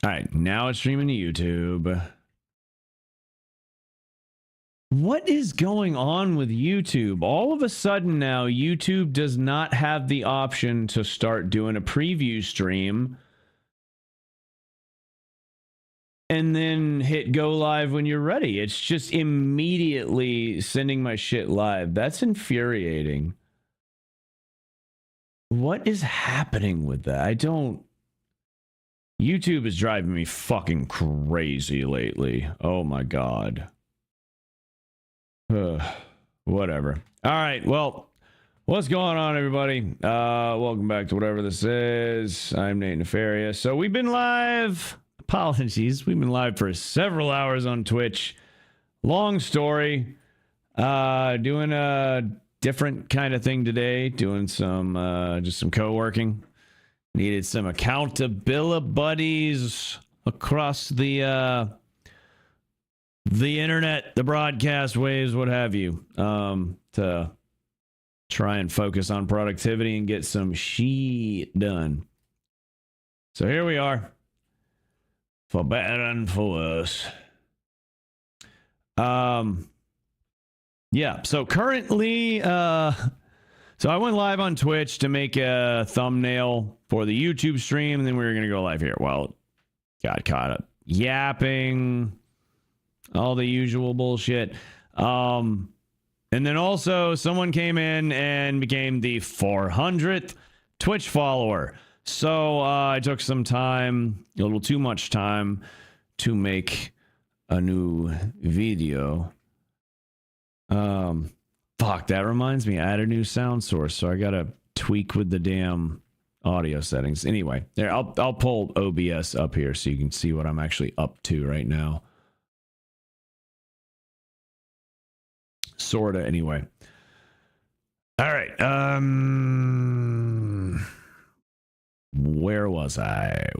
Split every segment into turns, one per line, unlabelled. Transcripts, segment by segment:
All right, now it's streaming to YouTube. What is going on with YouTube? All of a sudden now, YouTube does not have the option to start doing a preview stream and then hit go live when you're ready. It's just immediately sending my shit live. That's infuriating. What is happening with that? YouTube is driving me fucking crazy lately. Oh my God. Whatever. All right. Well, what's going on, everybody? Welcome back to whatever this is. I'm Nate Nefarious. So we've been live. Apologies. We've been live for several hours on Twitch. Long story. Doing a different kind of thing today. Doing some just some co-working. Needed some accountabilibuddies across the internet, the broadcast waves, what have you, to try and focus on productivity and get some shit done. So here we are, for better and for worse. Yeah, so currently, so I went live on Twitch to make a thumbnail for the YouTube stream, and then we were going to go live here. Well, got caught up yapping, all the usual bullshit. And then also someone came in and became the 400th Twitch follower. So I took some time, a little too much time, to make a new video. Fuck, that reminds me, I had a new sound source, so I gotta tweak with the damn audio settings. Anyway, there, I'll pull OBS up here so you can see what I'm actually up to right now. Sorta, anyway. All right. Where was I?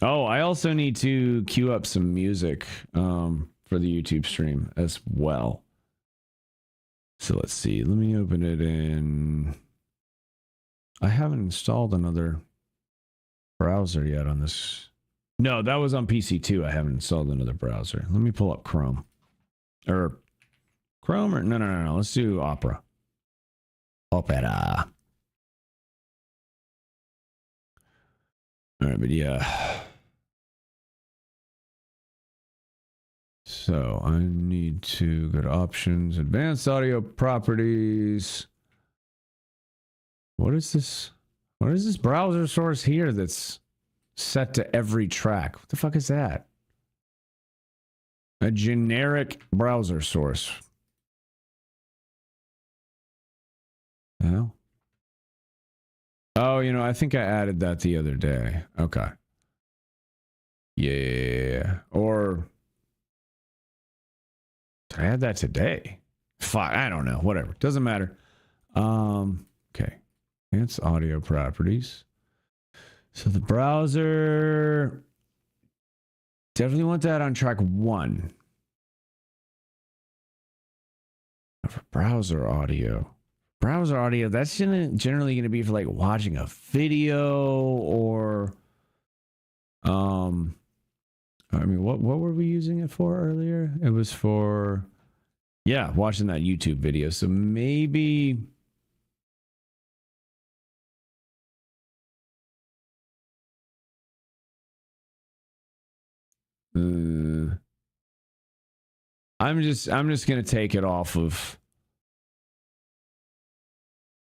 Oh, I also need to queue up some music for the YouTube stream as well. So let's see. Let me open it in. I haven't installed another browser yet on this. No, that was on PC too. I haven't installed another browser. Let me pull up Chrome. Or Chrome or no. Let's do Opera. Opera. All right, but yeah. So I need to go to options, advanced audio properties. What is this? What is this browser source here that's set to every track? What the fuck is that? A generic browser source. Oh, you know, I think I added that the other day. Okay. Yeah. Or did I add that today? Fine. I don't know. Whatever. Doesn't matter. Okay. It's audio properties. So the browser. Definitely want that on track 1. For browser audio. Browser audio, that's generally going to be for like watching a video or I mean, what were we using it for earlier? It was for, yeah, watching that YouTube video. So maybe I'm just gonna take it off of,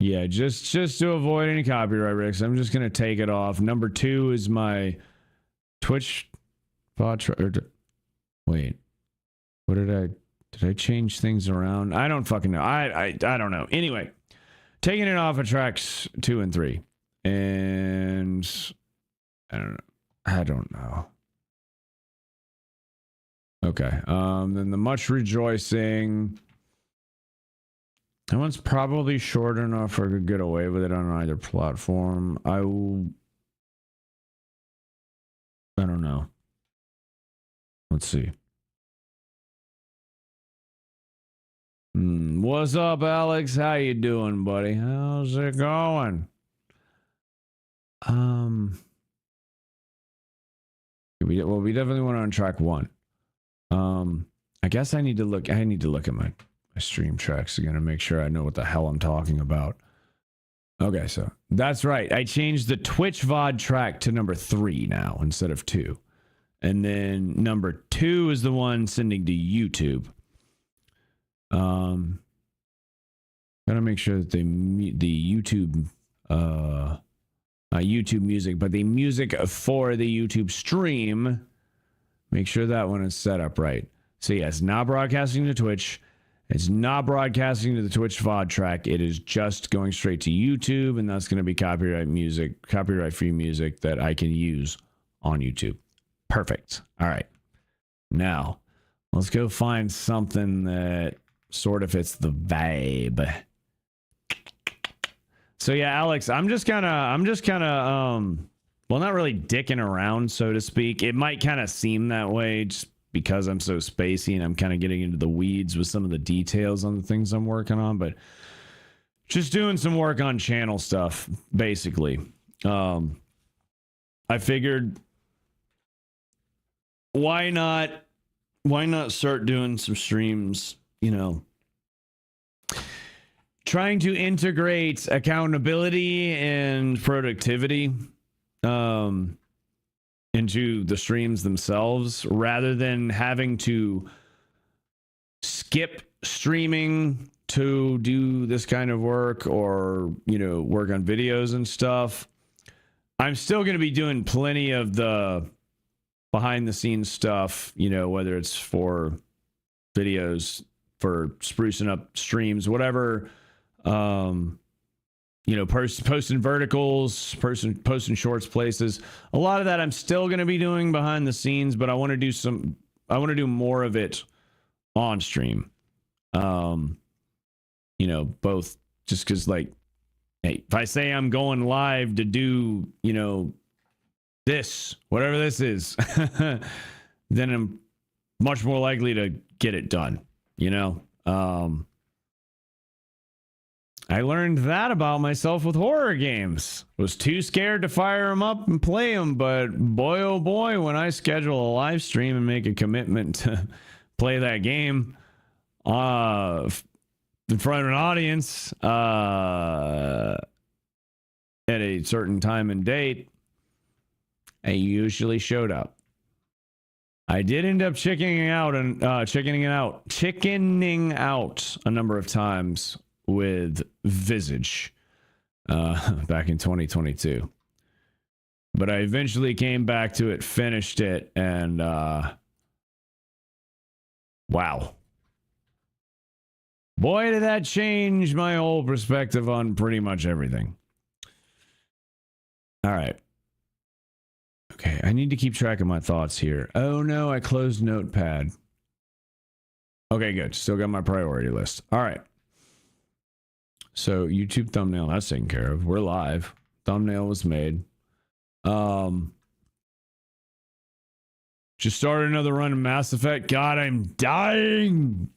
yeah, just to avoid any copyright risks. I'm just gonna take it off. Number 2 is my Twitch bot. Wait, what did I change things around? I don't fucking know. I don't know. Anyway, taking it off of tracks 2 and 3, and I don't know. Okay. Then the much rejoicing. That one's probably short enough I could get away with it on either platform. I don't know. Let's see. What's up, Alex? How you doing, buddy? How's it going? We definitely went on track 1. I guess I need to look at my stream tracks again to make sure I know what the hell I'm talking about. Okay, so that's right. I changed the Twitch VOD track to number 3 now instead of 2. And then number 2 is the one sending to YouTube. Gotta make sure that the YouTube, not YouTube music, but the music for the YouTube stream, make sure that one is set up right. So yeah, it's not broadcasting to Twitch. It's not broadcasting to the Twitch VOD track. It is just going straight to YouTube, and that's going to be copyright-free music that I can use on YouTube. Perfect. All right. Now, let's go find something that sort of fits the vibe. So yeah, Alex, I'm just kind of, well, not really dicking around, so to speak. It might kind of seem that way just because I'm so spacey and I'm kind of getting into the weeds with some of the details on the things I'm working on, but just doing some work on channel stuff, basically. I figured, why not start doing some streams, you know, trying to integrate accountability and productivity into the streams themselves, rather than having to skip streaming to do this kind of work, or, you know, work on videos and stuff. I'm still going to be doing plenty of the behind the scenes stuff, you know, whether it's for videos, for sprucing up streams, whatever. You know, posting verticals, posting shorts places. A lot of that I'm still going to be doing behind the scenes, but I want to do more of it on stream. You know, both just because, like, hey, if I say I'm going live to do, you know, this, whatever this is, then I'm much more likely to get it done, you know? I learned that about myself with horror games. Was too scared to fire them up and play them, but boy, oh boy, when I schedule a live stream and make a commitment to play that game in front of an audience at a certain time and date, I usually showed up. I did end up chickening out a number of times with Visage back in 2022, but I eventually came back to it, finished it, and wow, boy, did that change my whole perspective on pretty much everything. All right, okay, I need to keep track of my thoughts here. Oh no, I closed Notepad. Okay, good, still got my priority list. All right. So YouTube thumbnail, that's taken care of. We're live. Thumbnail was made. Just started another run of Mass Effect. God, I'm dying.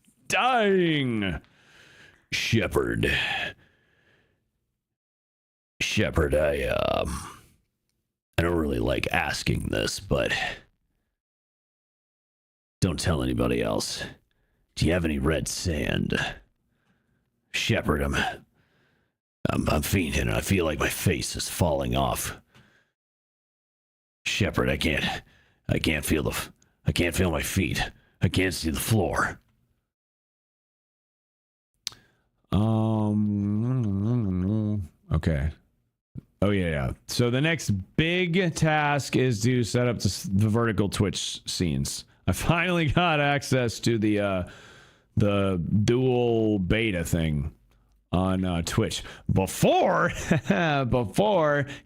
Shepard, I don't really like asking this, but don't tell anybody else. Do you have any red sand? Shepard, I'm fainting and I feel like my face is falling off. Shepard, I can't feel my feet. I can't see the floor. Okay. Oh yeah. So the next big task is to set up the vertical Twitch scenes. I finally got access to the dual beta thing on Twitch before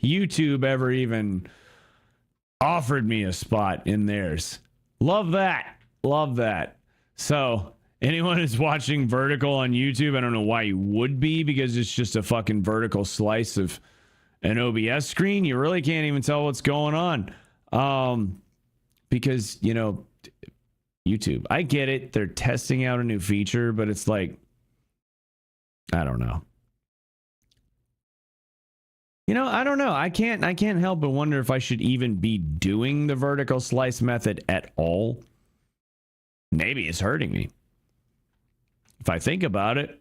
YouTube ever even offered me a spot in theirs. Love that. So anyone who's watching vertical on YouTube, I don't know why you would be, because it's just a fucking vertical slice of an OBS screen. You really can't even tell what's going on, because, you know, YouTube, I get it, they're testing out a new feature, but it's like, I don't know. You know, I don't know. I can't help but wonder if I should even be doing the vertical slice method at all. Maybe it's hurting me. If I think about it,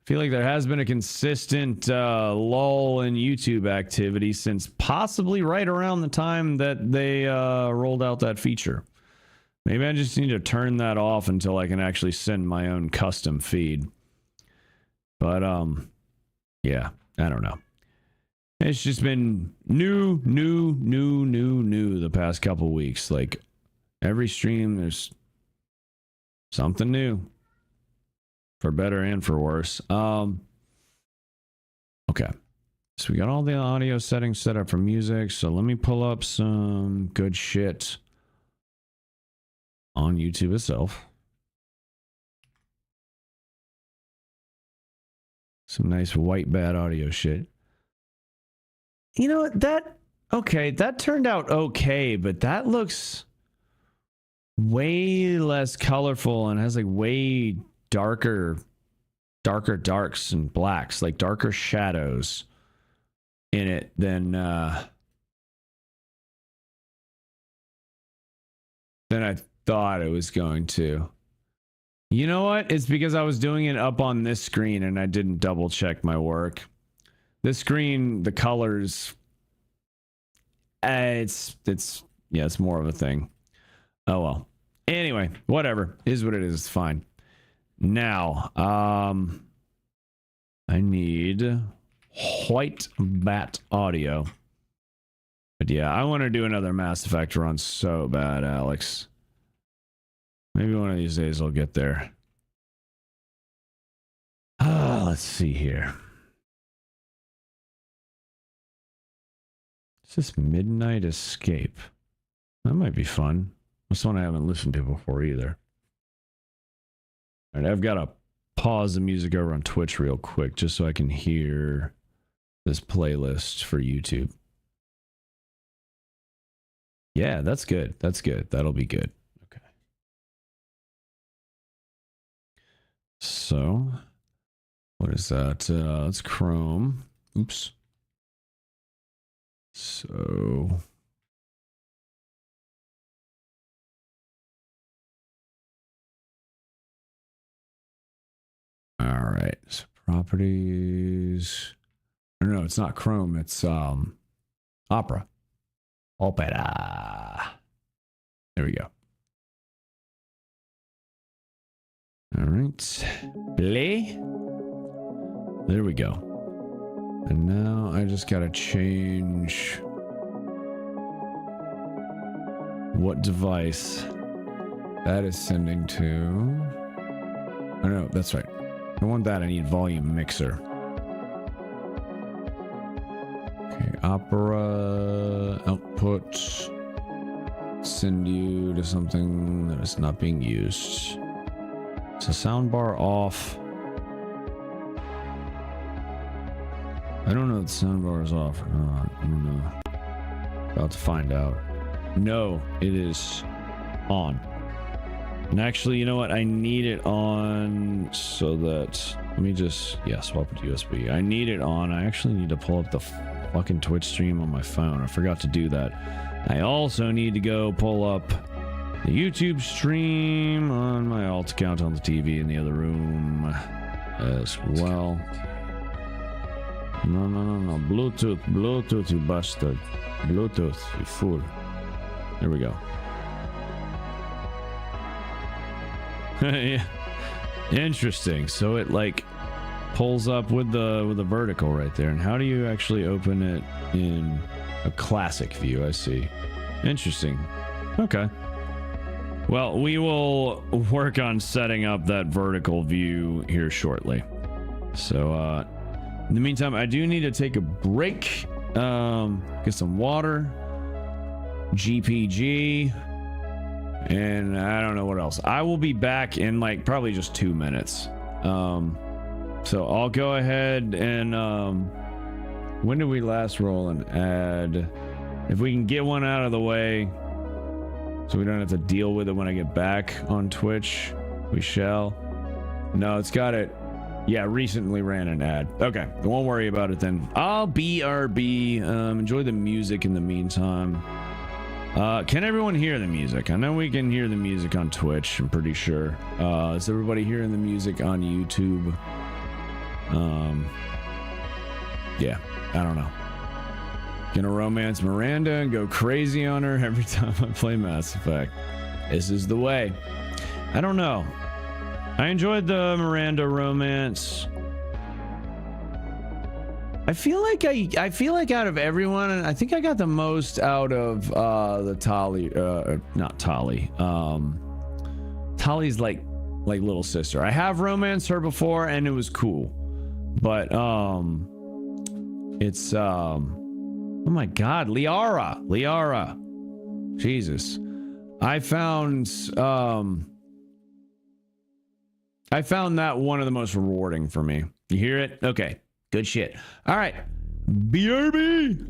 I feel like there has been a consistent lull in YouTube activity since possibly right around the time that they rolled out that feature. Maybe I just need to turn that off until I can actually send my own custom feed. But, yeah, I don't know. It's just been new the past couple weeks. Like, every stream, there's something new. For better and for worse. Okay. So we got all the audio settings set up for music. So let me pull up some good shit on YouTube itself. Some nice white bad audio shit. You know what? That turned out okay, but that looks way less colorful and has like way darker darks and blacks, like darker shadows in it than I thought it was going to. You know what? It's because I was doing it up on this screen and I didn't double check my work. This screen, the colors, it's more of a thing. Oh well. Anyway, whatever. Is what it is. It's fine. Now, I need white bat audio. But yeah, I want to do another Mass Effect run so bad, Alex. Maybe one of these days I'll get there. Let's see here. Is this Midnight Escape? That might be fun. That's one I haven't listened to before either. All right, I've got to pause the music over on Twitch real quick just so I can hear this playlist for YouTube. Yeah, that's good. That's good. That'll be good. Okay. So, what is that? That's Chrome. Oops. So... all right, so properties. No, it's not Chrome. It's Opera. Opera. There we go. All right, play. There we go. And now I just gotta change what device that is sending to. Oh no, that's right. I want that. I need volume mixer. Okay, Opera output. Send you to something that is not being used. So soundbar off. I don't know if the soundbar is off or not. I don't know. About to find out. No, it is on. And actually, you know what? I need it on so that... let me just... yeah, swap it to USB. I need it on. I actually need to pull up the fucking Twitch stream on my phone. I forgot to do that. I also need to go pull up the YouTube stream on my alt account on the TV in the other room as well. No. Bluetooth, you bastard. Bluetooth, you fool. There we go. Yeah. Interesting. So it like pulls up with the vertical right there. And how do you actually open it in a classic view? I see. Interesting. Okay. Well, we will work on setting up that vertical view here shortly. So in the meantime, I do need to take a break, get some water, GPG, and I don't know what else. I will be back in like probably just 2 minutes. So I'll go ahead and when did we last roll an ad? If we can get one out of the way so we don't have to deal with it when I get back on Twitch, we shall. No, it's got it Yeah, recently ran an ad. Okay, won't worry about it then. I'll BRB. Enjoy the music in the meantime. Can everyone hear the music? I know we can hear the music on Twitch, I'm pretty sure. Is everybody hearing the music on YouTube? Yeah, I don't know. Gonna romance Miranda and go crazy on her every time I play Mass Effect. This is the way. I don't know. I enjoyed the Miranda romance. I feel like out of everyone, I think I got the most out of the Tali, not Tali. Tali's like little sister. I have romanced her before and it was cool. But it's oh my god, Liara. Jesus. I found that one of the most rewarding for me. You hear it? Okay. Good shit. All right. BRB.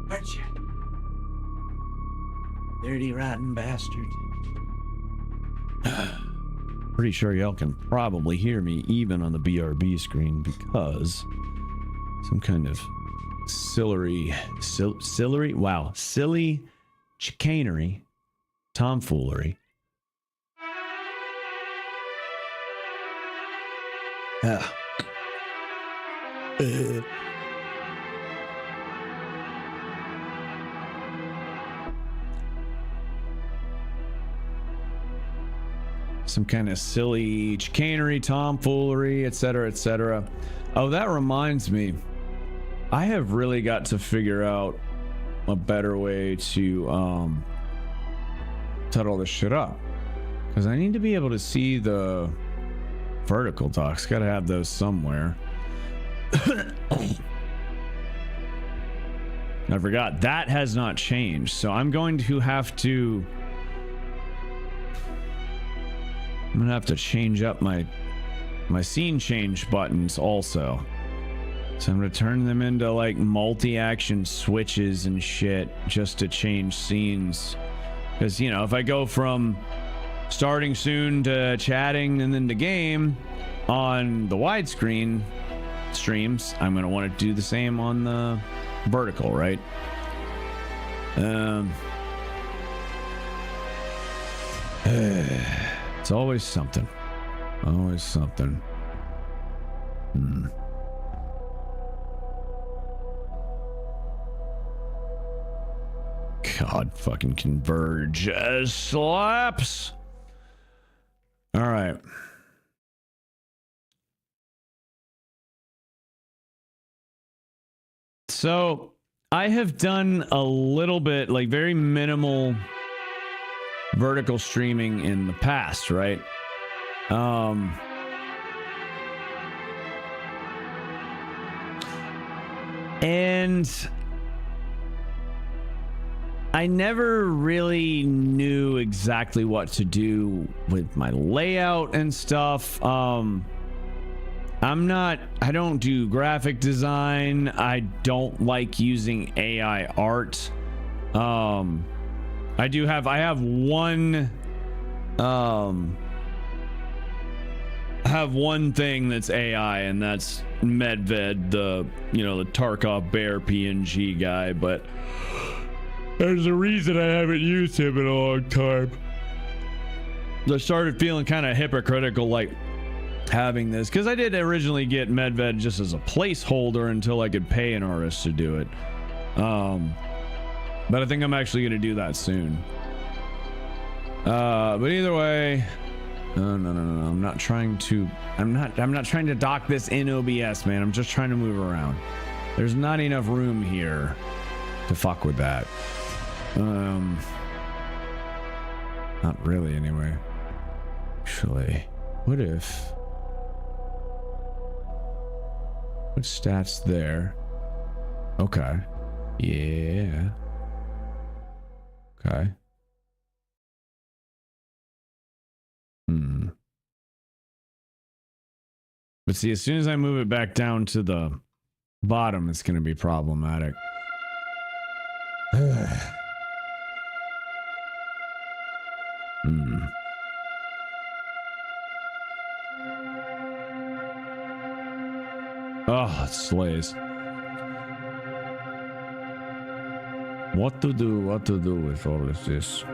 Aren't you? Dirty, rotten bastard.
Pretty sure y'all can probably hear me even on the BRB screen because some kind of silly chicanery, tomfoolery. Some kind of silly chicanery, tomfoolery, etc., etc. Oh, that reminds me. I have really got to figure out a better way to set all this shit up. Because I need to be able to see the vertical docs. Gotta have those somewhere. I forgot. That has not changed. So I'm going to have to... I'm gonna have to change up my scene change buttons also. So I'm gonna turn them into like multi-action switches and shit just to change scenes. Because, you know, if I go from starting soon to chatting and then to game on the widescreen streams, I'm gonna want to do the same on the vertical, right? It's always something. Always something. God, fucking converge slaps. All right. So I have done a little bit, like very minimal vertical streaming in the past, right? And I never really knew exactly what to do with my layout and stuff. I don't do graphic design. I don't like using AI art. I have one thing that's AI, and that's Medved, the Tarkov Bear PNG guy, but there's a reason I haven't used him in a long time. I started feeling kind of hypocritical, like having this, because I did originally get Medved just as a placeholder until I could pay an artist to do it. But I think I'm actually going to do that soon. But either way, no. I'm not trying to dock this in OBS, man. I'm just trying to move around. There's not enough room here to fuck with that. Not really, anyway. Actually, what stats there? Okay. Yeah. Okay. But see, as soon as I move it back down to the bottom, it's going to be problematic. Oh, it slays. What to do with all of this?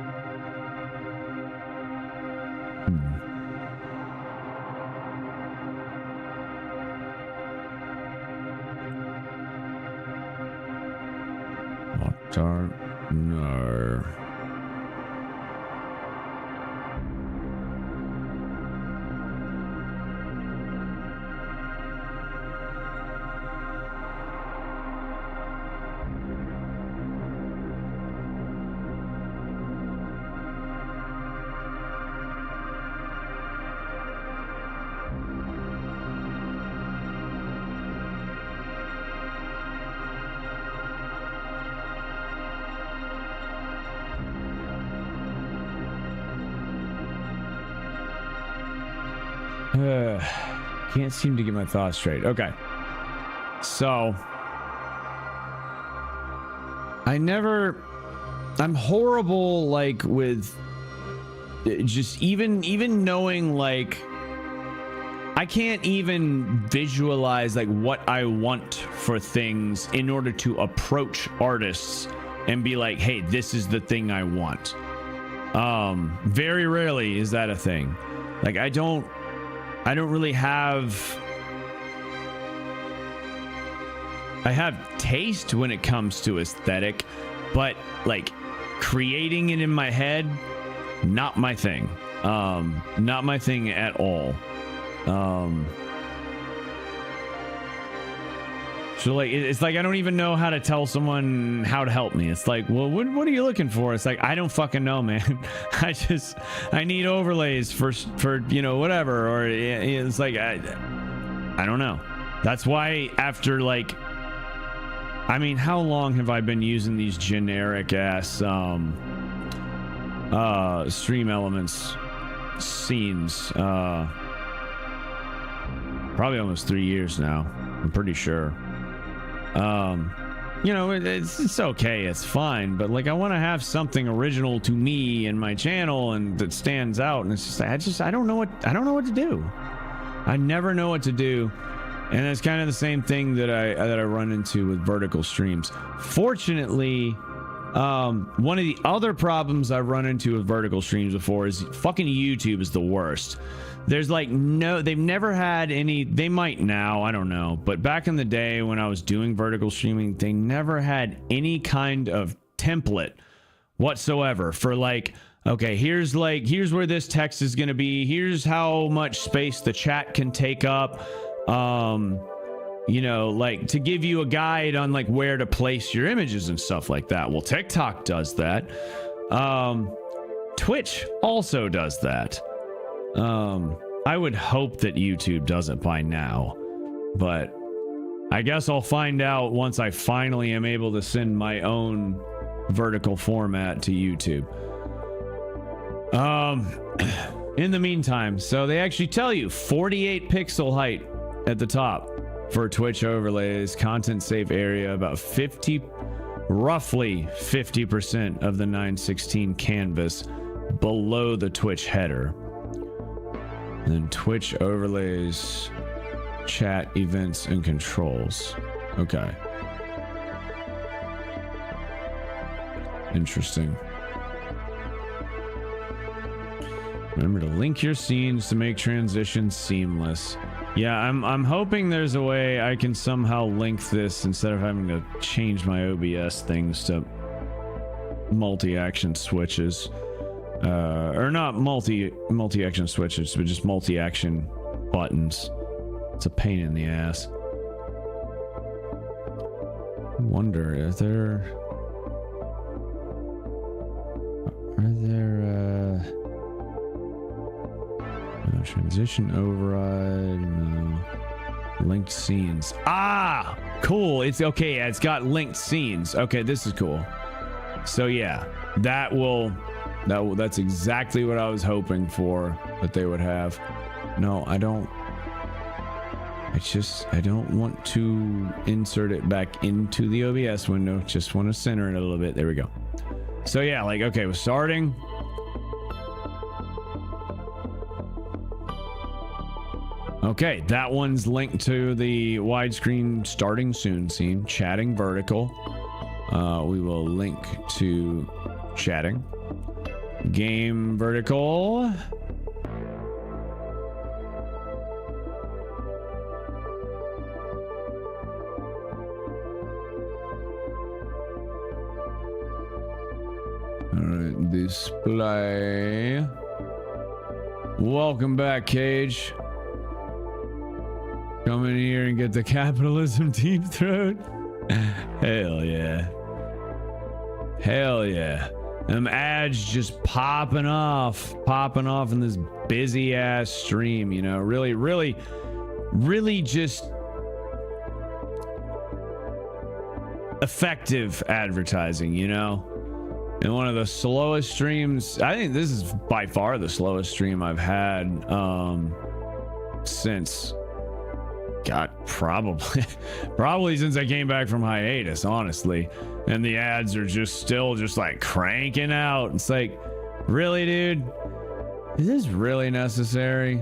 No. Can't seem to get my thoughts straight. Okay. So I'm horrible, like, with just even knowing, like, I can't even visualize like what I want for things in order to approach artists and be like, hey, this is the thing I want. Very rarely is that a thing. Like, I don't really have... I have taste when it comes to aesthetic, but like creating it in my head, not my thing. Not my thing at all. So like, it's like I don't even know how to tell someone how to help me. It's like, well, what are you looking for? It's like, I don't fucking know, man. I need overlays for you know, whatever. Or it's like, I don't know. That's why after like, I mean, how long have I been using these generic ass stream elements scenes? Probably almost 3 years now. I'm pretty sure. You know, it's okay, it's fine, but like I want to have something original to me and my channel and that stands out, and it's just I don't know what to do. I never know what to do. And it's kind of the same thing that I run into with vertical streams. Fortunately, one of the other problems I've run into with vertical streams before is fucking YouTube is the worst. There's like they've never had any, they might now, I don't know, but back in the day when I was doing vertical streaming, they never had any kind of template whatsoever for like, okay, here's where this text is going to be, here's how much space the chat can take up, you know, like to give you a guide on like where to place your images and stuff like that. Well, TikTok does that. Twitch also does that. I would hope that YouTube doesn't by now, but I guess I'll find out once I finally am able to send my own vertical format to YouTube. In the meantime, so they actually tell you 48 pixel height at the top for Twitch overlays, content safe area, about roughly 50% of the 916 canvas below the Twitch header. And then Twitch overlays, chat, events, and controls. Okay. Interesting. Remember to link your scenes to make transitions seamless. Yeah, I'm hoping there's a way I can somehow link this instead of having to change my OBS things to multi-action switches. Or not multi-action switches, but just multi-action buttons. It's a pain in the ass. I wonder if there no transition override, no linked scenes. Ah, cool. It's okay. Yeah, it's got linked scenes. Okay, this is cool. So yeah, that's exactly what I was hoping for that they would have. No, I don't want to insert it back into the OBS window. Just want to center it a little bit. There we go. So yeah, like, okay, we're starting. Okay, that one's linked to the widescreen starting soon scene, chatting vertical. We will link to chatting. Game vertical. All right, display. Welcome back, Cage. Come in here and get the capitalism deep throat. Hell yeah. Hell yeah. Them ads just popping off in this busy ass stream, you know, really just effective advertising, you know. And one of the slowest streams, I think this is by far the slowest stream I've had since, God, probably since I came back from hiatus, honestly. And the ads are just still just like cranking out. It's like, really, dude? Is this really necessary?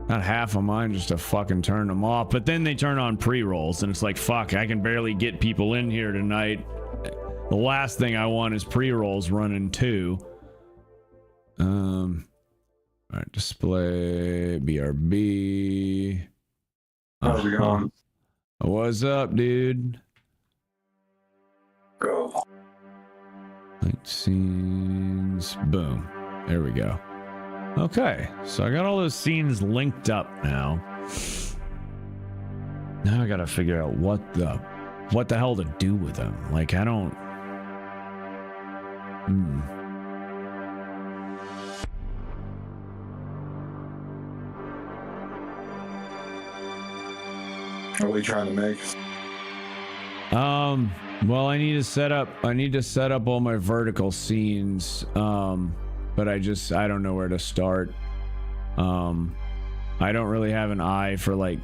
Not half of mine just to fucking turn them off. But then they turn on pre-rolls and it's like, fuck, I can barely get people in here tonight. The last thing I want is pre-rolls running too. All right, display, BRB.
How's it going?
What's up, dude?
Go.
Light scenes, boom. There we go. Okay, so I got all those scenes linked up now. Now I gotta figure out what the hell to do with them. Like, I don't.
What are we trying to make?
Well, I need to set up all my vertical scenes. But I don't know where to start. I don't really have an eye for like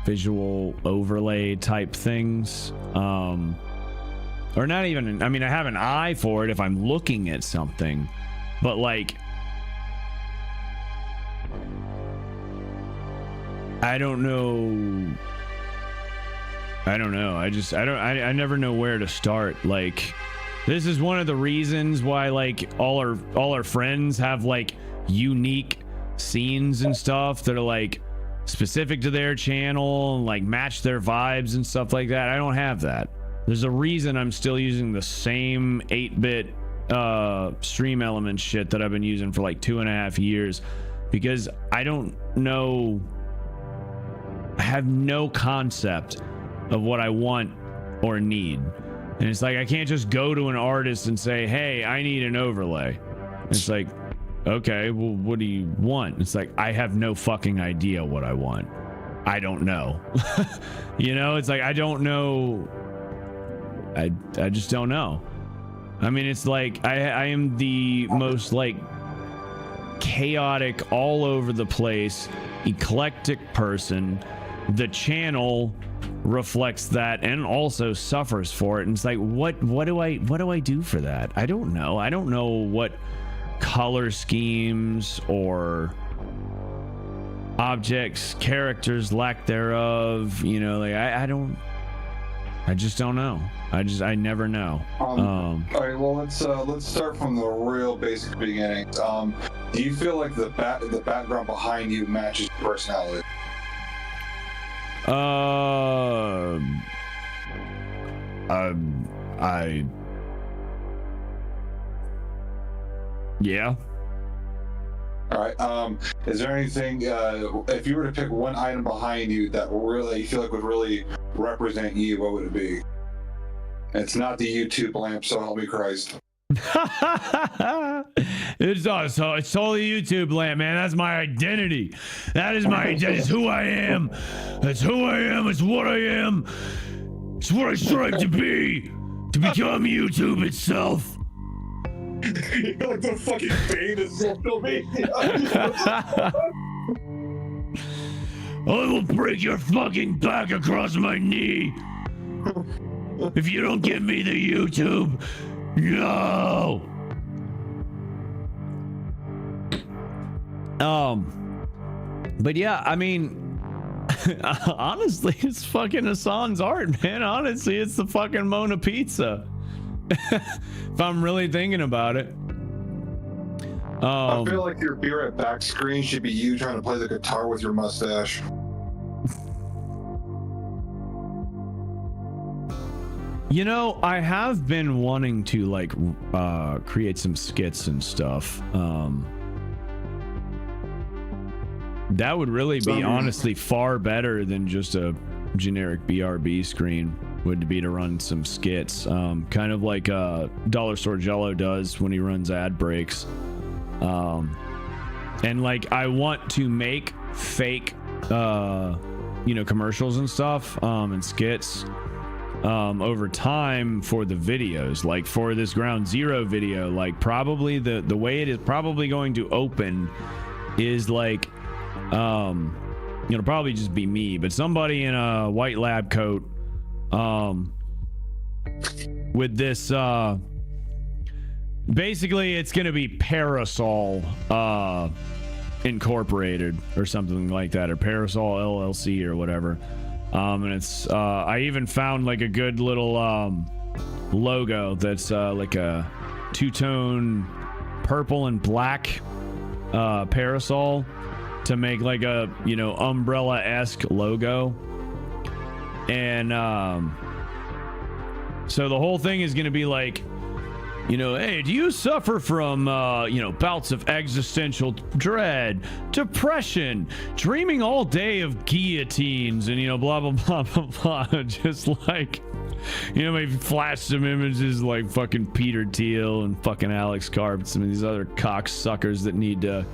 visual overlay type things. Or not even, I mean, I have an eye for it if I'm looking at something, but like, I don't know. I never know where to start. Like, this is one of the reasons why like all our friends have like unique scenes and stuff that are like specific to their channel and like match their vibes and stuff like that. I don't have that. There's a reason I'm still using the same 8-bit stream element shit that I've been using for like 2.5 years, because I don't know, I have no concept of what I want or need. And it's like, I can't just go to an artist and say, hey, I need an overlay. It's like, okay, well, what do you want? It's like, I have no fucking idea what I want. I don't know. You know, it's like, I don't know. I just don't know. I mean, it's like, I am the most like chaotic, all over the place, eclectic person. The channel reflects that and also suffers for it. And it's like, what do I do for that? I don't know. I don't know what color schemes or objects, characters, lack thereof, you know, like I just don't know. I never know.
All right, well, let's start from the real basic beginnings. Do you feel like the background behind you matches your personality?
Yeah.
All right. Is there anything, if you were to pick one item behind you that really you feel like would really represent you, what would it be? It's not the YouTube lamp, so help me Christ.
It's totally YouTube lamp, man. That's my identity. That is who I am. That's who I am. It's what I am. It's what I strive to be. To become YouTube itself.
You're like the fucking Bane of social media.
I will break your fucking back across my knee if you don't give me the YouTube. No. But yeah, I mean, honestly, it's fucking Hassan's art, man. Honestly, it's the fucking Mona Pizza. If I'm really thinking about it.
I feel like your beer at back screen should be you trying to play the guitar with your mustache.
You know, I have been wanting to like create some skits and stuff. That would really be honestly far better than just a generic BRB screen. Would be to run some skits, kind of like Dollar Store Jello does when he runs ad breaks. And like I want to make fake, commercials and stuff, and skits over time for the videos. Like for this Ground Zero video, like probably the way it is probably going to open is like, it'll probably just be me, but somebody in a white lab coat. With this, basically it's gonna be Parasol Incorporated or something like that, or Parasol LLC or whatever. And it's I even found like a good little logo that's like a two-tone purple and black parasol to make like a umbrella-esque logo. And so the whole thing is going to be like you know, hey, do you suffer from, you know, bouts of existential dread, depression, dreaming all day of guillotines, and, you know, blah, blah, blah, blah, blah. Just like, you know, maybe flash some images like fucking Peter Thiel and fucking Alex Karp, some of these other cocksuckers that need to,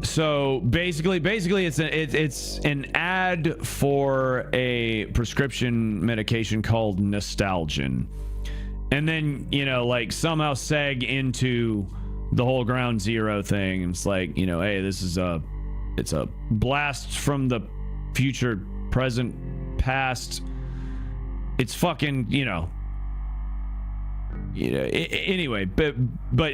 so basically it's an ad for a prescription medication called Nostalgin, and then, you know, like somehow seg into the whole Ground Zero thing. It's like, you know, hey, this is it's a blast from the future, present, past. It's fucking, you know, anyway, but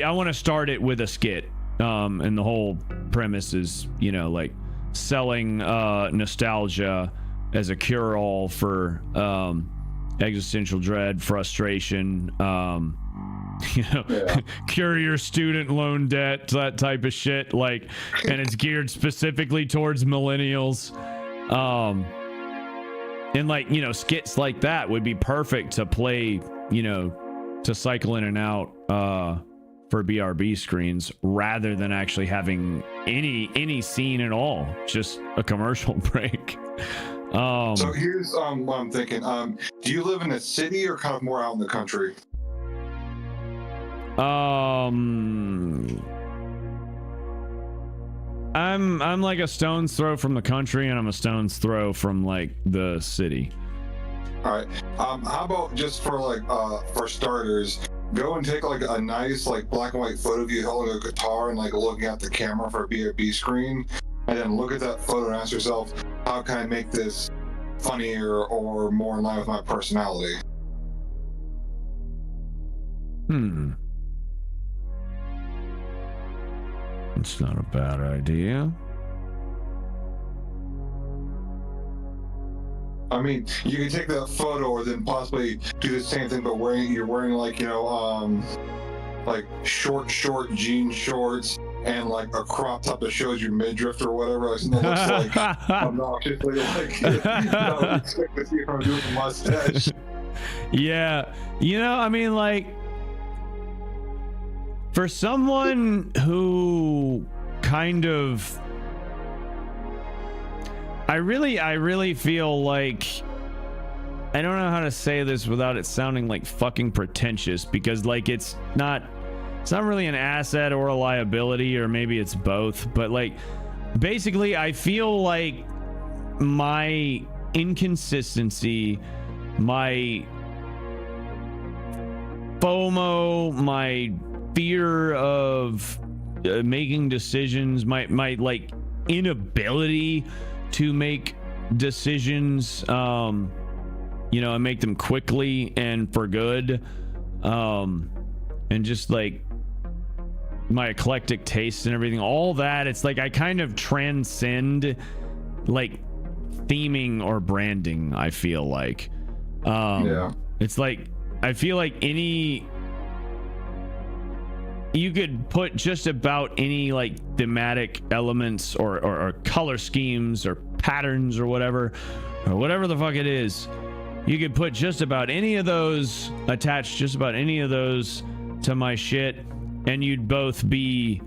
I want to start it with a skit. And the whole premise is, you know, like selling nostalgia as a cure-all for existential dread, frustration, you know, cure your student loan debt, that type of shit. Like, and it's geared specifically towards millennials. And like, you know, skits like that would be perfect to play, you know, to cycle in and out for BRB screens, rather than actually having any scene at all, just a commercial break.
So here's what I'm thinking. Do you live in a city or kind of more out in the country?
I'm like a stone's throw from the country, and I'm a stone's throw from like the city.
All right. How about just for like for starters, go and take like a nice like black and white photo of you holding a guitar and like looking at the camera for a BRB screen, and then look at that photo and ask yourself, how can I make this funnier or more in line with my personality?
It's not a bad idea.
I mean, you can take that photo or then possibly do the same thing, but you're wearing like, you know, like short jean shorts and like a crop top that shows your midriff or whatever. Like, something that looks like obnoxiously like, you know, expect to see from doing a mustache.
Yeah, you know, I mean, like, for someone who kind of, I really feel like, I don't know how to say this without it sounding like fucking pretentious, because like it's not really an asset or a liability, or maybe it's both, but like basically I feel like my inconsistency, my FOMO, my fear of making decisions, my like inability to make decisions, you know, and make them quickly and for good, and just like my eclectic tastes and everything, all that, it's like I kind of transcend like theming or branding. I feel like it's like I feel like you could put just about any like thematic elements or color schemes or patterns or whatever the fuck it is. You could put just about any of those, attach just about any of those to my shit, and you'd both be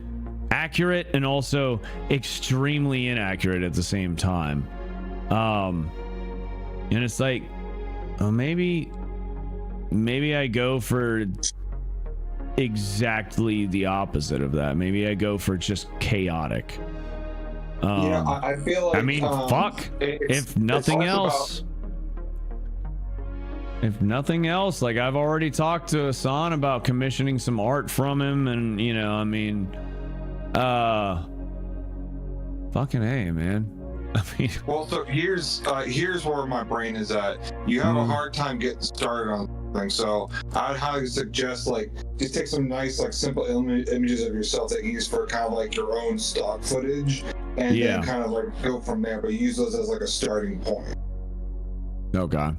accurate and also extremely inaccurate at the same time. And it's like, oh, maybe I go for exactly the opposite of that. Maybe I go for just chaotic.
Yeah, I feel like,
I mean, fuck, if nothing else, like I've already talked to Hassan about commissioning some art from him, and you know, I mean, fucking A, man. I mean,
well, so here's where my brain is at. You have a hard time getting started on something, so I'd highly suggest like just take some nice like simple images of yourself that you use for kind of like your own stock footage, and then kind of like go from there, but use those as like a starting point.
Oh god.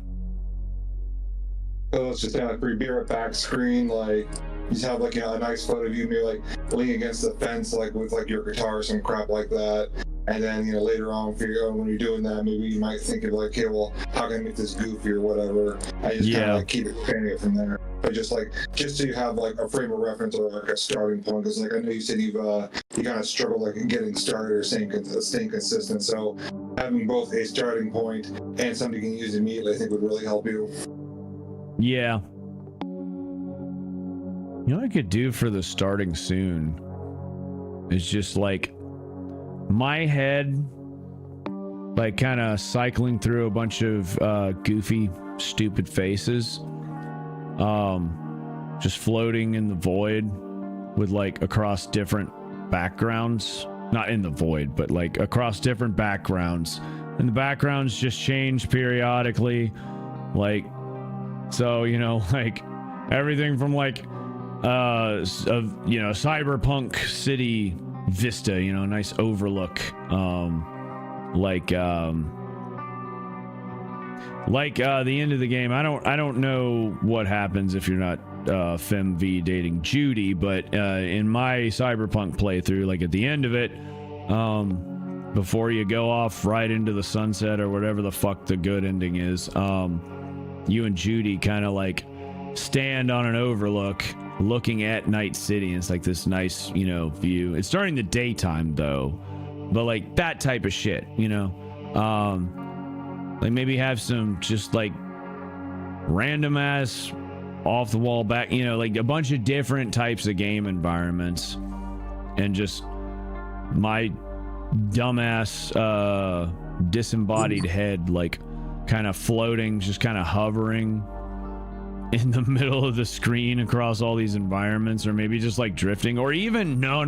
So let's just have for your back screen, like you just have like, you know, a nice photo of you maybe like leaning against the fence, like with like your guitar or some crap like that. And then, you know, later on, when you're doing that, maybe you might think of like, okay, well, how can I make this goofy or whatever? I just kind of like keep expanding it from there. But just to have like a frame of reference or like a starting point, because like I know you said you kind of struggle like getting started or staying consistent. So having both a starting point and something you can use immediately, I think would really help you.
Yeah. You know what I could do for the starting soon is just like my head, like kind of cycling through a bunch of goofy, stupid faces, just floating in the void with like across different backgrounds, not in the void, but like across different backgrounds, and the backgrounds just change periodically, like, so, you know, like everything from like cyberpunk city vista, you know, nice overlook, like the end of the game. I don't know what happens if you're not FemV dating Judy, but in my cyberpunk playthrough, like at the end of it, before you go off right into the sunset or whatever the fuck the good ending is, you and Judy kind of like stand on an overlook looking at Night City, and it's like this nice, you know, view. It's during the daytime though, but like that type of shit, you know, like maybe have some just like random ass off the wall back, you know, like a bunch of different types of game environments, and just my dumbass disembodied head like kind of floating, just kind of hovering in the middle of the screen across all these environments, or maybe just like drifting, or even no,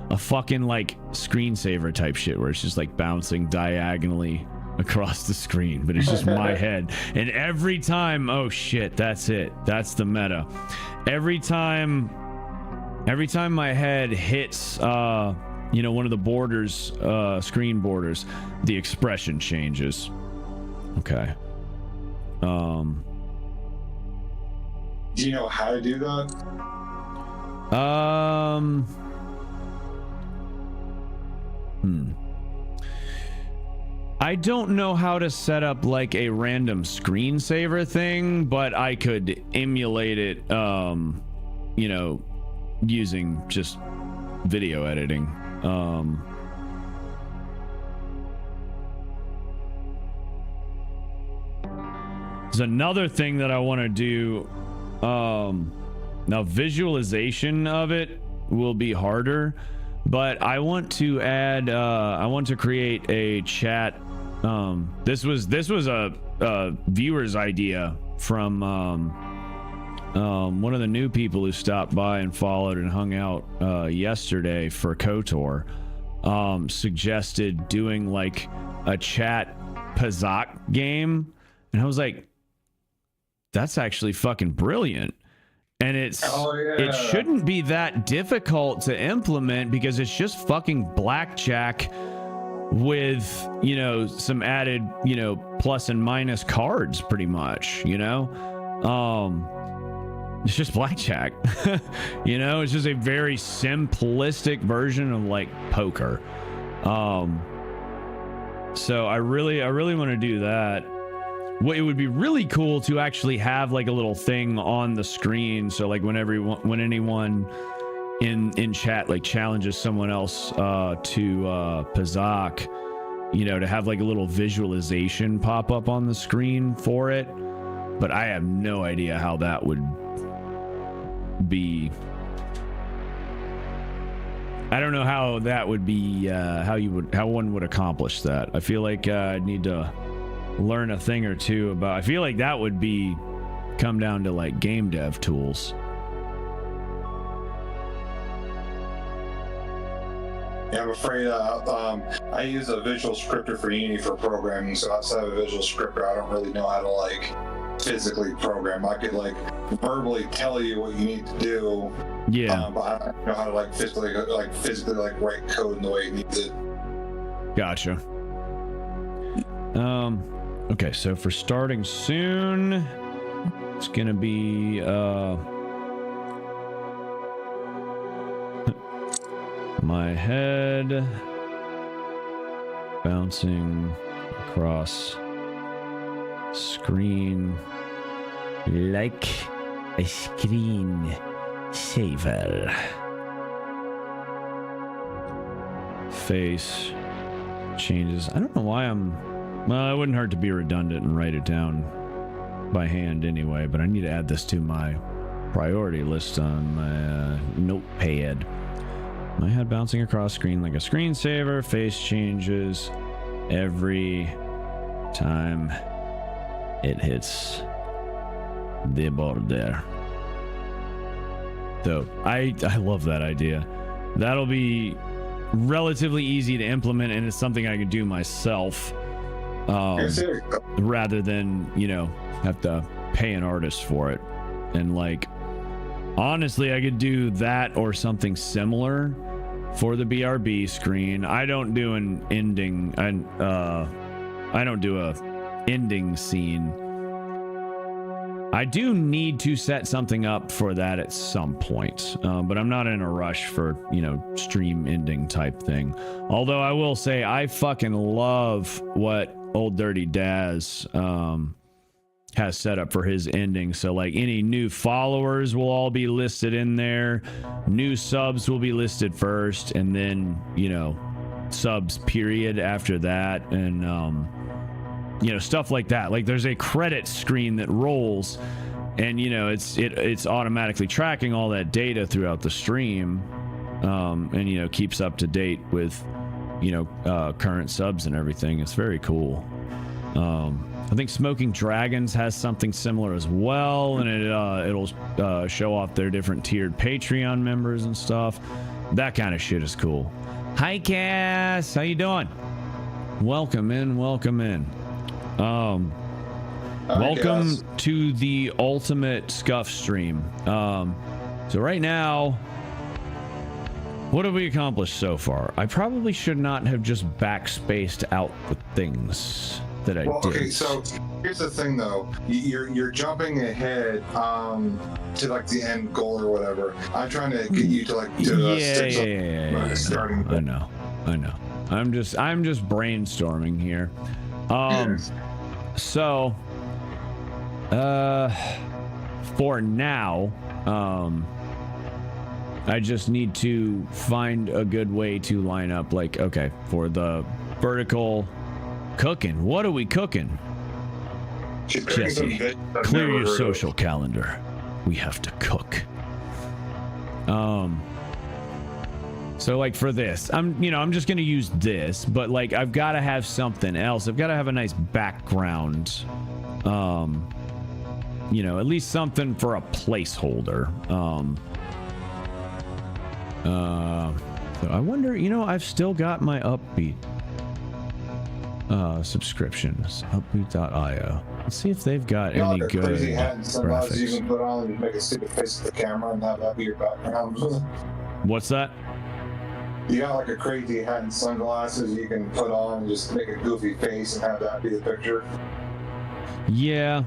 a fucking like screensaver type shit where it's just like bouncing diagonally across the screen, but it's just my head. And every time, oh shit, that's it, that's the meta. Every time my head hits you know, one of the borders, screen borders, the expression changes. Okay.
Do you know how to do that?
I don't know how to set up like a random screensaver thing, but I could emulate it, you know, using just video editing. There's another thing that I want to do. Now visualization of it will be harder, but I want to add, I want to create a chat. This was a viewer's idea from one of the new people who stopped by and followed and hung out yesterday for KOTOR. Suggested doing like a chat Pazak game, and I was like, that's actually fucking brilliant. And it shouldn't be that difficult to implement, because it's just fucking blackjack with, you know, some added, you know, plus and minus cards, pretty much, you know. It's just blackjack. You know, it's just a very simplistic version of like poker. So I really want to do that. Well, it would be really cool to actually have like a little thing on the screen, so like when anyone in chat like challenges someone else to Pazak, you know, to have like a little visualization pop up on the screen for it. But I have no idea how that would be. I don't know how that would be, how one would accomplish that. I feel like I'd need to learn a thing or two about. I feel like that would come down to like game dev tools.
Yeah, I'm afraid I use a visual scripter for Unity for programming, so outside of a visual scripter, I don't really know how to like physically program. I could like verbally tell you what you need to do,
yeah,
but I don't know how to like physically write code in the way you need it.
Gotcha. Okay, so for starting soon, it's gonna be my head bouncing across screen like a screen saver. Face changes. I don't know why well, it wouldn't hurt to be redundant and write it down by hand anyway, but I need to add this to my priority list on my notepad. My head bouncing across screen like a screensaver. Face changes every time it hits the border. So I love that idea. That'll be relatively easy to implement, and it's something I can do myself, rather than, you know, have to pay an artist for it. And like, honestly, I could do that or something similar for the BRB screen. I don't do an ending. I don't do a ending scene. I do need to set something up for that at some point, but I'm not in a rush for, you know, stream ending type thing. Although I will say I fucking love what Old Dirty Daz has set up for his ending. So like any new followers will all be listed in there. New subs will be listed first, and then, you know, subs period after that. And you know, stuff like that. Like there's a credit screen that rolls, and you know, it's automatically tracking all that data throughout the stream, and you know, keeps up to date with, you know, current subs and everything. It's very cool. I think Smoking Dragons has something similar as well, and it'll show off their different tiered Patreon members and stuff. That kind of shit is cool. Hi Cass, how you doing? Welcome in, welcome in. Welcome to the ultimate scuff stream. So right now, what have we accomplished so far? I probably should not have just backspaced out the things that I did.
Okay, so here's the thing though. You're jumping ahead to like the end goal or whatever. I'm trying to get you to like starting.
I know. I'm just brainstorming here. So for now, I just need to find a good way to line up, like, okay, for the vertical cooking. What are we cooking? Jesse, clear your social calendar. We have to cook. So like for this, I'm just gonna use this, but like I've got to have something else. I've got to have a nice background. You know, at least something for a placeholder. So I wonder, you know, I've still got my Upbeat subscriptions, upbeat.io. Let's see if they've got any good graphics.
You can put on and make a stupid face at the camera and have that be your background.
What's that?
You got like a crazy hat and sunglasses you can put on and just make a goofy face and have that be the picture.
Yeah.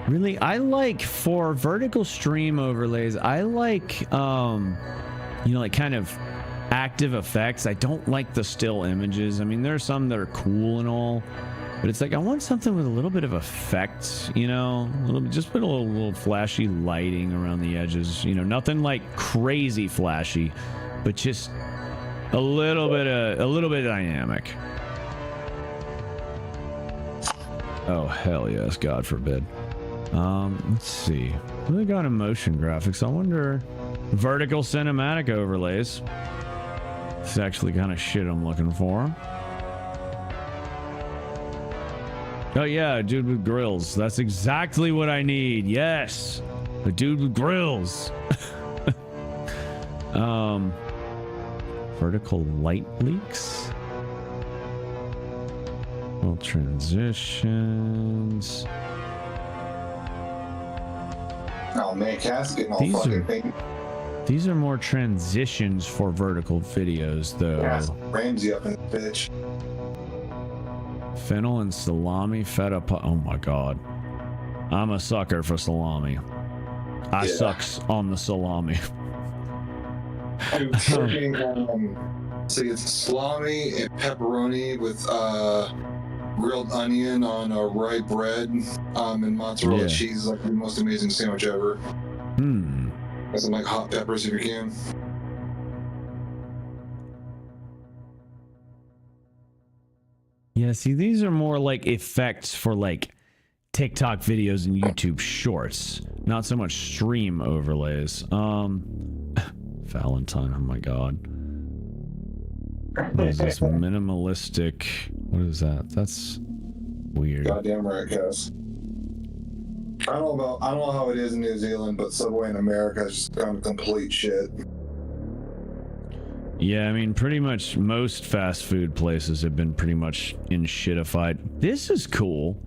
Really, I like, for vertical stream overlays, I like, you know, like kind of active effects. I don't like the still images. I mean, there are some that are cool and all, but it's like I want something with a little bit of effect, you know, just put a little flashy lighting around the edges, you know, nothing like crazy flashy, but just a little bit dynamic. Oh hell yes, God forbid. Let's see. What do they got in motion graphics? I wonder. Vertical cinematic overlays. It's actually kind of shit I'm looking for. Oh yeah, a dude with grills. That's exactly what I need. Yes, a dude with grills. Vertical light leaks. Well, transitions.
Oh man, Cass getting all fucking thing.
These are more transitions for vertical videos, though.
Cass Ramsey up in the bitch.
Fennel and salami, feta. Oh my god, I'm a sucker for salami. I sucks on the salami.
Dude, See, it's salami and pepperoni with grilled onion on a rye bread and mozzarella cheese. Like the most amazing sandwich ever. With some like hot peppers if you can.
Yeah, see, these are more like effects for like TikTok videos and YouTube shorts, not so much stream overlays. Valentine, oh my god. What is this minimalistic? What is that? That's weird.
Goddamn right, Cass. I don't know how it is in New Zealand, but Subway in America has just gone complete shit.
Yeah, I mean, pretty much most fast food places have been pretty much in shitified. This is cool.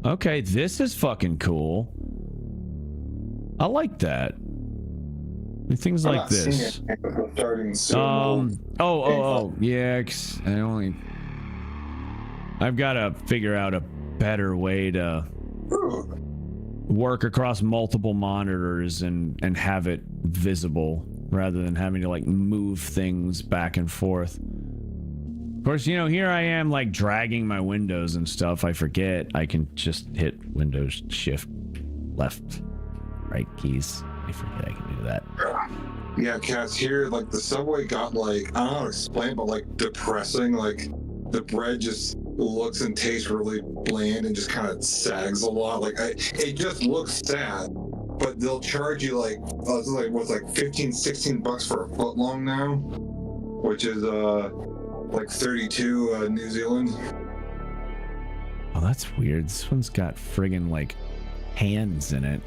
Okay, this is fucking cool. I like that. Things like this. Yeah, 'cause I've got to figure out a better way to work across multiple monitors and have it visible rather than having to like move things back and forth. Of course, you know, here I am like dragging my windows and stuff. I forget I can just hit Windows Shift left right keys. I forget I can do that.
Yeah, Cass, here, like, the Subway got, like, I don't know how to explain, but, like, depressing. Like, the bread just looks and tastes really bland and just kind of sags a lot. Like, it just looks sad. But they'll charge you, like, what's like 15, 16 bucks for a foot long now? Which is, like 32 New Zealand.
Oh, that's weird. This one's got friggin' like hands in it.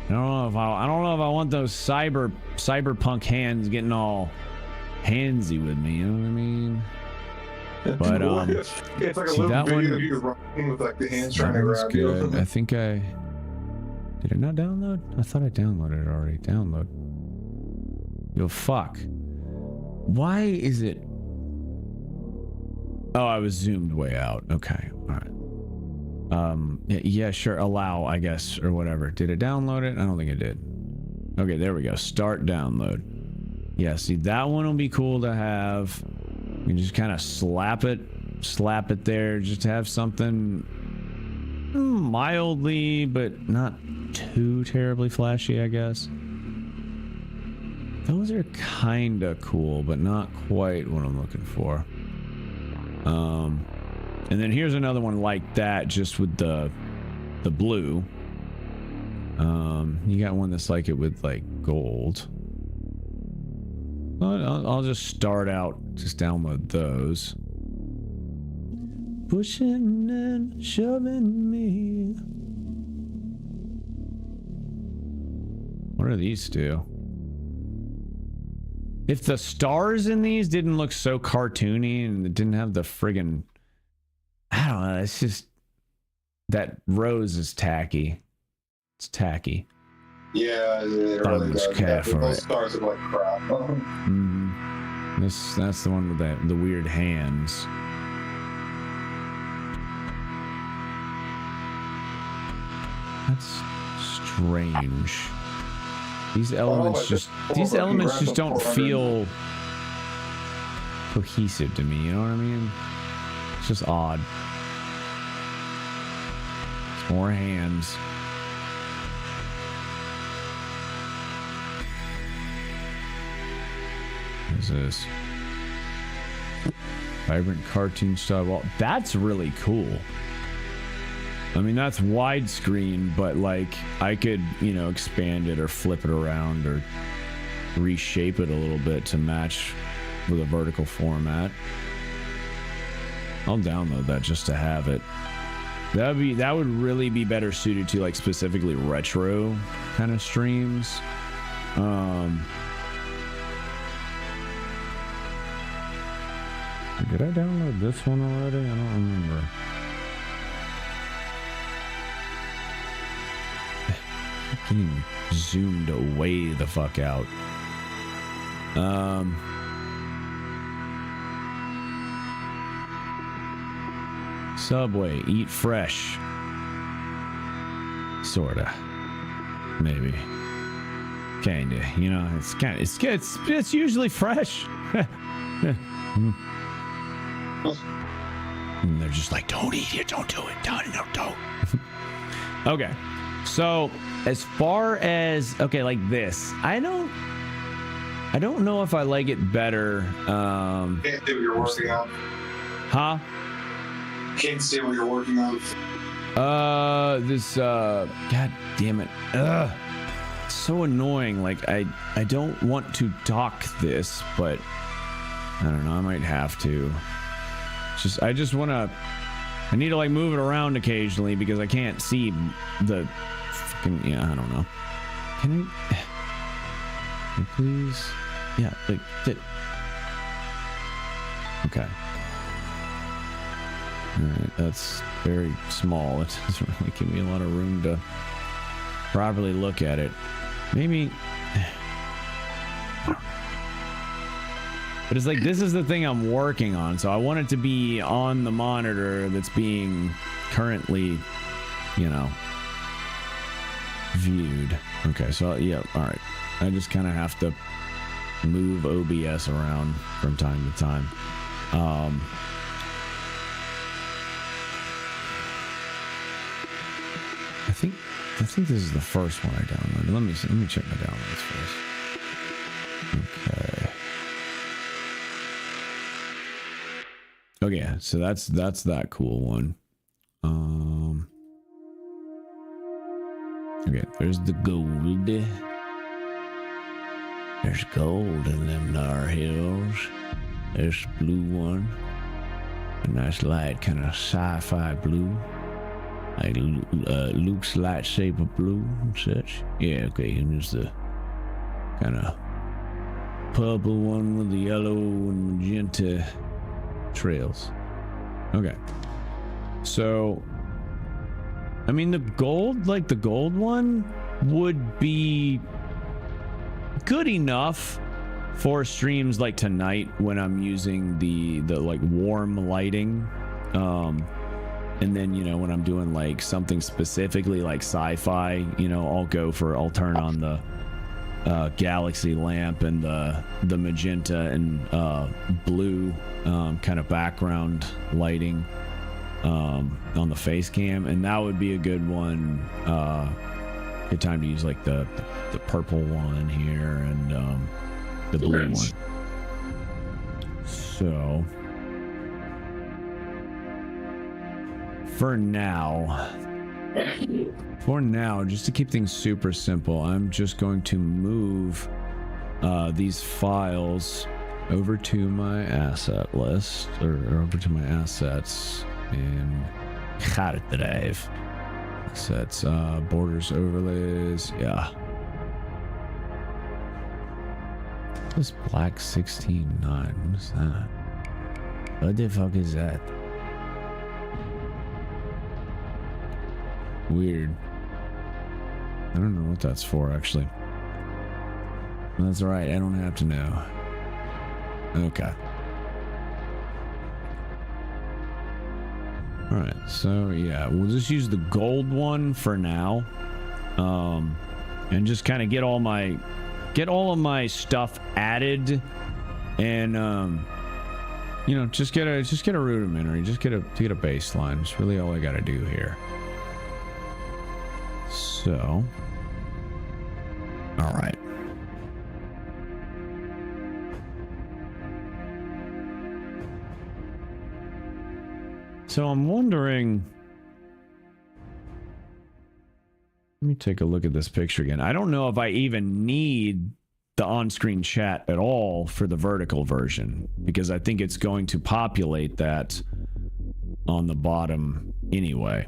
I don't know if I want those cyberpunk hands getting all handsy with me. You know what I mean? But
it's like a
see,
little
that
video
one,
of you running with like the hands trying to grab you.
I think did it not download? I thought I downloaded it already. Download. Yo, fuck. Why is it? Oh, I was zoomed way out. Okay, all right. Yeah, sure. Allow, I guess, or whatever. Did it download it? I don't think it did. Okay, there we go. Start download. Yeah, see, that one will be cool to have. You can just kind of slap it there, just to have something mildly, but not too terribly flashy, I guess. Those are kind of cool, but not quite what I'm looking for. And then here's another one like that, just with the blue. You got one that's like it with like gold. I'll just start out, just download those. Pushing and shoving me. What do these do? If the stars in these didn't look so cartoony and it didn't have the friggin', I don't know, it's just that rose is tacky. It's tacky.
Yeah, it really does. Those stars are like crap.
That's the one with the weird hands. That's strange. These elements just don't feel cohesive to me, you know what I mean? It's just odd. It's more hands. What is this? Vibrant cartoon style wall. That's really cool. I mean, that's widescreen, but like I could, you know, expand it or flip it around or reshape it a little bit to match with a vertical format. I'll download that just to have it. That would really be better suited to like specifically retro kind of streams. Did I download this one already? I don't remember. Getting zoomed way the fuck out. Subway, eat fresh. Sorta. Maybe. Kinda. You know, it's usually fresh. And they're just like, don't eat it, don't do it, don't. Okay, so as far as like this, I don't know if I like it better.
Can't see what you're working on.
Huh?
Can't see what you're working on.
God damn it. It's so annoying. Like I don't want to dock this, but I don't know, I might have to. I need to like move it around occasionally because I can't see the fucking, I don't know. Can you please? Yeah, like that. Okay. Alright, that's very small. It doesn't really give me a lot of room to properly look at it. Maybe. But it's like, this is the thing I'm working on, so I want it to be on the monitor that's being currently, viewed. Okay, so yeah, alright. I just kind of have to move OBS around from time to time. I think this is the first one I downloaded. Let me check my downloads first. Okay. Okay, yeah, so that's that cool one. Okay, there's the gold. There's gold in them there hills. There's the blue one. A nice light kind of sci-fi blue. Like Luke's lightsaber blue and such. Yeah, okay, and there's the kind of purple one with the yellow and magenta trails. Okay. So, I mean, the gold one would be good enough for streams like tonight when I'm using the like warm lighting. And then, when I'm doing like something specifically like sci-fi, I'll turn on the galaxy lamp and the magenta and blue kind of background lighting on the face cam, and that would be a good one. Good time to use like the purple one here and the blue one. So for now, just to keep things super simple, I'm just going to move these files over to my asset list, or over to my assets in hard drive. Assets, borders, overlays, yeah. This black 16.9, what is that? What the fuck is that? Weird. I don't know what that's for, actually. That's alright, I don't have to know. Okay. Alright, so yeah, we'll just use the gold one for now. And just kind of get all of my stuff added, and just get a rudimentary, just get a baseline. It's really all I gotta do here. So, all right. So I'm wondering, let me take a look at this picture again. I don't know if I even need the on-screen chat at all for the vertical version, because I think it's going to populate that on the bottom anyway.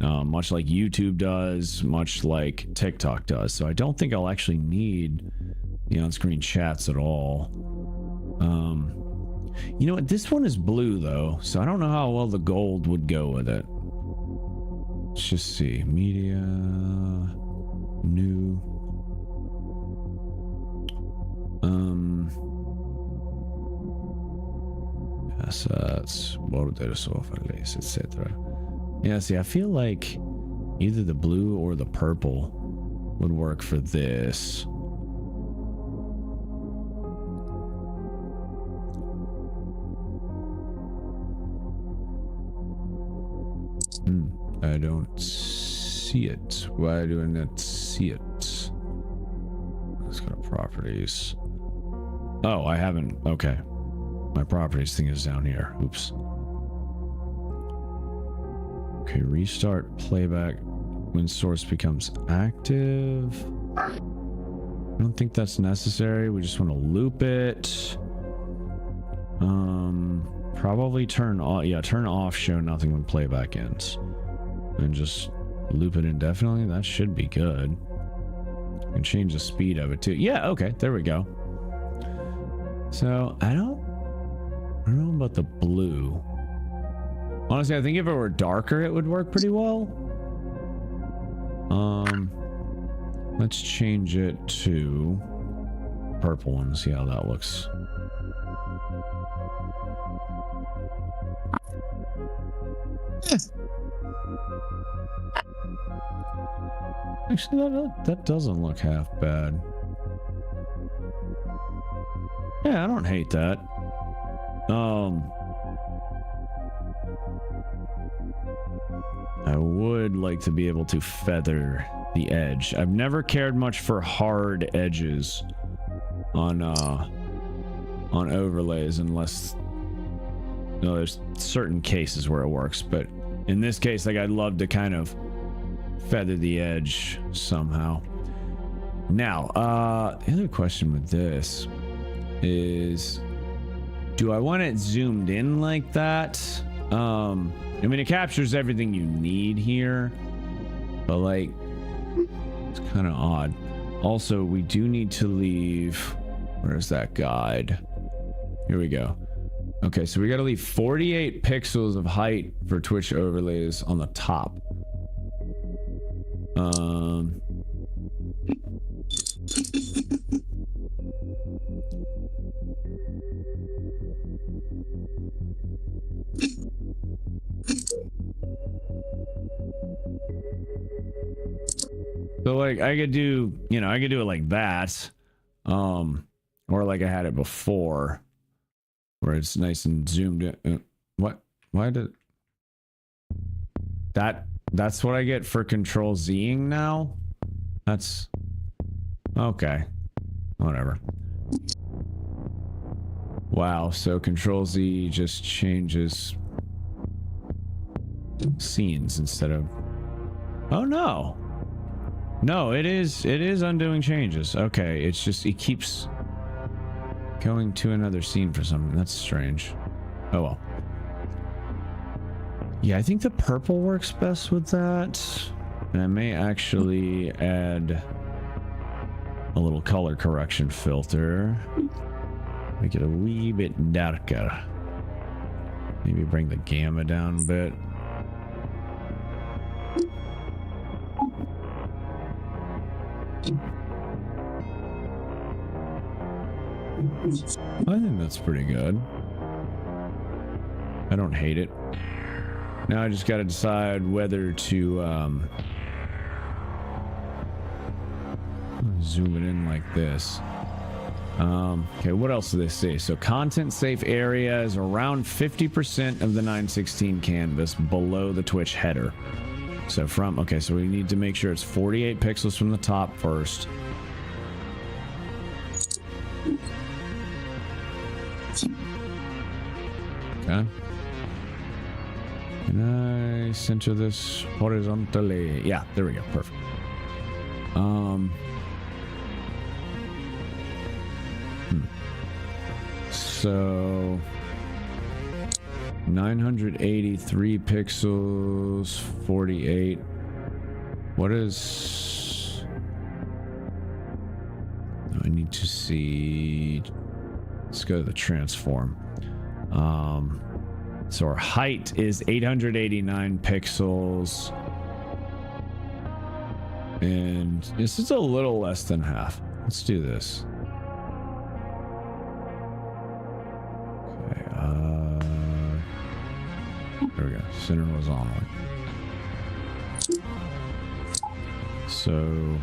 Much like YouTube does, much like TikTok does. So I don't think I'll actually need the on-screen chats at all. You know what? This one is blue though, so I don't know how well the gold would go with it. Let's just see. Media, new. Assets, borders, overlays, etc. Yeah, see, I feel like either the blue or the purple would work for this. I don't see it. Why do I not see it? Let's go to properties. Oh, I haven't. Okay. My properties thing is down here. Oops. Okay, restart playback when source becomes active. I don't think that's necessary. We just want to loop it. Probably turn off. Yeah, turn off show nothing when playback ends. And just loop it indefinitely. That should be good. And change the speed of it too. Yeah, okay, there we go. So I don't know about the blue. Honestly, I think if it were darker, it would work pretty well. Let's change it to purple and see how that looks. Actually, that doesn't look half bad. Yeah, I don't hate that. I would like to be able to feather the edge. I've never cared much for hard edges on overlays unless there's certain cases where it works, but in this case, like, I'd love to kind of feather the edge somehow. Now, the other question with this is, do I want it zoomed in like that? I mean, it captures everything you need here, but like, it's kind of odd. Also, we do need to leave, where's that guide? Here we go. Okay, so we got to leave 48 pixels of height for Twitch overlays on the top. So like I could do, I could do it like that. Or like I had it before where it's nice and zoomed in. What? Why did that's what I get for control Zing now? That's okay. Whatever. Wow, so control Z just changes scenes instead of, oh no. No, it is undoing changes. Okay, it's just, it keeps going to another scene for some reason. That's strange. Oh well. Yeah, I think the purple works best with that. And I may actually add a little color correction filter. Make it a wee bit darker. Maybe bring the gamma down a bit. I think that's pretty good. I don't hate it. Now I just got to decide whether to zoom it in like this. Okay, what else do they say? So content safe area is around 50% of the 916 canvas below the Twitch header. So from, okay, so we need to make sure it's 48 pixels from the top first. Okay. Can I center this horizontally? Yeah, there we go. Perfect. So 983 pixels, 48. What is, I need to see, let's go to the transform. So our height is 889 pixels. And this is a little less than half. Let's do this. Okay, there we go. Center horizontally. So,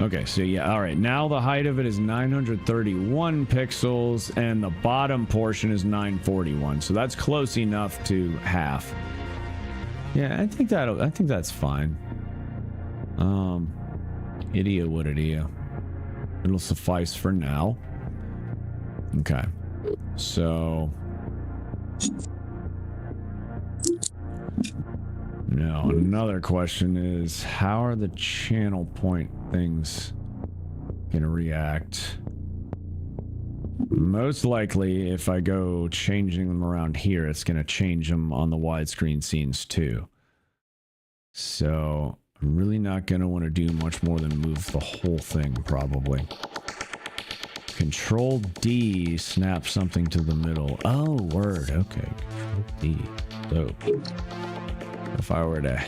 Okay, so yeah, all right. Now the height of it is 931 pixels, and the bottom portion is 941. So that's close enough to half. Yeah, I think that's fine. Idia what idia. It'll suffice for now. Okay. So now another question is, how are the channel point things gonna react? Most likely, if I go changing them around here, it's gonna change them on the widescreen scenes too. So I'm really not gonna want to do much more than move the whole thing, probably. Control D snaps something to the middle. Oh, word. Okay. Control D. So if I were to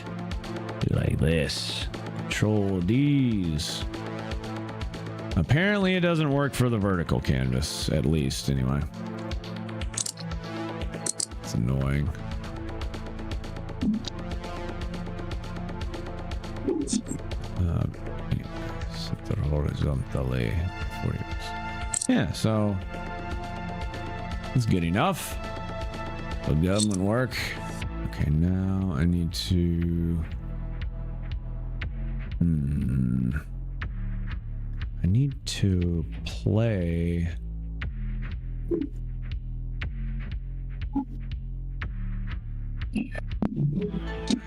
do like this, Control D's. Apparently it doesn't work for the vertical canvas, at least anyway. It's annoying. Set it horizontally. Yeah, so it's good enough. The government work. Okay, now I need to. I need to play. Can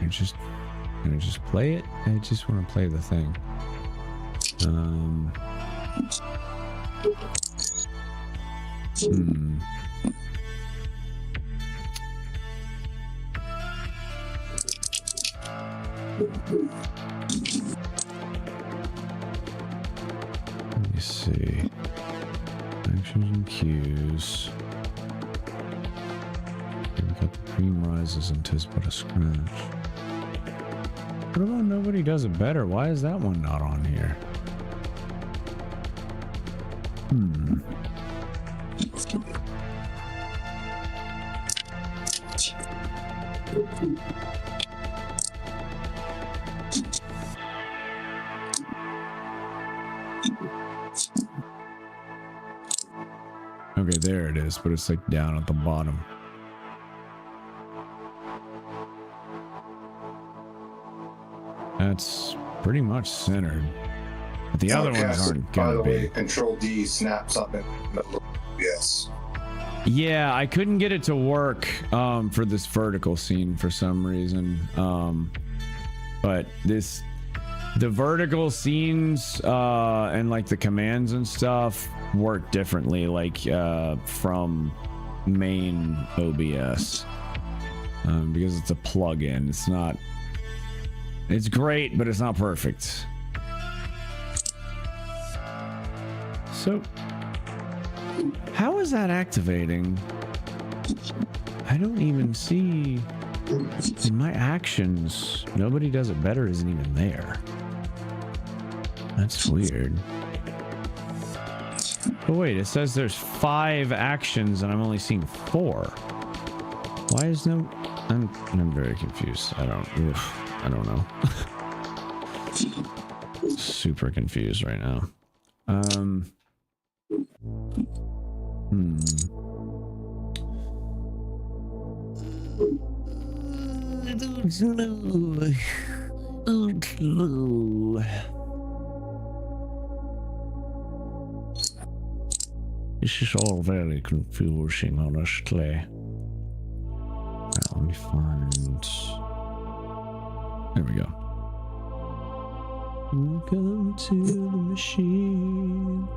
I just play it? I just want to play the thing. Let me see. Actions and cues. We've got the cream rises and 'tis but a scratch. What about nobody does it better? Why is that one not on here? Okay, there it is, but it's like down at the bottom. That's pretty much centered. But the other ones aren't gonna be.
Control D snaps up in the middle. Yes.
Yeah, I couldn't get it to work for this vertical scene for some reason. But the vertical scenes and like the commands and stuff work differently, like from main OBS, because it's a plugin. It's not. It's great, but it's not perfect. So, how is that activating? I don't even see in my actions. Nobody does it better isn't even there. That's weird. But wait, it says there's 5 actions and I'm only seeing 4. Why is no? I'm very confused. I don't know. Super confused right now. This is all very confusing, honestly. Now, let me find. There we go. Welcome to the machine.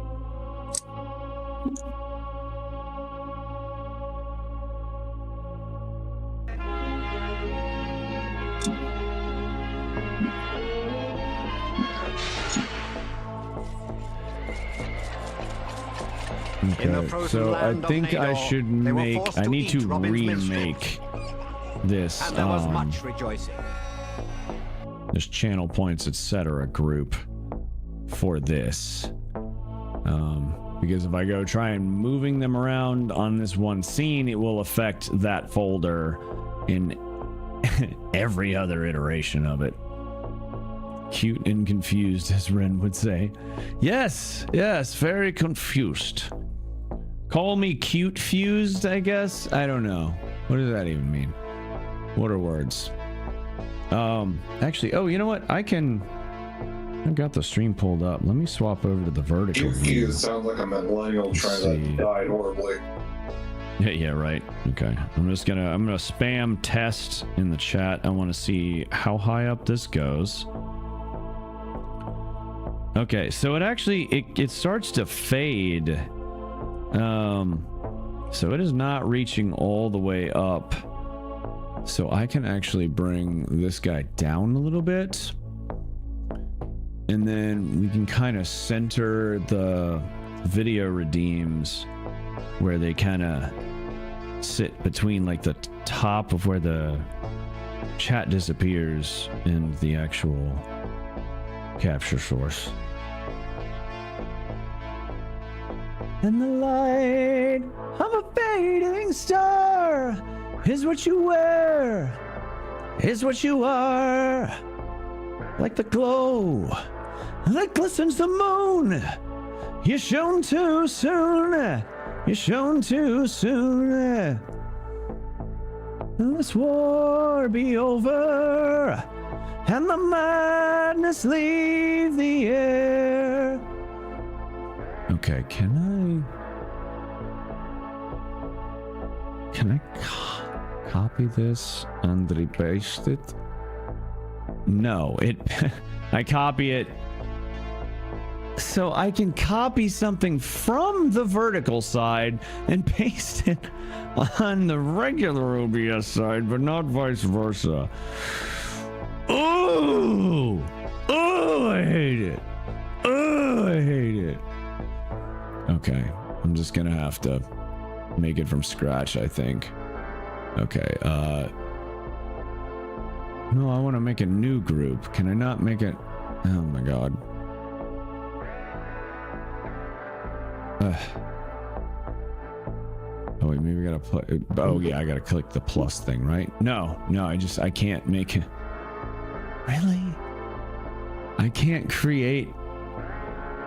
Okay, so I think I should make. I need to remake this.
And there was much rejoicing.
This channel points, etc. group for this. Because if I go try and moving them around on this one scene, it will affect that folder in every other iteration of it. Cute and confused, as Ren would say. Yes, yes, very confused. Call me cute fused, I guess. I don't know. What does that even mean? What are words? Actually, oh, you know what? I've got the stream pulled up. Let me swap over to the vertical view.
You sound like a millennial trying to die horribly.
Yeah, right. Okay. I'm gonna spam test in the chat. I want to see how high up this goes. Okay, so it actually it starts to fade. So it is not reaching all the way up. So I can actually bring this guy down a little bit. And then we can kind of center the video redeems where they kind of sit between like the top of where the chat disappears and the actual capture source. And the light of a fading star is what you wear, is what you are, like the glow that glistens the moon. You're shown too soon, you're shown too soon. And this war be over, and the madness leave the air. Okay, can I copy this and repaste it? No, I copy it so I can copy something from the vertical side and paste it on the regular OBS side, but not vice versa. Oh, I hate it. Oh, I hate it. Okay, I'm just gonna have to make it from scratch, I think. Okay, no, I want to make a new group. Can I not make it? Oh my god. Oh wait, maybe I gotta play. Oh yeah, I gotta click the plus thing, right? No, I can't make it. Really? I can't create.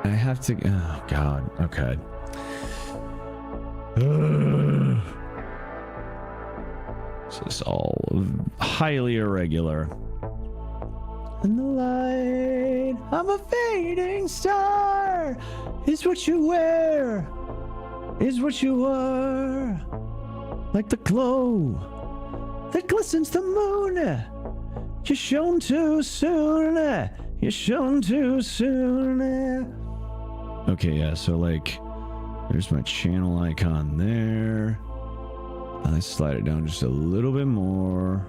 I have to. Oh god. Okay. This is all highly irregular. And the light of a fading star is what you wear, is what you are, like the glow that glistens the moon. You're shown too soon, you're shown too soon. Okay, yeah, so like, there's my channel icon there. I slide it down just a little bit more.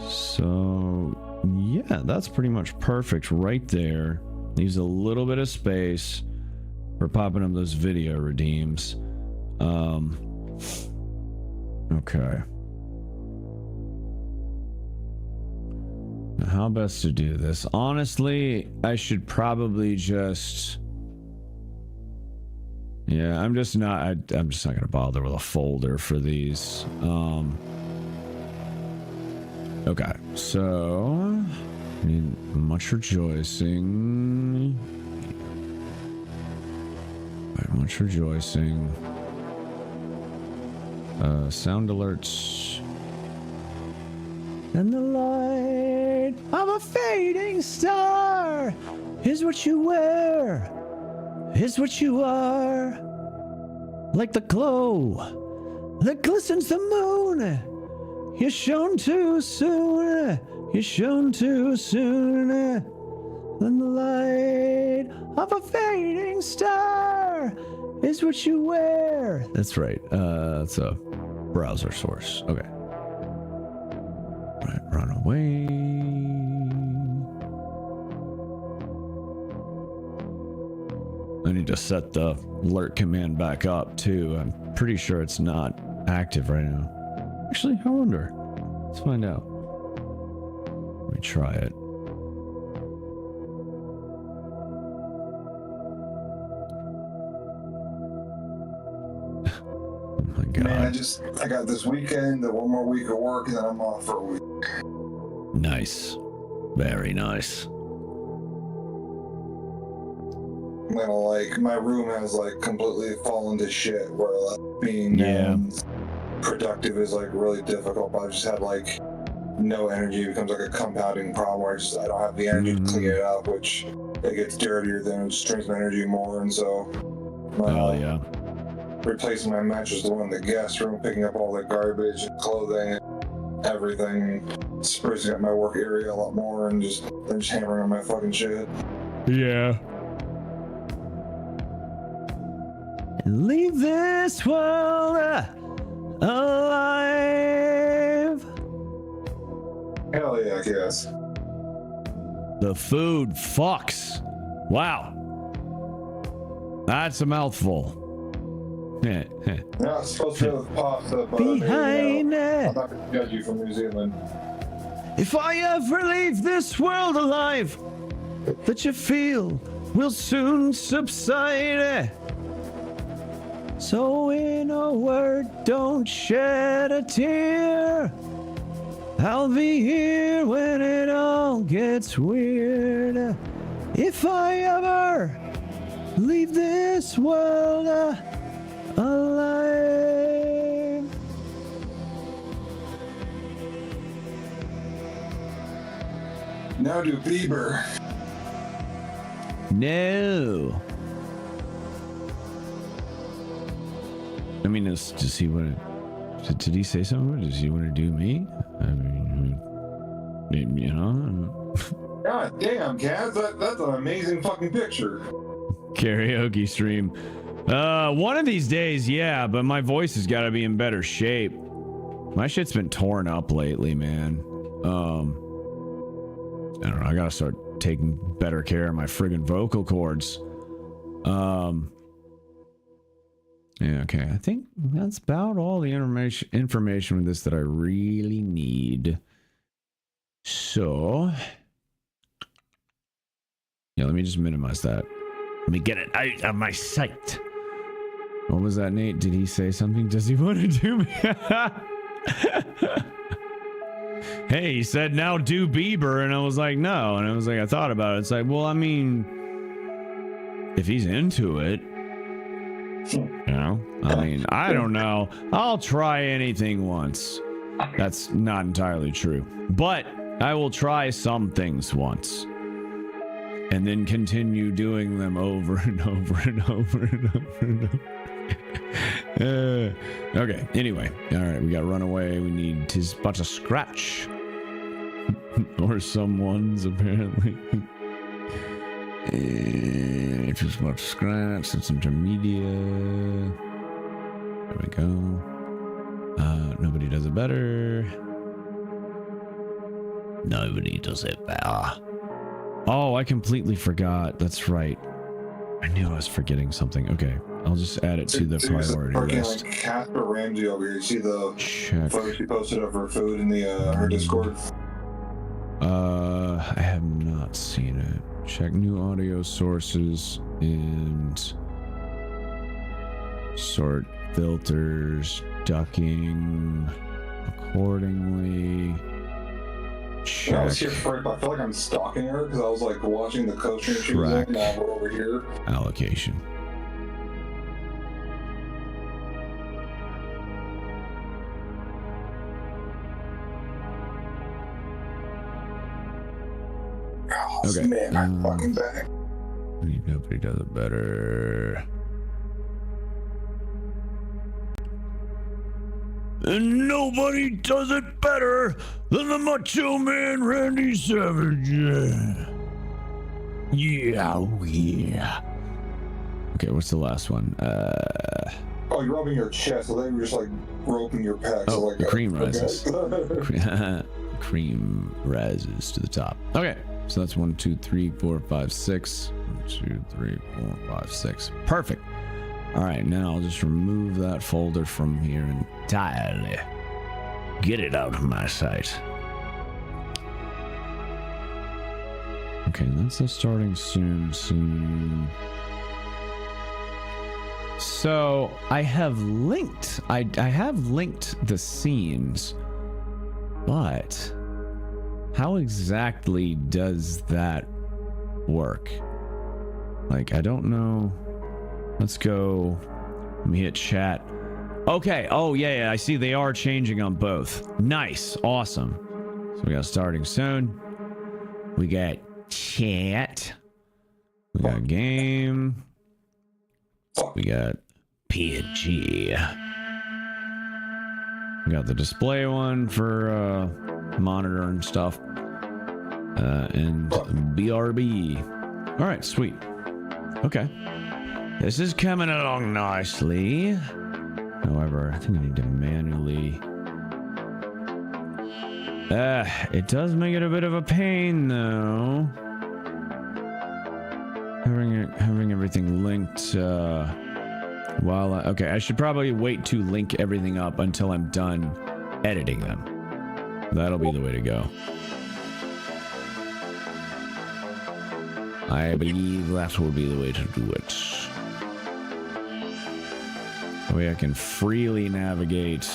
So, yeah, that's pretty much perfect right there. Leaves a little bit of space for popping up those video redeems. Okay. Now, how best to do this? Honestly, I should probably just... Yeah, I'm just not gonna bother with a folder for these. Okay, so I need much rejoicing. Right, much rejoicing. Sound alerts. And the light of a fading star is what you wear, is what you are, like the glow that glistens the moon. You're shown too soon, you're shown too soon. And the light of a fading star is what you wear. That's right. It's a browser source. Okay. Right, run away. I need to set the alert command back up too. I'm pretty sure it's not active right now. Actually, I wonder. Let's find out. Let me try it. Oh my god.
Man, I got this weekend, then one more week of work, and then I'm off for a week.
Nice. Very nice.
I'm gonna like, my room has like completely fallen to shit where like being productive is like really difficult. I've just had like no energy. It becomes like a compounding problem where I don't have the energy to clean it up, which it gets dirtier, then it strains my energy more. And so replacing my mattress, the one in the guest room, picking up all the garbage and clothing and everything, sprucing up my work area a lot more, and just hammering on my fucking shit.
Yeah. Leave this world alive.
Hell yeah, I guess.
The food fucks. Wow. That's a mouthful.
Yeah, it's supposed to have pasta, but
Behind
I'm not going to judge you from New Zealand.
If I ever leave this world alive, that you feel will soon subside. So in a word, don't shed a tear. I'll be here when it all gets weird. If I ever leave this world alive.
Now do Bieber.
No. I mean, does he want to? Did he say something? Does he want to do me? I mean, you know.
God damn, Kaz, that's an amazing fucking picture.
Karaoke stream. One of these days, yeah, but my voice has got to be in better shape. My shit's been torn up lately, man. I don't know. I gotta start taking better care of my friggin' vocal cords. Yeah, okay. I think that's about all the information with this that I really need. So, yeah, let me just minimize that. Let me get it out of my sight. What was that, Nate? Did he say something? Does he want to do me? Hey, he said, now do Bieber. And I was like, no. And I was like, I thought about it. It's like, well, I mean, if he's into it, you know, I mean, I don't know. I'll try anything once. That's not entirely true. But I will try some things once. And then continue doing them over and over and over and over and over. Okay, anyway. All right, we got Runaway. We need Tis But a Scratch. Or someone's, apparently. Just But a Scratch. It's intermediate. There we go. Nobody does it better. Nobody does it better. Oh, I completely forgot. That's right. I knew I was forgetting something. Okay, I'll just add it to the priority list.
Like Casper Ramsey over here. You see the photo she posted of her food in the her Discord?
I have not seen it. Check new audio sources and sort filters, ducking accordingly. Check.
Yeah, I was here for, I feel like I'm stalking her because I was like watching the coaching she was in. Now we're over here.
Allocation.
Oh,
okay.
Man, I'm fucking back.
Nobody does it better. And nobody does it better than the Macho Man Randy Savage. Yeah, oh yeah. Okay, what's the last one?
Oh, you're rubbing your chest, so they were just like roping your pecs.
Oh,
like
the cream rises. Cream rises to the top. Okay, so that's 1, 2, 3, 4, 5, 6. 1, 2, 3, 4, 5, 6. Perfect. All right, now I'll just remove that folder from here entirely. Get it out of my sight. Okay, that's the starting soon. So I have linked. I have linked the scenes, but How exactly does that work? Like, I don't know. Let's go. Let me hit chat. Okay. Oh, yeah, I see they are changing on both. Nice. Awesome. So we got starting soon. We got chat. We got game. We got PNG. We got the display one for monitor and stuff. And BRB. All right, sweet. Okay. This is coming along nicely. However, I think I need to manually... it does make it a bit of a pain, though. Having everything linked, while okay, I should probably wait to link everything up until I'm done editing them. That'll be the way to go. I believe that will be the way to do it. That way I can freely navigate.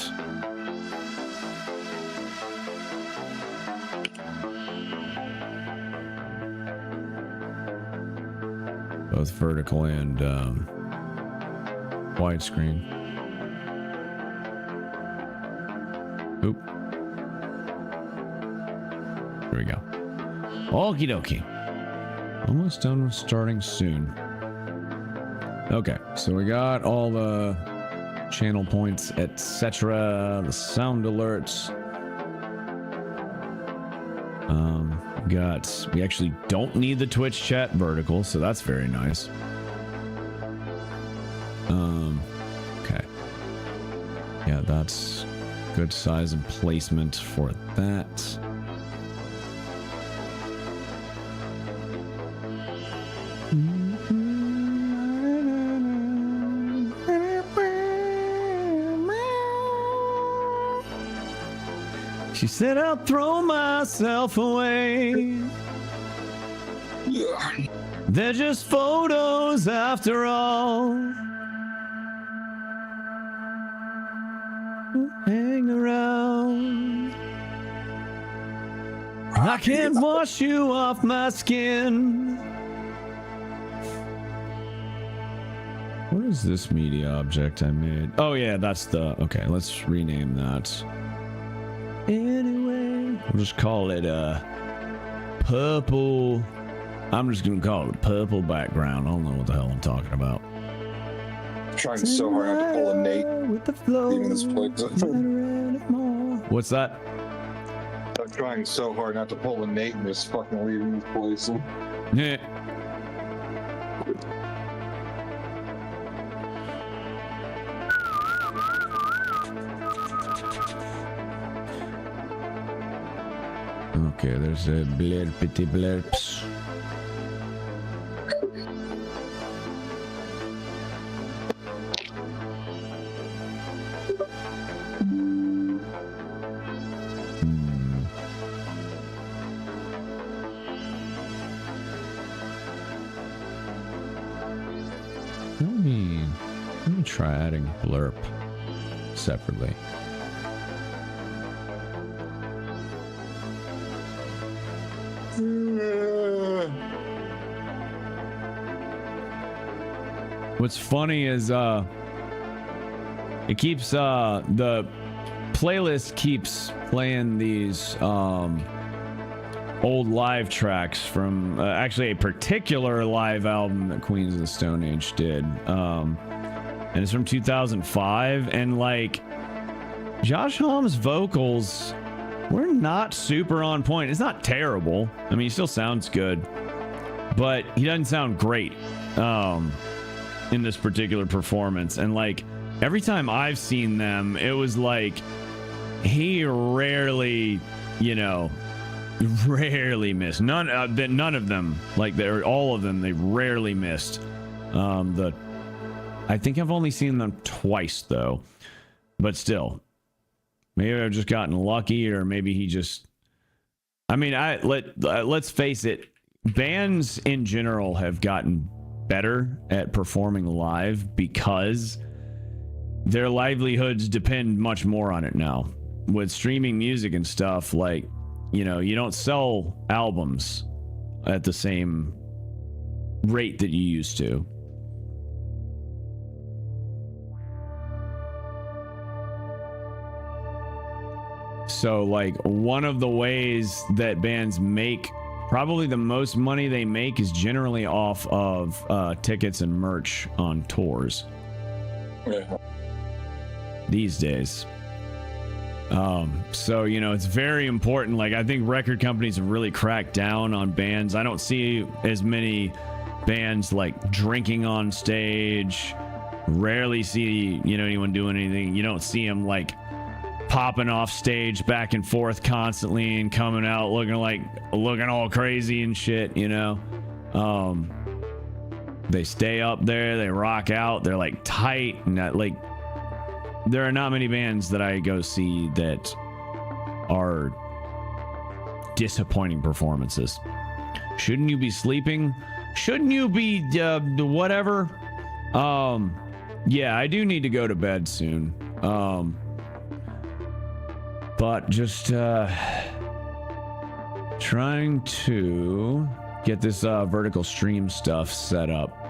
Both vertical and widescreen. Oop. There we go. Okie dokie. Almost done with starting soon. Okay, so we got all the channel points, etc. The sound alerts. We actually don't need the Twitch chat vertical, so that's very nice. Okay. Yeah, that's good size and placement for that. She said, I'll throw myself away. They're just photos after all. Hang around. I can't wash you off my skin. What is this media object I made? Oh yeah, that's the... Okay, let's rename that. Anyway, we'll just call it purple. I'm just gonna call it purple background. I don't know what the hell I'm talking about.
I'm trying so hard not to pull a Nate leaving this place.
What's that?
I'm trying so hard not to pull a Nate and just fucking leaving this place.
Yeah. Okay, there's a blurpity blurps. Let me try adding blurp separately. What's funny is it keeps the playlist keeps playing these old live tracks from actually a particular live album that Queens of the Stone Age did, and it's from 2005, and like Josh Homme's vocals were not super on point. It's not terrible. I mean, he still sounds good, but he doesn't sound great in this particular performance. And like every time I've seen them, it was like he rarely, you know, rarely missed. None of them, like they're all of them, they rarely missed. I think I've only seen them twice though, but still, maybe I've just gotten lucky, or maybe he just. I mean, let's face it, bands in general have gotten better at performing live because their livelihoods depend much more on it now. With streaming music and stuff, like you know, you don't sell albums at the same rate that you used to. So like one of the ways that bands make probably the most money they make is generally off of tickets and merch on tours.
Yeah.
These days. So, you know, it's very important. Like, I think record companies have really cracked down on bands. I don't see as many bands like drinking on stage. Rarely see, you know, anyone doing anything. You don't see them like popping off stage back and forth constantly and coming out looking all crazy and shit, you know. They stay up there, they rock out, they're like tight, and that, like, there are not many bands that I go see that are disappointing performances. Shouldn't you be sleeping? Shouldn't you be whatever? Yeah, I do need to go to bed soon. But just trying to get this vertical stream stuff set up.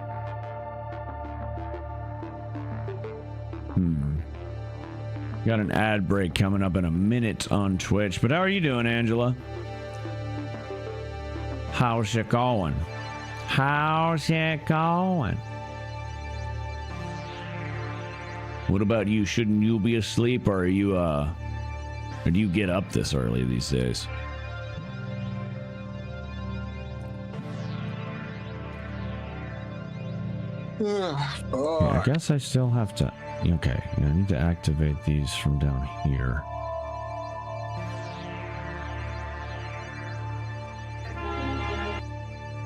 Got an ad break coming up in a minute on Twitch. But how are you doing, Angela? How's it going? How's it going? What about you? Shouldn't you be asleep, or are you or do you get up this early these days? Yeah, I guess I still have to. Okay, I need to activate these from down here.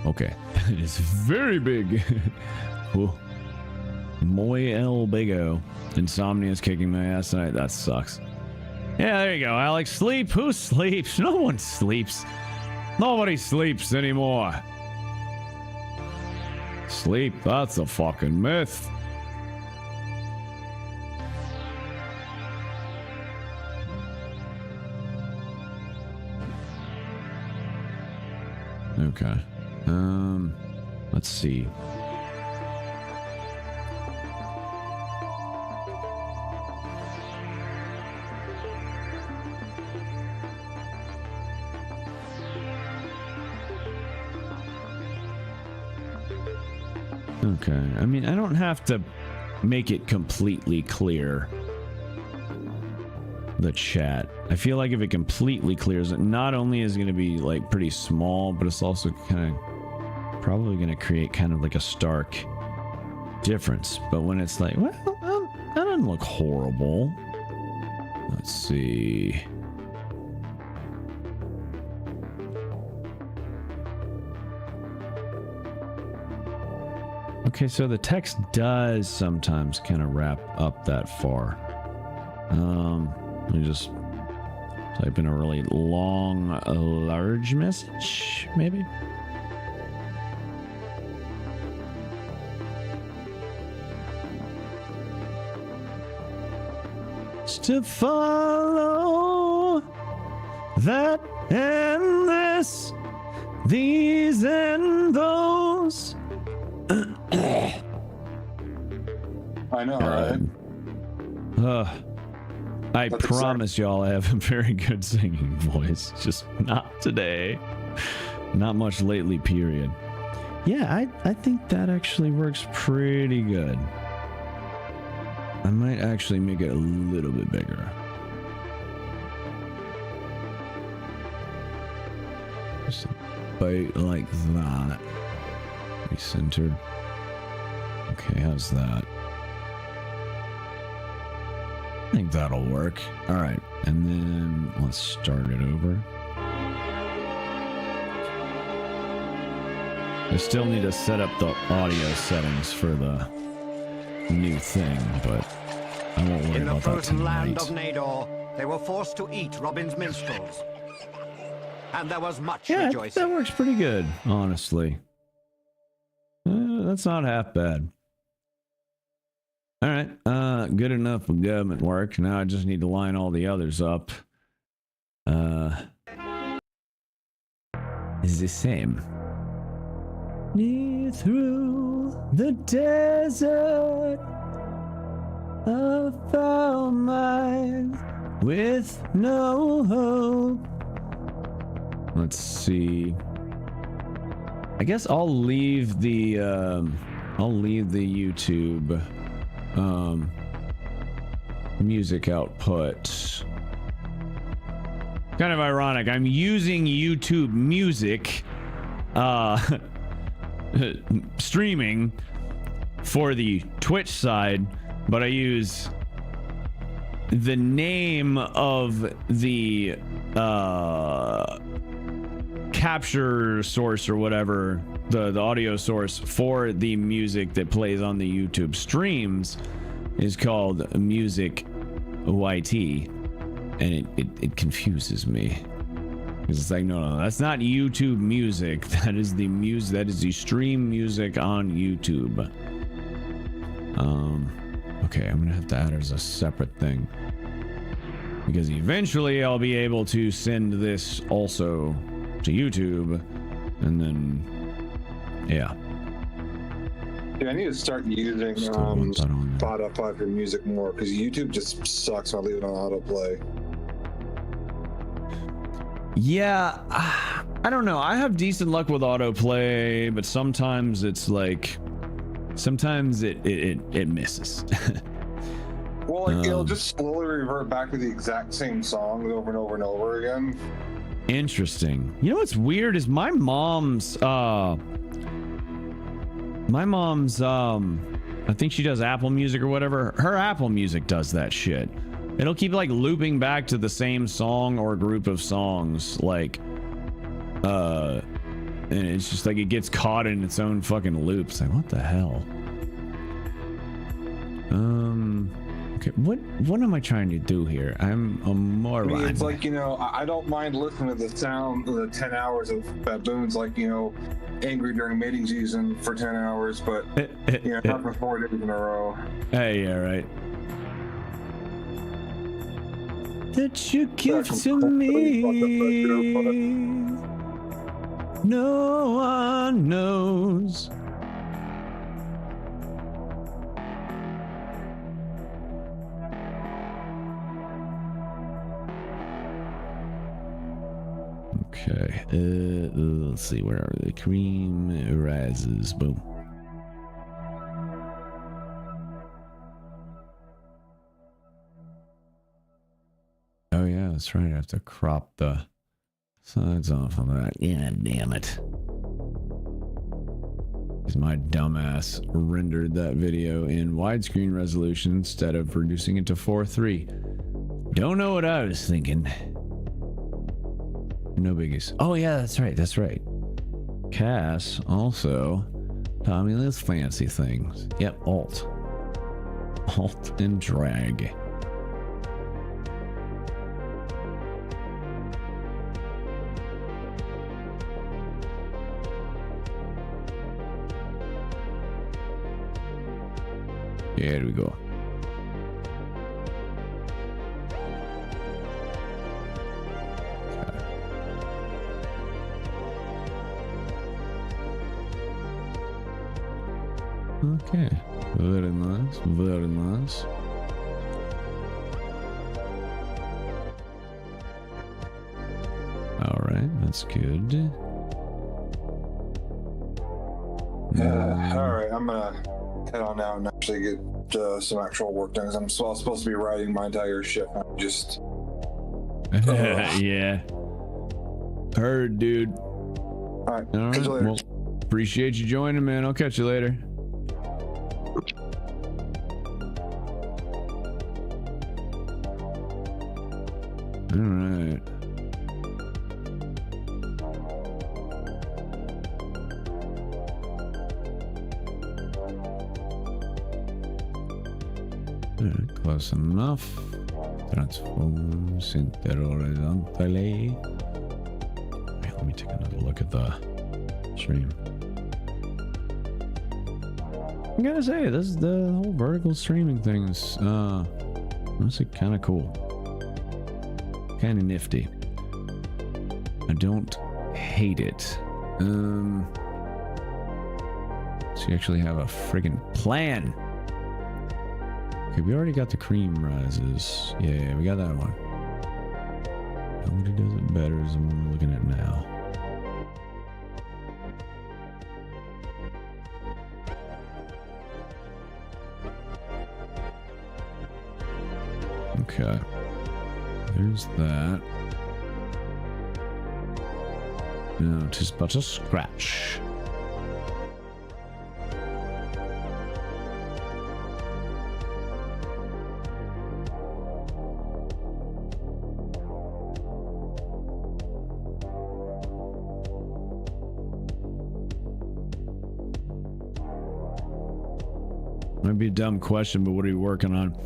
Okay, it is very big. Muy el bigo. Insomnia is kicking my ass tonight. That sucks. Yeah, there you go, Alex. Sleep? Who sleeps? No one sleeps. Nobody sleeps anymore. Sleep? That's a fucking myth. Okay. Let's see. Okay. I mean, I don't have to make it completely clear, the chat. I feel like if it completely clears it, not only is it going to be like pretty small, but it's also kind of probably going to create kind of like a stark difference. But when it's like, well, that doesn't look horrible. Let's see. Okay, so the text does sometimes kind of wrap up that far. Let me just type in a really long, large message, maybe. Just to follow that and this, these and those.
I know, right?
I promise y'all I have a very good singing voice. Just not today. Not much lately, period. Yeah, I think that actually works pretty good. I might actually make it a little bit bigger. Just a bite like that. Recentered. Okay, how's that? I think that'll work. All right, and then let's start it over. I still need to set up the audio settings for the new thing, but I won't worry about that tonight. In the frozen land of Nador, they were forced to eat Robin's minstrels, and there was much rejoicing. That works pretty good, honestly. That's not half bad. All right, good enough for government work. Now I just need to line all the others up. is the same. Near through the desert, I found mine with no hope. Let's see. I guess I'll leave the YouTube music output. Kind of ironic. I'm using YouTube music streaming for the Twitch side, but I use the name of the capture source or whatever, the audio source for the music that plays on the YouTube streams is called Music YT, and it confuses me. It's like, no, that's not YouTube music. That is the music. That is the stream music on YouTube. Okay, I'm gonna have to add it as a separate thing because eventually I'll be able to send this also to YouTube, and then yeah.
Yeah, I need to start using Spotify for music more because YouTube just sucks when I leave it on autoplay.
Yeah, I don't know. I have decent luck with autoplay, but sometimes it's like, sometimes it misses.
Well, like, it'll just slowly revert back to the exact same song over and over and over again.
Interesting. You know what's weird is my mom's I think she does Apple Music or whatever. Her Apple Music does that shit. It'll keep like looping back to the same song or group of songs, like and it's just like it gets caught in its own fucking loop. It's like, what the hell? Okay, what am I trying to do here? I'm a moron.
I mean, it's like, you know, I don't mind listening to the sound of the 10 hours of baboons, like, you know, angry during mating season for 10 hours, but you know, not for 4 days in a row.
Hey, yeah, right. That you give to me, no one knows. Okay, let's see, where are the cream rises? Boom. Oh yeah, that's right. I have to crop the sides off of that. Yeah, damn it. Because my dumbass rendered that video in widescreen resolution instead of reducing it to 4:3. Don't know what I was thinking. No biggies. Oh yeah, that's right. That's right. Cass also taught me those fancy things. Yep, alt and drag. Here we go. Okay, very nice, very nice. All right, that's good.
All right, I'm gonna head on out and actually get some actual work done. I'm supposed to be writing my entire shift. I'm just
yeah. Heard, dude.
All right,
All
catch you
right.
later.
Well, appreciate you joining, man. I'll catch you later. All right. Close enough. Transform horizontally. Wait, let me take another look at the stream. I gotta say, this is the whole vertical streaming thing is honestly kind of cool, kind of nifty. I don't hate it. So you actually have a friggin' plan. Okay, we already got the cream rises. Yeah, we got that one. Nobody does it better than the one we're looking at now. Okay. There's that. No, 'tis but a scratch. Might be a dumb question, but what are you working on?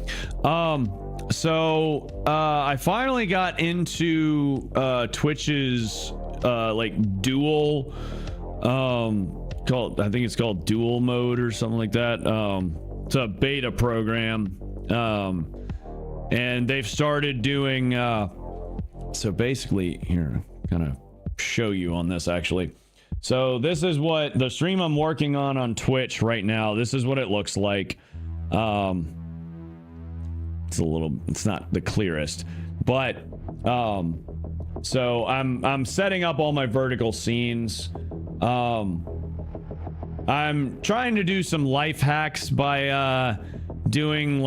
So I finally got into Twitch's like dual I think it's called dual mode or something like that. It's a beta program, and they've started doing so basically here, kind of show you on this actually. So this is what the stream I'm working on Twitch right now. This is what it looks like. It's not the clearest, but so I'm setting up all my vertical scenes. I'm trying to do some life hacks by doing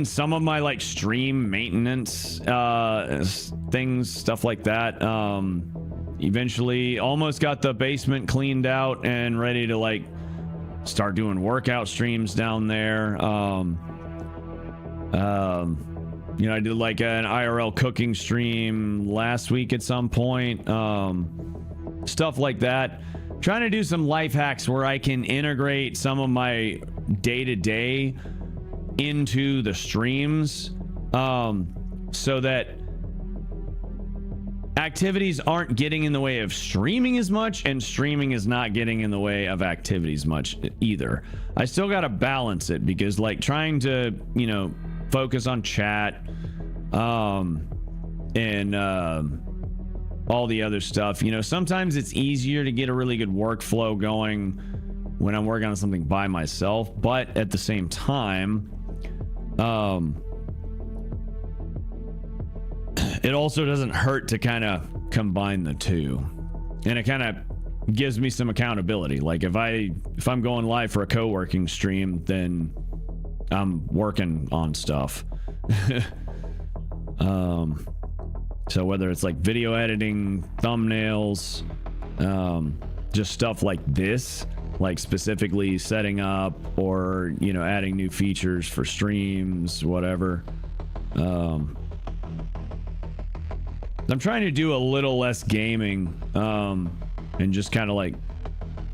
some of my like stream maintenance things, stuff like that. Eventually almost got the basement cleaned out and ready to like start doing workout streams down there. You know, I did like an IRL cooking stream last week at some point. Stuff like that. Trying to do some life hacks where I can integrate some of my day-to-day into the streams, so that activities aren't getting in the way of streaming as much, and streaming is not getting in the way of activities much either. I still got to balance it, because like trying to, you know, focus on chat, and all the other stuff, you know, sometimes it's easier to get a really good workflow going when I'm working on something by myself, but at the same time, it also doesn't hurt to kind of combine the two, and it kind of gives me some accountability. Like if I'm going live for a co-working stream, then I'm working on stuff. So whether it's like video editing, thumbnails, just stuff like this, like specifically setting up or, you know, adding new features for streams, whatever. I'm trying to do a little less gaming, and just kind of like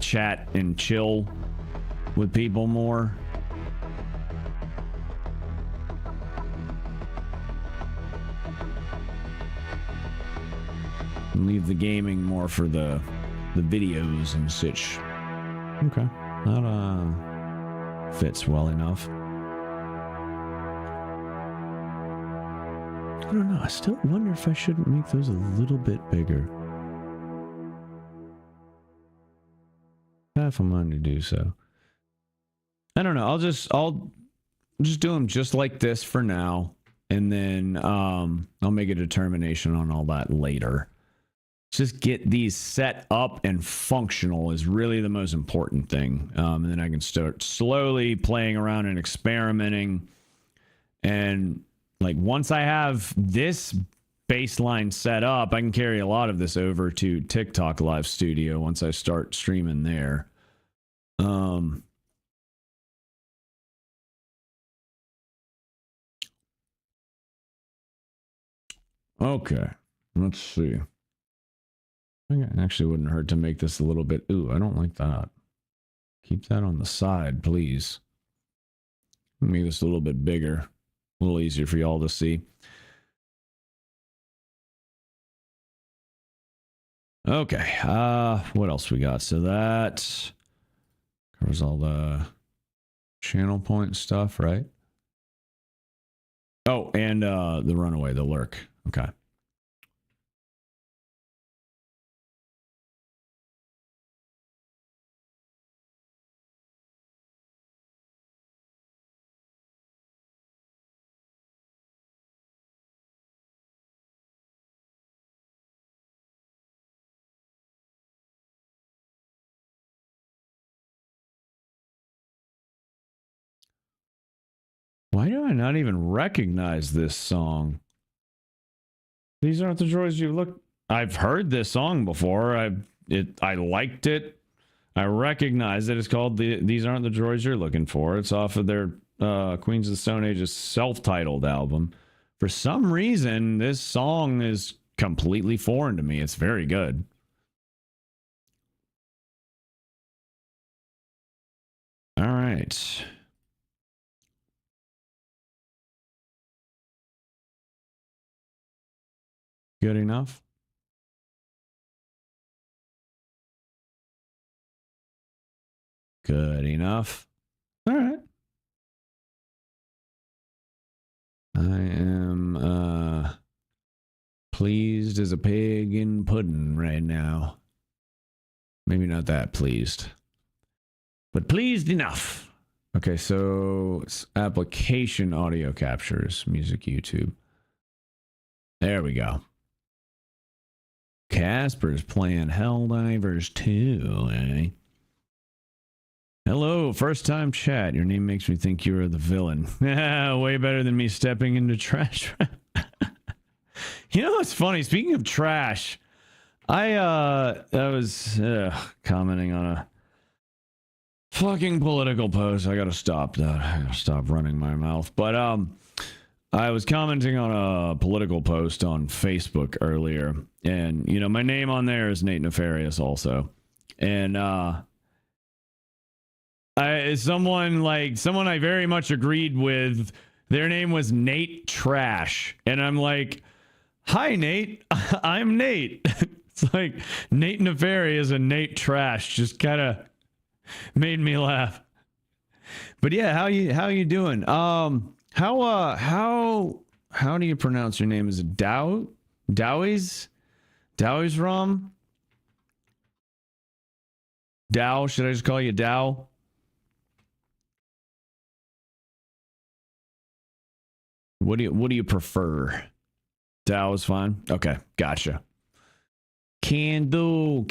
chat and chill with people more. And leave the gaming more for the videos and such. Okay, that fits well enough. I don't know. I still wonder if I shouldn't make those a little bit bigger. Half a mind to do so. I don't know. I'll just do them just like this for now, and then I'll make a determination on all that later. Just get these set up and functional is really the most important thing, and then I can start slowly playing around and experimenting. And like once I have this baseline set up, I can carry a lot of this over to TikTok Live Studio once I start streaming there. Okay, let's see. I think it actually wouldn't hurt to make this a little bit. Ooh, I don't like that. Keep that on the side, please. Make this a little bit bigger. A little easier for y'all to see. Okay, what else we got? So that covers all the channel point stuff, right? Oh, and the runaway, the lurk. Okay. Why do I not even recognize this song? These aren't the droids you look. I've heard this song before. I liked it. I recognize it. It's called These Aren't the Droids You're Looking For. It's off of their Queens of the Stone Age's self-titled album. For some reason, this song is completely foreign to me. It's very good. All right. Good enough? Good enough. All right. I am pleased as a pig in pudding right now. Maybe not that pleased, but pleased enough. Okay, so application audio captures, music, YouTube. There we go. Casper's playing Helldivers 2, eh? Hello, first time chat. Your name makes me think you are the villain. Way better than me stepping into trash. You know what's funny? Speaking of trash, I was commenting on a fucking political post. I gotta stop that. I gotta stop running my mouth. But I was commenting on a political post on Facebook earlier, and you know my name on there is Nate Nefarious also, and someone I very much agreed with, their name was Nate Trash, and I'm like, hi Nate, I'm Nate. It's like Nate Nefarious and Nate Trash just kind of made me laugh. But yeah, how you doing? How do you pronounce your name? Is it Dowies Rom? Dow? Should I just call you Dow? What do you prefer? Dow is fine. Okay, gotcha. Can do.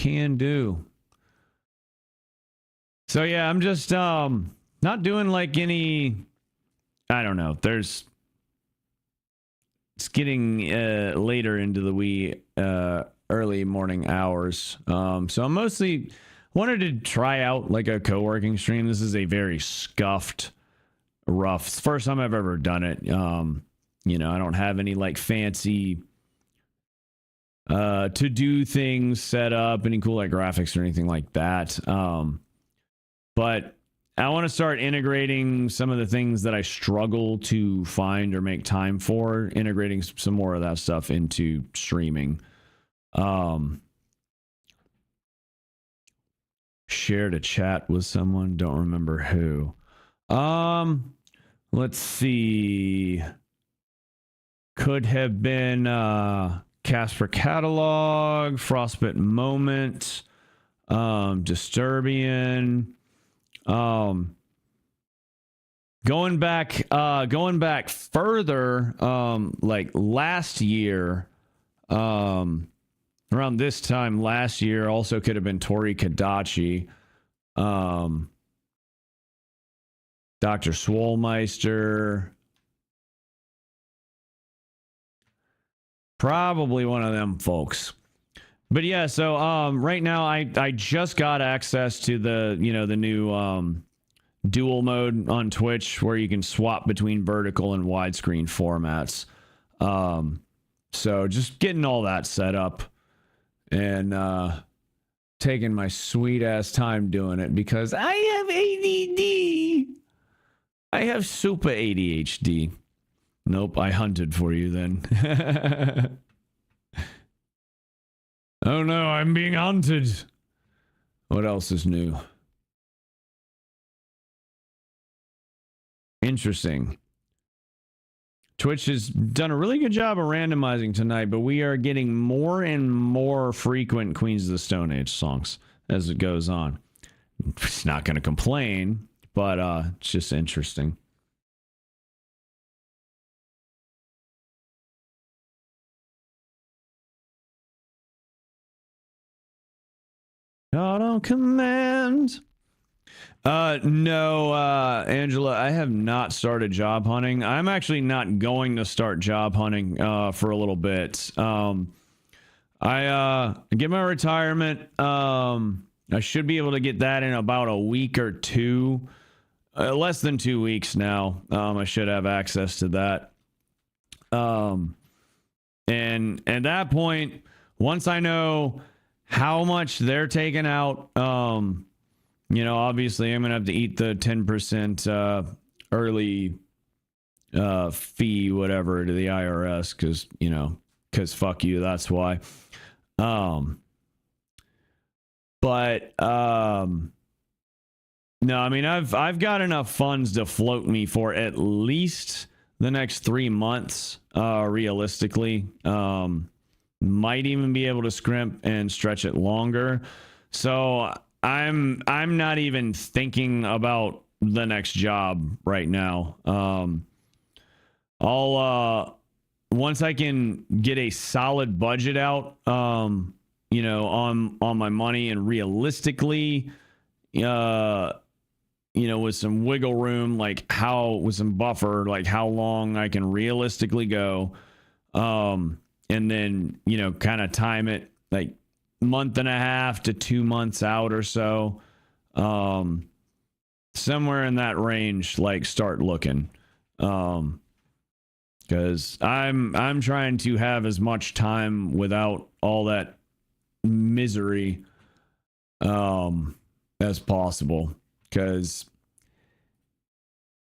So yeah, I'm just not doing like any, I don't know. It's getting later into the wee early morning hours. So I'm mostly wanted to try out like a co-working stream. This is a very scuffed, rough. It's the first time I've ever done it. You know, I don't have any like fancy to do things set up, any cool like graphics or anything like that. But I want to start integrating some of the things that I struggle to find or make time for, integrating some more of that stuff into streaming. Shared a chat with someone, don't remember who. Let's see. Could have been Casper Catalog, Frostbit Moment, Disturbian. Going back further, like last year, around this time last year, also could have been Tori Kadachi, Dr. Swollmeister, probably one of them folks. But yeah, so right now I just got access to the new dual mode on Twitch where you can swap between vertical and widescreen formats. So just getting all that set up and taking my sweet ass time doing it because I have ADD. I have super ADHD. Nope, I hunted for you then. Oh no, I'm being hunted. What else is new? Interesting. Twitch has done a really good job of randomizing tonight, but we are getting more and more frequent Queens of the Stone Age songs as it goes on. It's not going to complain, but it's just interesting. God on command. No, Angela, I have not started job hunting. I'm actually not going to start job hunting for a little bit. I get my retirement. I should be able to get that in about a week or two. Less than 2 weeks now. I should have access to that. And at that point, once I know how much they're taking out, you know, obviously I'm gonna have to eat the 10% early fee, whatever, to the IRS, because fuck you, that's why. But no, I mean, I've got enough funds to float me for at least the next 3 months, realistically. Might even be able to scrimp and stretch it longer. So I'm not even thinking about the next job right now. I'll once I can get a solid budget out, you know, on my money, and realistically, you know, with some wiggle room, like with some buffer, like how long I can realistically go. And then, you know, kind of time it like month and a half to 2 months out or so. Somewhere in that range, like start looking. Because I'm trying to have as much time without all that misery as possible. Because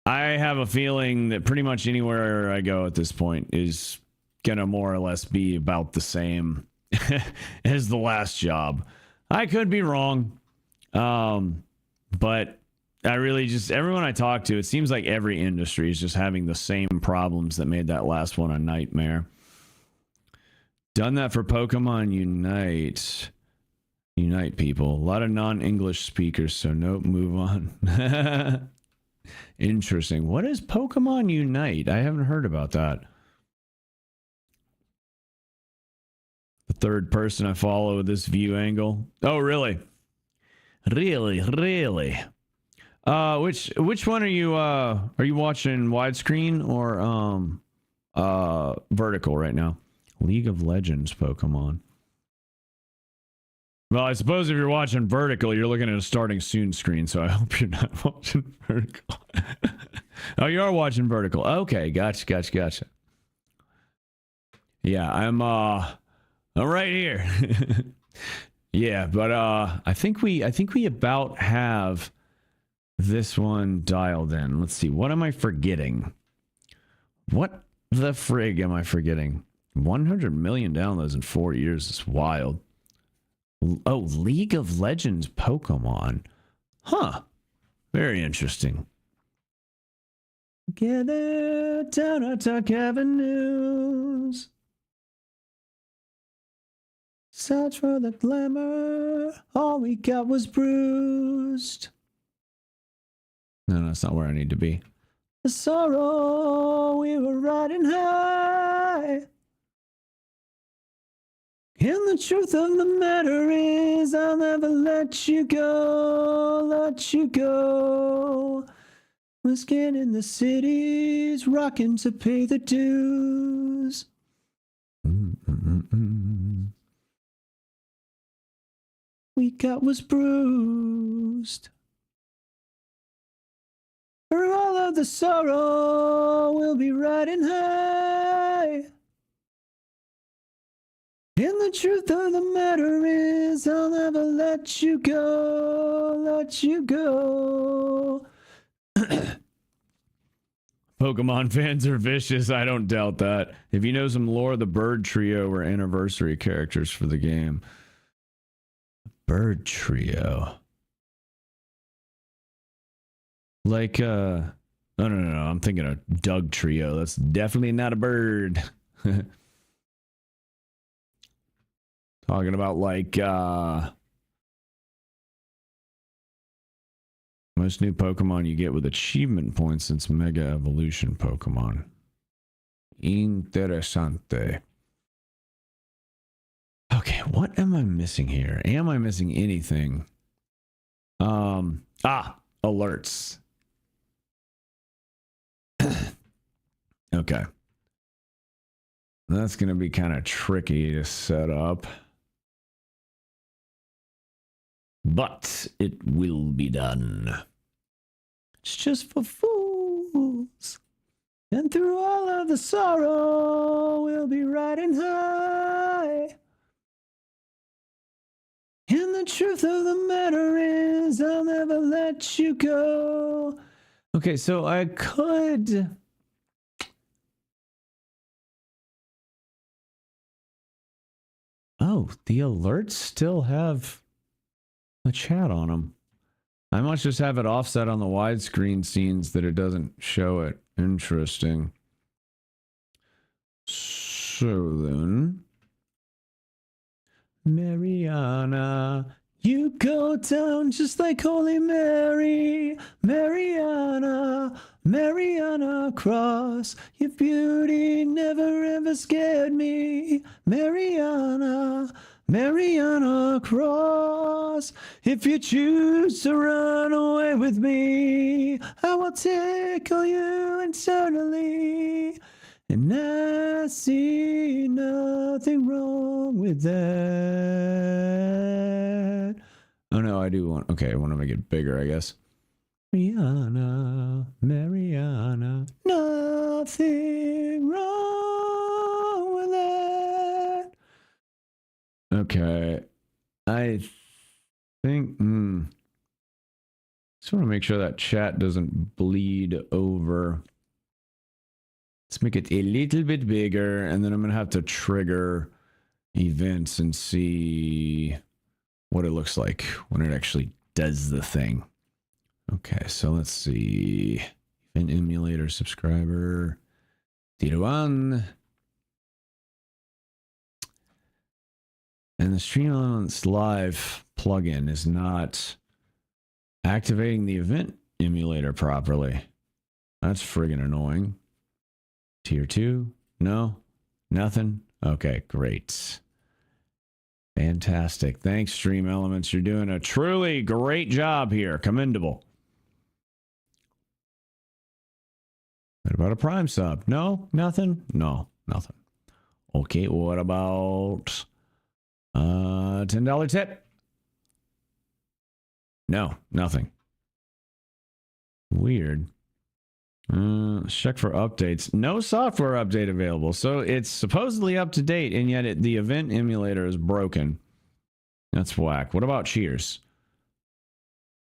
I have a feeling that pretty much anywhere I go at this point is gonna more or less be about the same as the last job. I could be wrong, but I really just, everyone I talk to, it seems like every industry is just having the same problems that made that last one a nightmare. Done that for Pokemon Unite. Unite people. A lot of non-English speakers, so nope, move on. Interesting. What is Pokemon Unite? I haven't heard about that. The third person I follow with this view angle. Oh, really? Really? Which one are you watching, widescreen or vertical right now? League of Legends Pokemon. Well, I suppose if you're watching vertical, you're looking at a starting soon screen, so I hope you're not watching vertical. Oh, you are watching vertical. Okay, gotcha. Yeah, I'm right here. Yeah, but I think we about have this one dialed in. Let's see. What am I forgetting? What the frig am I forgetting? 100 million downloads in 4 years is wild. Oh, League of Legends Pokemon. Huh. Very interesting. Together down our dark avenues. Search for the glamour. All we got was bruised. No, that's not where I need to be. The sorrow, we were riding high. And the truth of the matter is, I'll never let you go. We're scanning the cities, rocking to pay the dues. We got was bruised. For all of the sorrow, we'll be riding high. And the truth of the matter is, I'll never let you go. Pokemon fans are vicious. I don't doubt that. If you know some lore, the Bird Trio were anniversary characters for the game. Bird Trio. Like, no, I'm thinking of Doug Trio. That's definitely not a bird. Talking about like most new Pokemon you get with achievement points since Mega Evolution Pokemon. Interessante. Okay, what am I missing here? Am I missing anything? alerts. Okay. That's going to be kind of tricky to set up. But it will be done. It's just for fools. And through all of the sorrow, we'll be riding high. And the truth of the matter is, I'll never let you go. Okay, so I could... Oh, the alerts still have a chat on them. I must just have it offset on the widescreen scenes that it doesn't show it. Interesting. So then... Mariana, you go down just like Holy Mary. Mariana, Mariana Cross, your beauty never ever scared me. Mariana, Mariana Cross, if you choose to run away with me, I will tickle you eternally. And I see nothing wrong with that. Oh no, I do want... Okay, I want to make it bigger, I guess. Mariana, Mariana, nothing wrong with that. Okay. I think... Just want to make sure that chat doesn't bleed over. Let's make it a little bit bigger, and then I'm going to have to trigger events and see what it looks like when it actually does the thing. Okay, so let's see. Event emulator subscriber. Theta 1. And the Stream Elements Live plugin is not activating the event emulator properly. That's friggin' annoying. Tier 2? No? Nothing? Okay, great. Fantastic. Thanks, Stream Elements. You're doing a truly great job here. Commendable. What about a Prime sub? No? Nothing? No, nothing. Okay, what about $10 tip? No, nothing. Weird. Check for updates. No software update available. So it's supposedly up to date, and yet the event emulator is broken. That's whack. What about Cheers?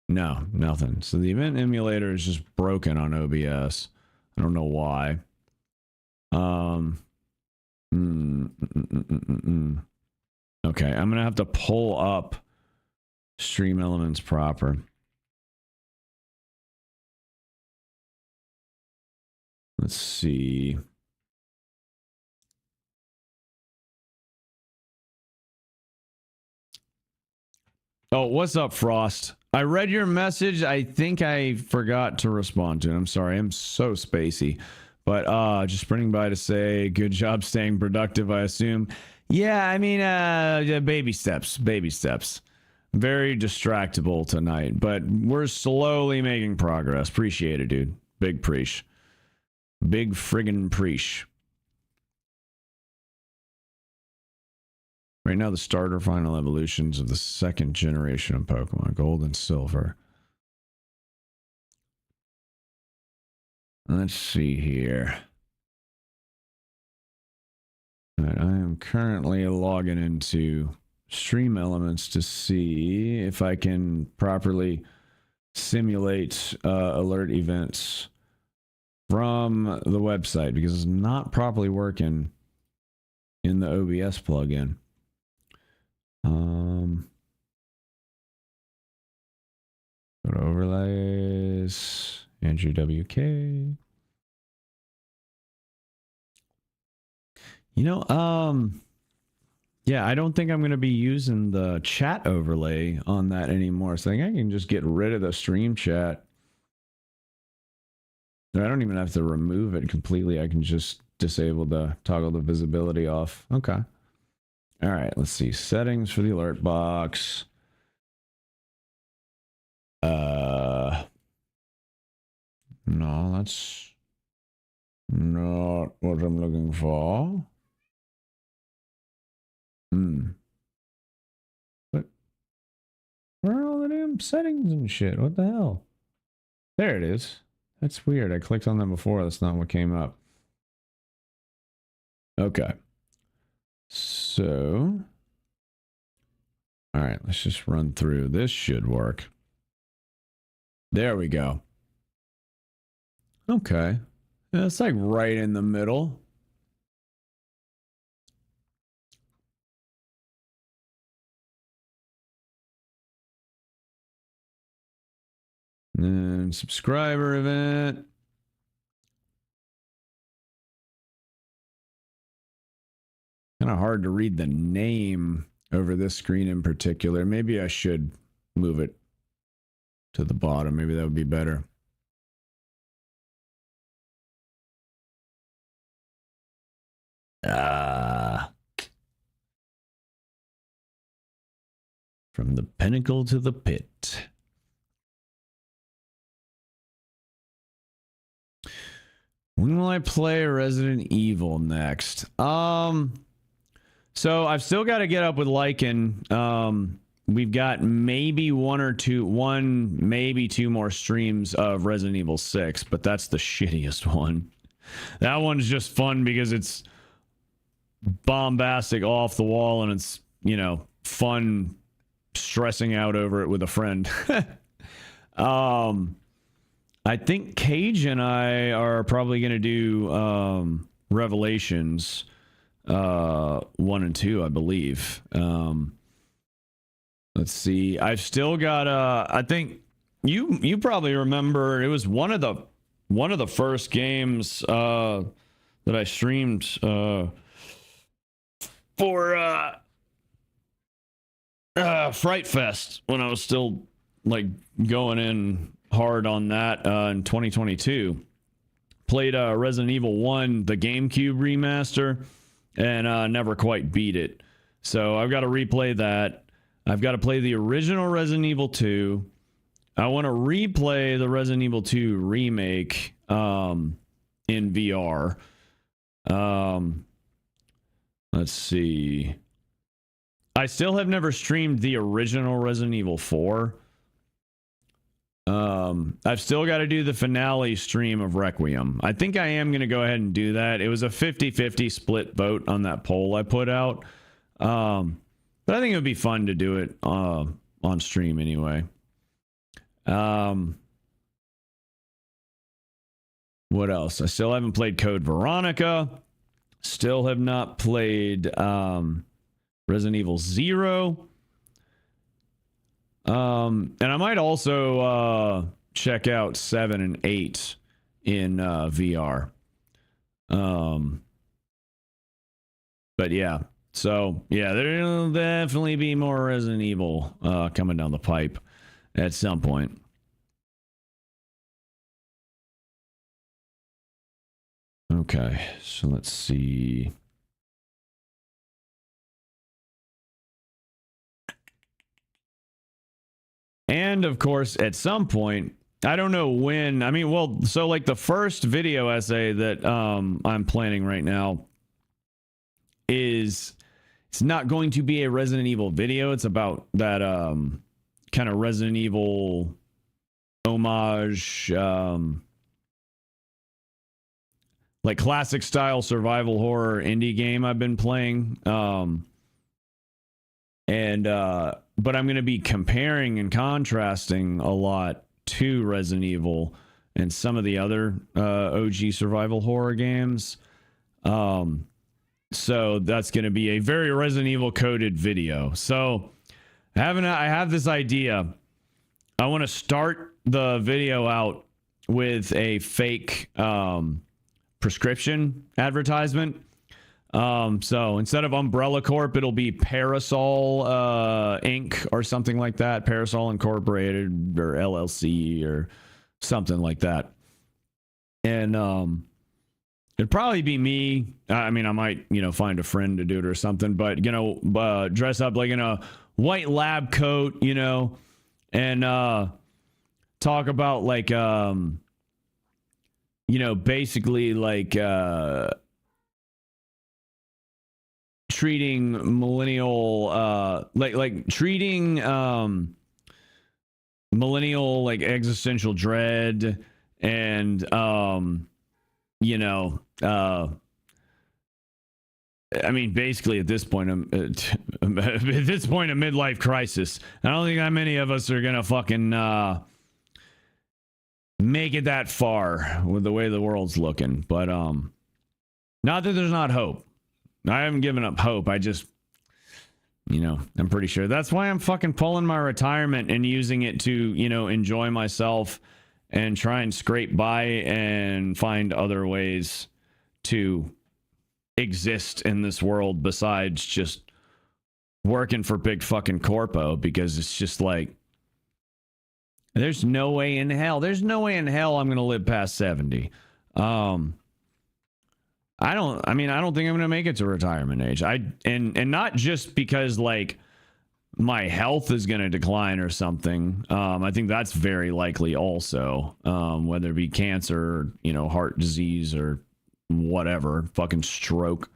No, nothing. So the event emulator is just broken on OBS. I don't know why. Okay, I'm gonna have to pull up Stream Elements proper. Let's see. Oh, what's up, Frost? I read your message. I think I forgot to respond to it. I'm sorry. I'm so spacey. But just running by to say good job staying productive, I assume. Yeah, I mean, baby steps. Baby steps. Very distractible tonight, but we're slowly making progress. Appreciate it, dude. Big preach. Big friggin' preach. Right now, the starter final evolutions of the second generation of Pokemon, Gold and Silver. Let's see here. All right, I am currently logging into Stream Elements to see if I can properly simulate alert events from the website, because it's not properly working in the OBS plugin. Go to overlays, Andrew WK. You know, yeah, I don't think I'm going to be using the chat overlay on that anymore. So I think I can just get rid of the stream chat. I don't even have to remove it completely. I can just disable the toggle the visibility off. Okay. All right, let's see. Settings for the alert box. No, that's not what I'm looking for. But where are all the damn settings and shit? What the hell? There it is. That's weird. I clicked on them before. That's not what came up. Okay. So, all right, let's just run through. This should work. There we go. Okay. Yeah, it's like right in the middle. And subscriber event. Kind of hard to read the name over this screen in particular. Maybe I should move it to the bottom. Maybe that would be better. From the pinnacle to the pit. When will I play Resident Evil next? So I've still got to get up with Lycan. We've got maybe maybe two more streams of Resident Evil 6, but that's the shittiest one. That one's just fun because it's bombastic, off the wall, and it's, you know, fun stressing out over it with a friend. I think Cage and I are probably going to do Revelations 1 and 2, I believe. Let's see. I've still got I think you probably remember, it was one of the first games that I streamed for Fright Fest when I was still like going in hard on that in 2022. Played Resident Evil 1, the GameCube remaster, and never quite beat it. So I've got to replay that. I've got to play the original Resident Evil 2. I want to replay the Resident Evil 2 remake in VR. Let's see. I still have never streamed the original Resident Evil 4. I've still got to do the finale stream of Requiem. I think I am going to go ahead and do that. It was a 50-50 split vote on that poll I put out. But I think it would be fun to do it on stream anyway. What else? I still haven't played Code Veronica. Still have not played Resident Evil 0. And I might also check out 7 and 8 in VR. But yeah. So, yeah, there'll definitely be more Resident Evil coming down the pipe at some point. Okay, so let's see. And, of course, at some point, I don't know when. I mean, well, so, like, the first video essay that I'm planning right now is... It's not going to be a Resident Evil video. It's about that kind of Resident Evil homage, like classic style survival horror indie game I've been playing. But I'm going to be comparing and contrasting a lot to Resident Evil and some of the other OG survival horror games. So that's going to be a very Resident Evil coded video. So I have this idea. I want to start the video out with a fake prescription advertisement. So instead of Umbrella Corp, it'll be Parasol Inc. or something like that. Parasol Incorporated or LLC or something like that. And it'd probably be me. I mean, I might, find a friend to do it or something, but, dress up like in a white lab coat, and talk about like you know, basically like treating millennial like treating millennial like existential dread and you know I mean, basically at this point, at this point, a midlife crisis. I don't think that many of us are gonna fucking make it that far with the way the world's looking. But not that there's not hope. I haven't given up hope. I just, you know, I'm pretty sure that's why I'm fucking pulling my retirement and using it to, you know, enjoy myself and try and scrape by and find other ways to exist in this world besides just working for big fucking corpo, because it's just like there's no way in hell I'm gonna live past 70. I don't think I'm gonna make it to retirement age. And not just because like my health is gonna decline or something. I think that's very likely also, whether it be cancer or, you know, heart disease or whatever, fucking stroke,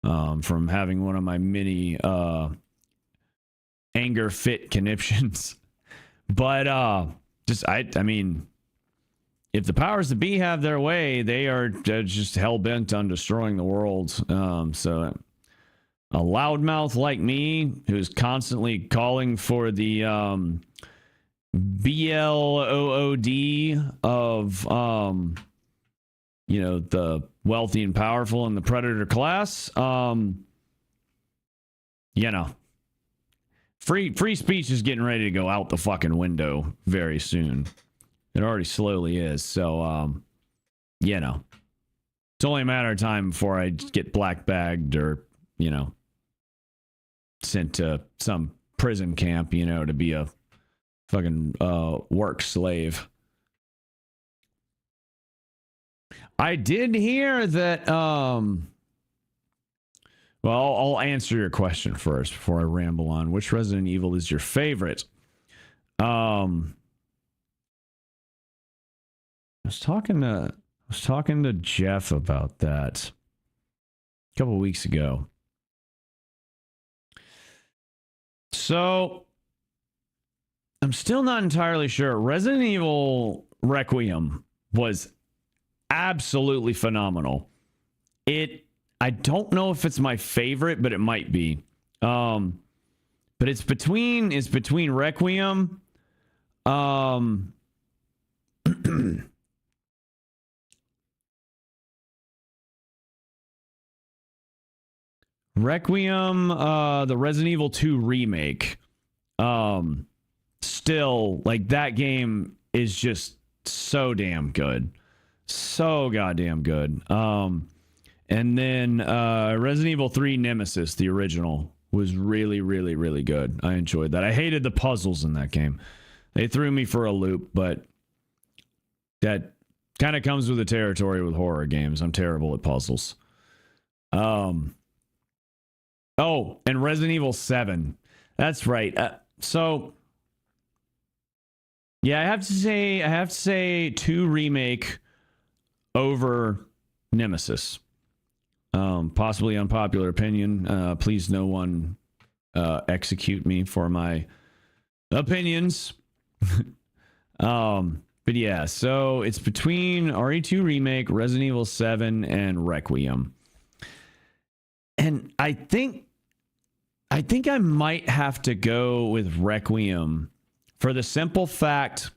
from having one of my many anger fit conniptions. But just I mean, if the powers that be have their way, they're just hell-bent on destroying the world. So a loudmouth like me, who's constantly calling for the BLOOD of you know, the wealthy and powerful and the predator class, you know, free speech is getting ready to go out the fucking window very soon. It already slowly is. So, you know, it's only a matter of time before I get black bagged or, you know, sent to some prison camp, you know, to be a fucking work slave. I did hear that, well, I'll answer your question first before I ramble on. Which Resident Evil is your favorite? I was talking to Jeff about that a couple of weeks ago. So I'm still not entirely sure. Resident Evil Requiem was absolutely phenomenal. I don't know if it's my favorite, but it might be. But it's between Requiem, Requiem, the Resident Evil 2 remake. Still, like, that game is just so damn good. So goddamn good. And then Resident Evil 3 Nemesis, the original, was really, really, really good. I enjoyed that. I hated the puzzles in that game. They threw me for a loop, but that kind of comes with the territory with horror games. I'm terrible at puzzles. Oh, and Resident Evil 7. That's right. So yeah, I have to say 2 remake over Nemesis. Possibly unpopular opinion. Please no one execute me for my opinions. But yeah, so it's between RE2 remake, Resident Evil 7, and Requiem. And I think I might have to go with Requiem for the simple fact.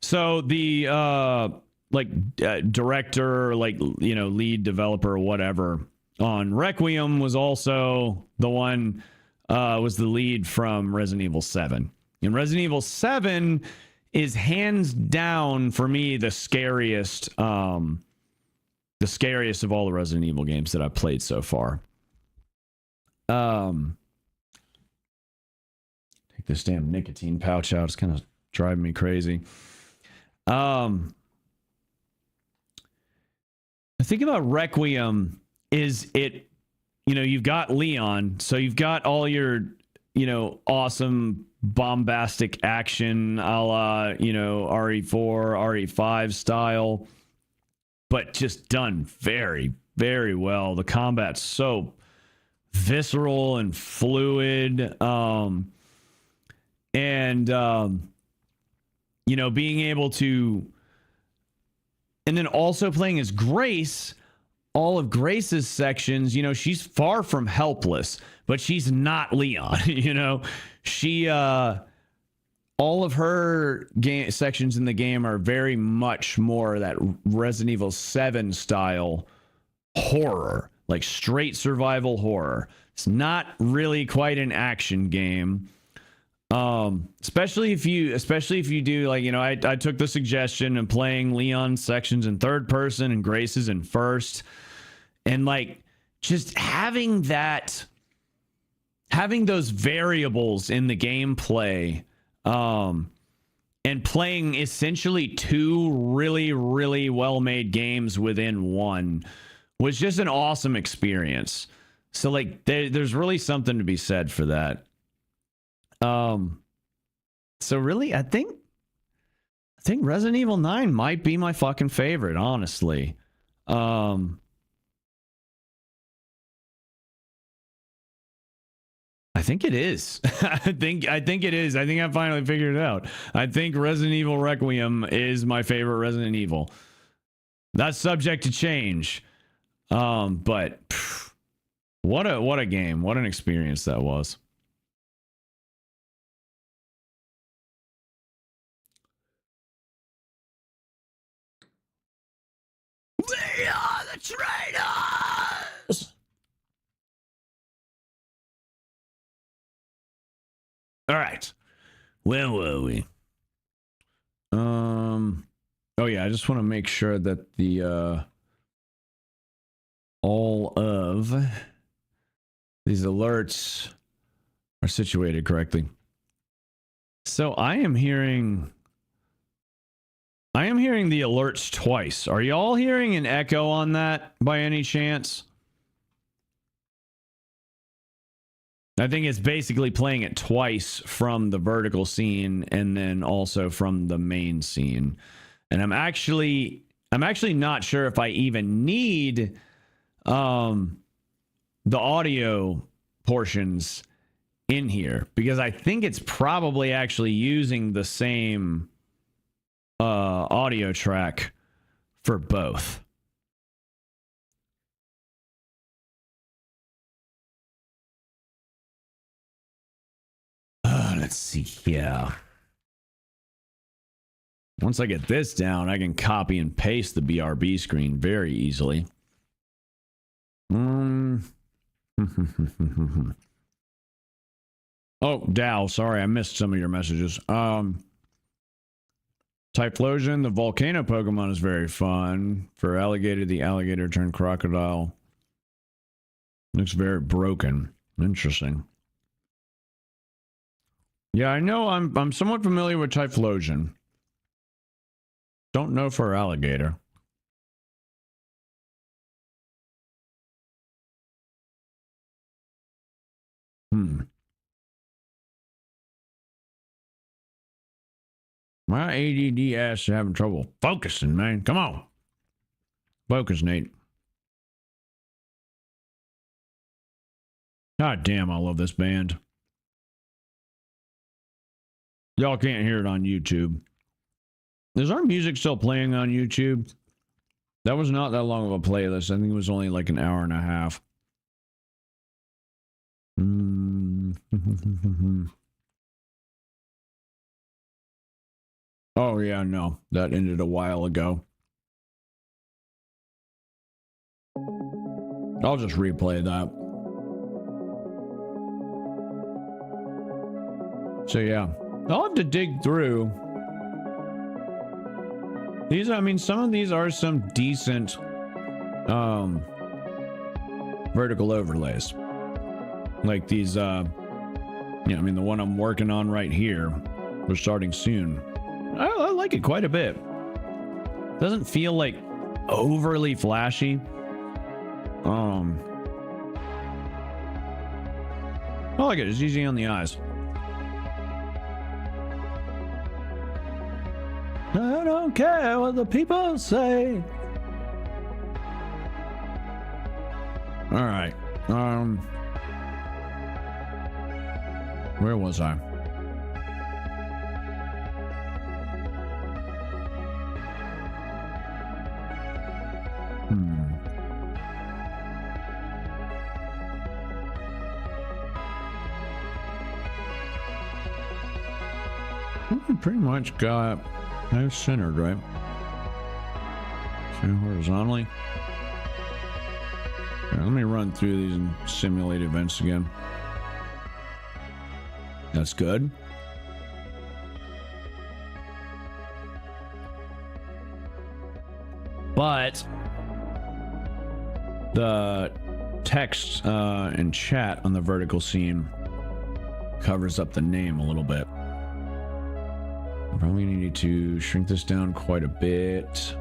So the director, like, you know, lead developer or whatever on Requiem was also the one, was the lead from Resident Evil 7. And Resident Evil 7 is hands down for me the scariest of all the Resident Evil games that I've played so far. Take this damn nicotine pouch out. It's kind of driving me crazy. The thing about Requiem is it, you know, you've got Leon, so you've got all your you know, awesome bombastic action a la, you know, RE4, RE5 style, but just done very, very well. The combat's so visceral and fluid. You know, being able to, and then also playing as Grace, all of Grace's sections, you know, she's far from helpless, but she's not Leon. You know, she, all of her game sections in the game are very much more that Resident Evil 7 style horror, like straight survival horror. It's not really quite an action game. Especially if you do, like, you know, I took the suggestion of playing Leon's sections in third person and Grace's in first, and like just having those variables in the gameplay, and playing essentially two really, really well-made games within one was just an awesome experience. So like there's really something to be said for that. So really, I think Resident Evil 9 might be my fucking favorite, honestly. I think it is. I think it is. I think I finally figured it out. I think Resident Evil Requiem is my favorite Resident Evil. That's subject to change. But phew, what a game. What an experience that was. We are the traitors! All right. Where were we? Oh yeah, I just want to make sure that the all of these alerts are situated correctly. So I am hearing the alerts twice. Are y'all hearing an echo on that by any chance? I think it's basically playing it twice from the vertical scene and then also from the main scene. And I'm actually not sure if I even need the audio portions in here, because I think it's probably actually using the same audio track for both. Let's see here. Once I get this down, I can copy and paste the BRB screen very easily. Oh, Dow, sorry, I missed some of your messages. Typhlosion, the volcano Pokemon, is very fun. For Alligator, the alligator turned crocodile. Looks very broken. Interesting. Yeah, I know. I'm somewhat familiar with Typhlosion. Don't know for Alligator. My ADD ass is having trouble focusing, man. Come on. Focus, Nate. God damn, I love this band. Y'all can't hear it on YouTube. Is our music still playing on YouTube? That was not that long of a playlist. I think it was only like an hour and a half. Oh, yeah, no. That ended a while ago. I'll just replay that. So, yeah. I'll have to dig through. These, I mean, some of these are some decent vertical overlays. Like these, I mean, the one I'm working on right here. We're starting soon. I like it quite a bit. Doesn't feel like overly flashy. I like it. It's easy on the eyes. I don't care what the people say. All right. Where was I? We pretty much got nice centered, right? So horizontally. All right, let me run through these and simulate events again. That's good. But the text and chat on the vertical seam covers up the name a little bit. Probably need to shrink this down quite a bit.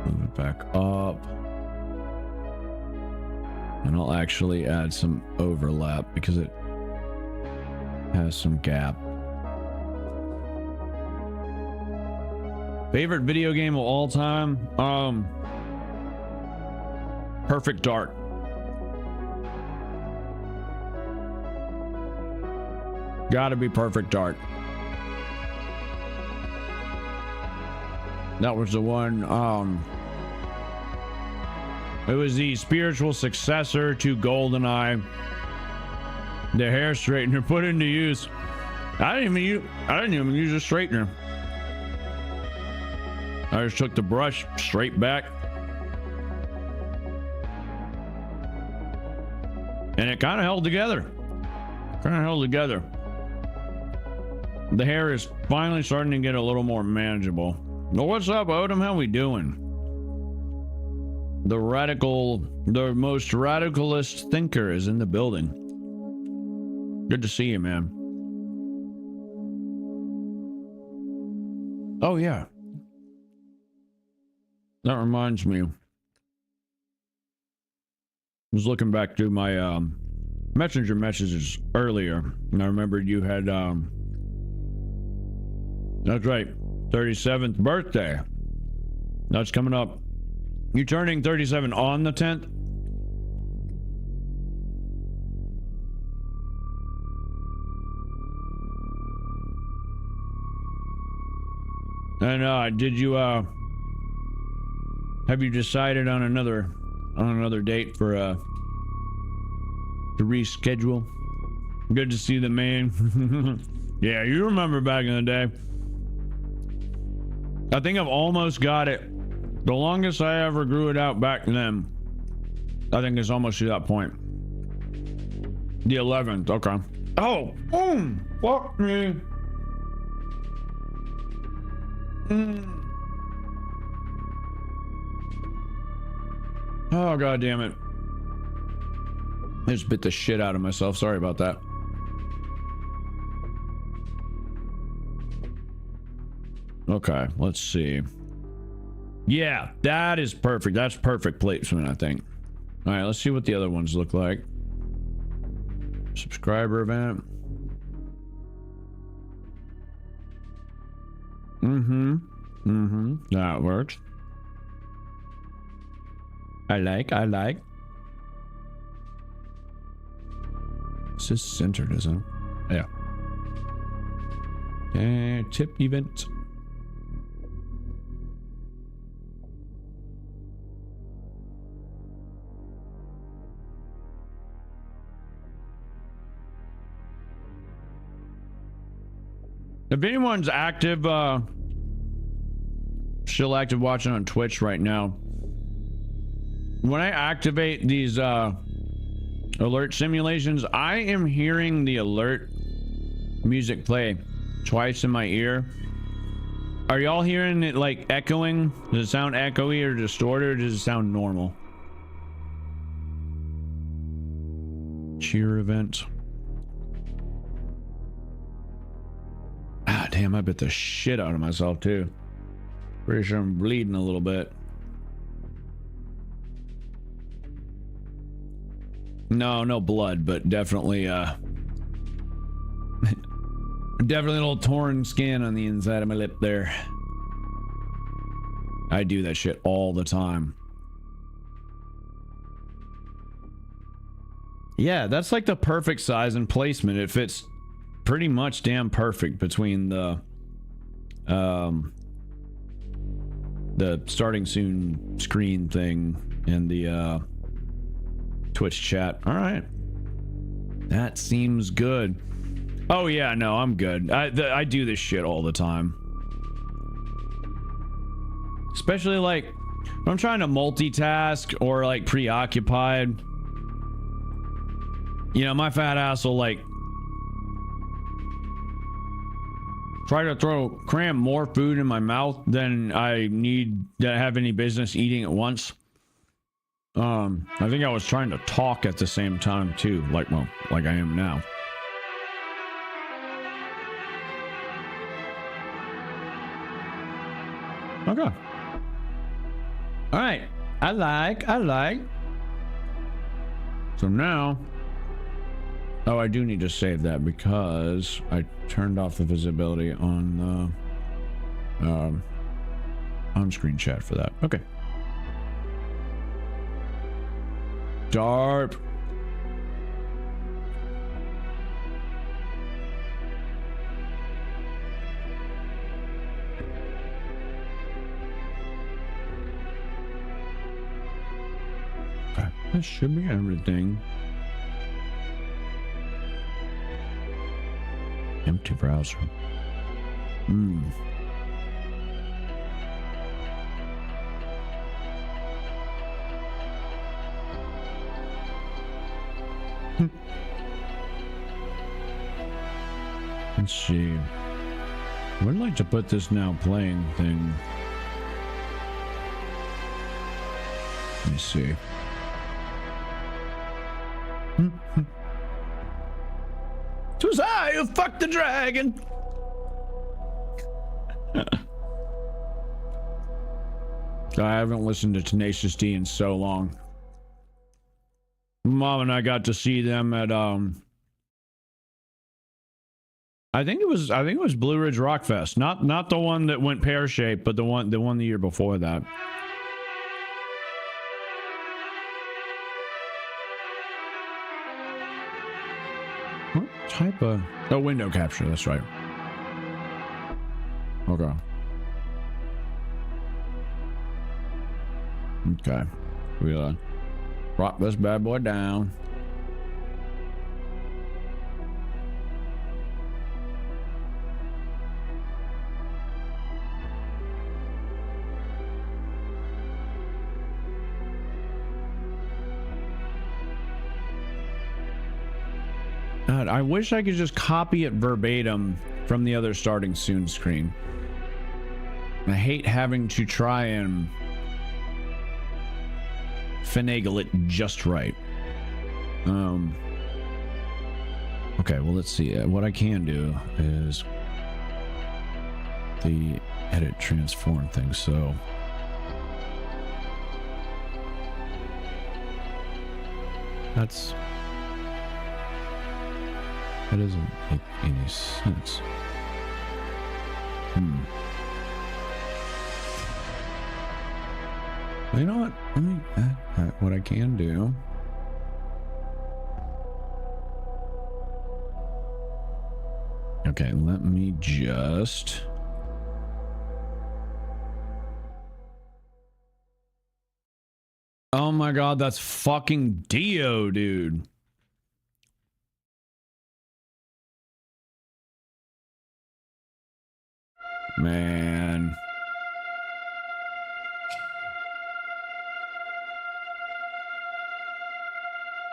Move it back up. And I'll actually add some overlap because it has some gap. Favorite video game of all time? Perfect Dark. Gotta be Perfect Dark. That was the one, it was the spiritual successor to GoldenEye. The hair straightener put into use. I didn't even use a straightener. I just took the brush straight back. And it kind of held together. The hair is finally starting to get a little more manageable. Well, what's up, Odom? How we doing? The most radicalist thinker is in the building. Good to see you, man. Oh, yeah. That reminds me. I was looking back through my messenger messages earlier, and I remembered you had that's right, 37th birthday. That's coming up. You turning 37 on the 10th? And did you have you decided on another date for to reschedule? Good to see the man. Yeah, you remember back in the day. I think I've almost got it. The longest I ever grew it out back then, I think it's almost to that point. The 11th, okay. Oh, boom! Fuck me. Oh, god damn it. I just bit the shit out of myself. Sorry about that. Okay, let's see. Yeah, that is perfect. That's perfect placement, I think. All right, let's see what the other ones look like. Subscriber event. That works. I like. This is centered, isn't it? Yeah. And tip event. If anyone's active, still active watching on Twitch right now, when I activate these alert simulations, I am hearing the alert music play twice in my ear. Are y'all hearing it like echoing? Does it sound echoey or distorted, or does it sound normal? Cheer event. Ah, damn, I bit the shit out of myself too. Pretty sure I'm bleeding a little bit. No blood, but definitely definitely a little torn skin on the inside of my lip there. I do that shit all the time. Yeah, that's like the perfect size and placement. It fits pretty much damn perfect between the starting soon screen thing and the Twitch chat. All right, that seems good. Oh yeah, no, I'm good. I do this shit all the time, especially like when I'm trying to multitask or like preoccupied. You know, my fat ass will like try to cram more food in my mouth than I need to have any business eating at once. I think I was trying to talk at the same time too, like I am now. Okay. All right. I like. So now, oh, I do need to save that because I turned off the visibility on the on-screen chat for that. Okay. Darp. Okay, that should be everything. Empty browser. Let's see. I would like to put this now playing thing. Let me see. Twas I who fucked the dragon. I haven't listened to Tenacious D in so long. Mom and I got to see them at I think it was Blue Ridge Rock Fest. Not the one that went pear-shaped, but the one the year before that. What type of... Oh, window capture, that's right. Okay. Okay. We'll drop this bad boy down. God, I wish I could just copy it verbatim from the other starting soon screen. I hate having to try and finagle it just right. Okay, well, let's see. What I can do is the edit transform thing. So that doesn't make any sense. Well, you know what? Let me what I can do. Okay, let me just oh my god, that's fucking Dio, dude. Man.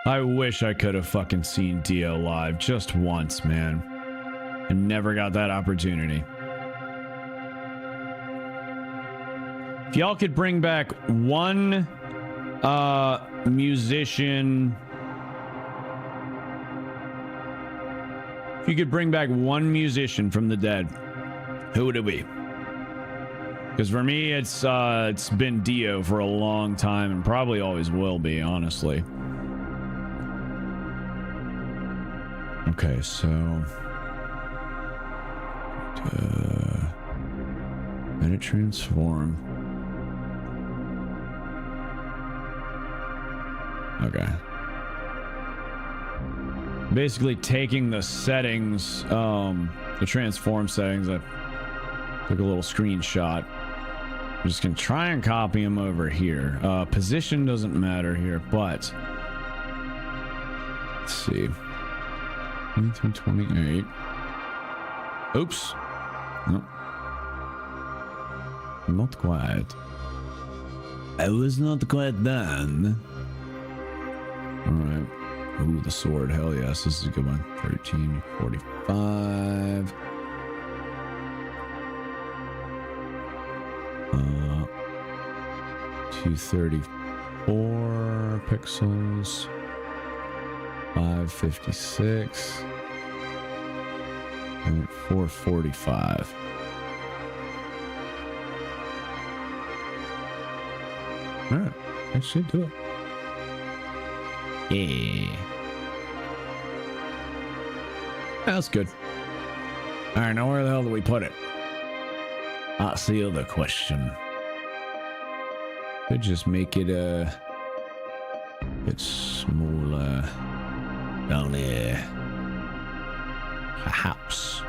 I wish I could have fucking seen Dio live just once, man. I never got that opportunity. If y'all could bring back one musician, if you could bring back one musician from the dead, who would it be? Because for me, it's been Dio for a long time and probably always will be, honestly. Okay, so edit transform. Okay. Basically taking the settings, the transform settings. I took a little screenshot. I'm just gonna try and copy them over here. Position doesn't matter here, but let's see. 2328. Oops. Nope. Not quite. I was not quite done. Alright. Ooh, the sword. Hell yes. This is a good one. 1345. 234 pixels. 556. And 445. Alright. That should do it. Yeah. That's good. Alright, now where the hell do we put it? That's the other question. Could just make it a bit smaller down there. Perhaps.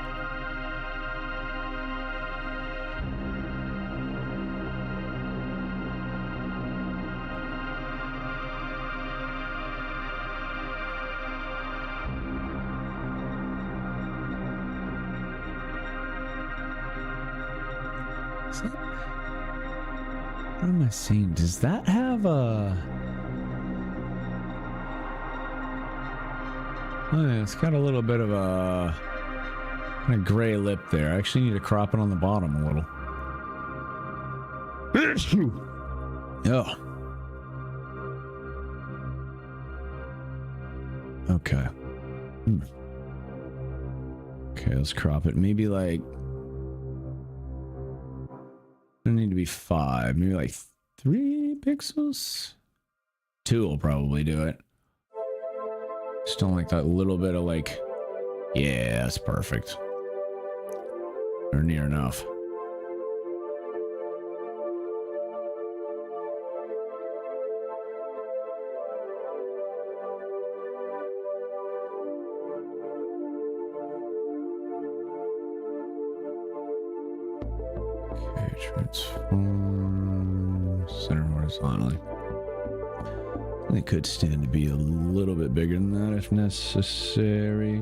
What am I seeing? Does that have a... Oh, yeah, it's got a little bit of a kind of gray lip there. I actually need to crop it on the bottom a little. Oh. Okay. Okay, let's crop it. Maybe like... I need to be 5, maybe like 3 pixels. 2 will probably do it. Just don't like that little bit of like, yeah, that's perfect. Or near enough. Transform center horizontally. It could stand to be a little bit bigger than that if necessary.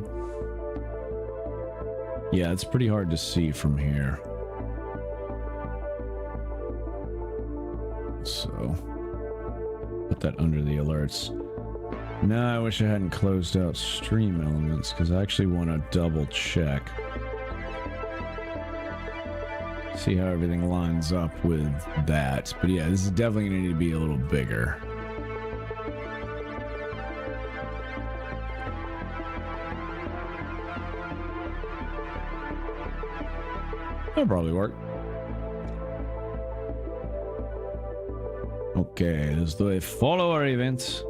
Yeah, it's pretty hard to see from here. So, put that under the alerts. Now I wish I hadn't closed out stream elements because I actually want to double check. See how everything lines up with that. But yeah, this is definitely going to need to be a little bigger. That'll probably work. Okay, let's do a follower event.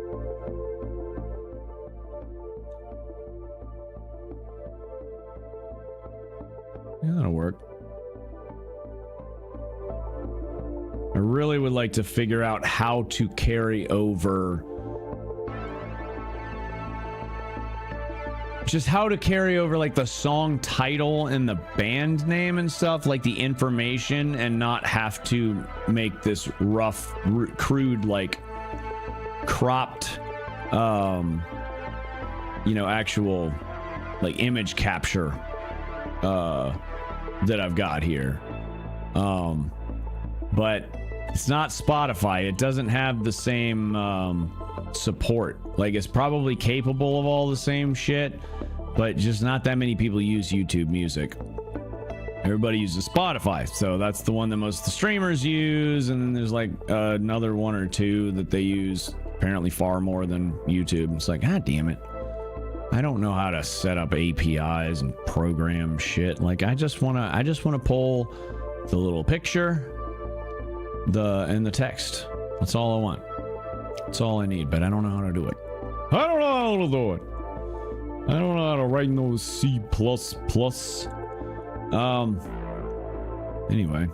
Yeah, that'll work. I really would like to figure out how to carry over like the song title and the band name and stuff, like the information, and not have to make this rough, crude, like cropped, you know, actual like image capture that I've got here. But it's not Spotify. It doesn't have the same support. Like, it's probably capable of all the same shit, but just not that many people use YouTube Music. Everybody uses Spotify, so that's the one that most of the streamers use, and then there's like another one or two that they use apparently far more than YouTube. It's like, god damn it, I don't know how to set up APIs and program shit. Like, I just want to pull the little picture, and the text. That's all I want. That's all I need, but I don't know how to do it. I don't know how to do it. I don't know how to write no C++. Anyway.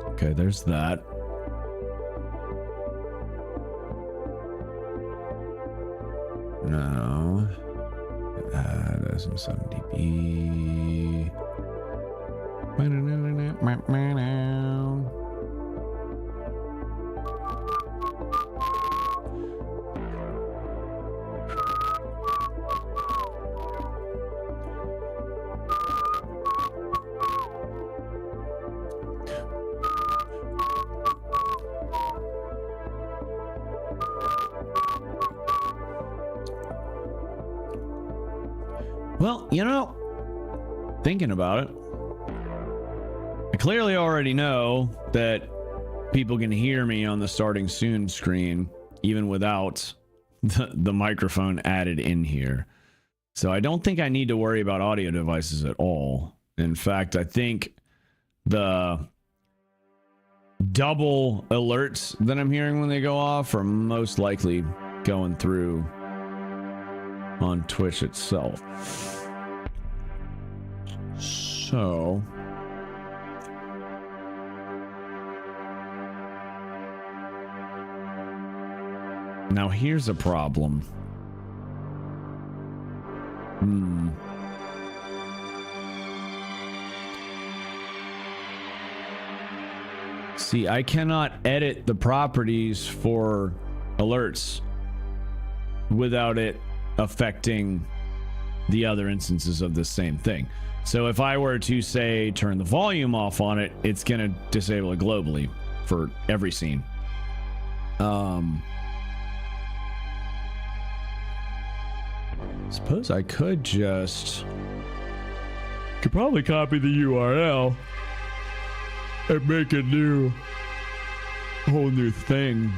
Okay, there's that. No. There's some 70p. Well, you know, thinking about it, I clearly already know that people can hear me on the starting soon screen, even without the microphone added in here. So I don't think I need to worry about audio devices at all. In fact, I think the double alerts that I'm hearing when they go off are most likely going through on Twitch itself. So now here's a problem. See, I cannot edit the properties for alerts without it affecting the other instances of the same thing. So if I were to say turn the volume off on it, it's gonna disable it globally for every scene. Suppose I could probably copy the URL and make a whole new thing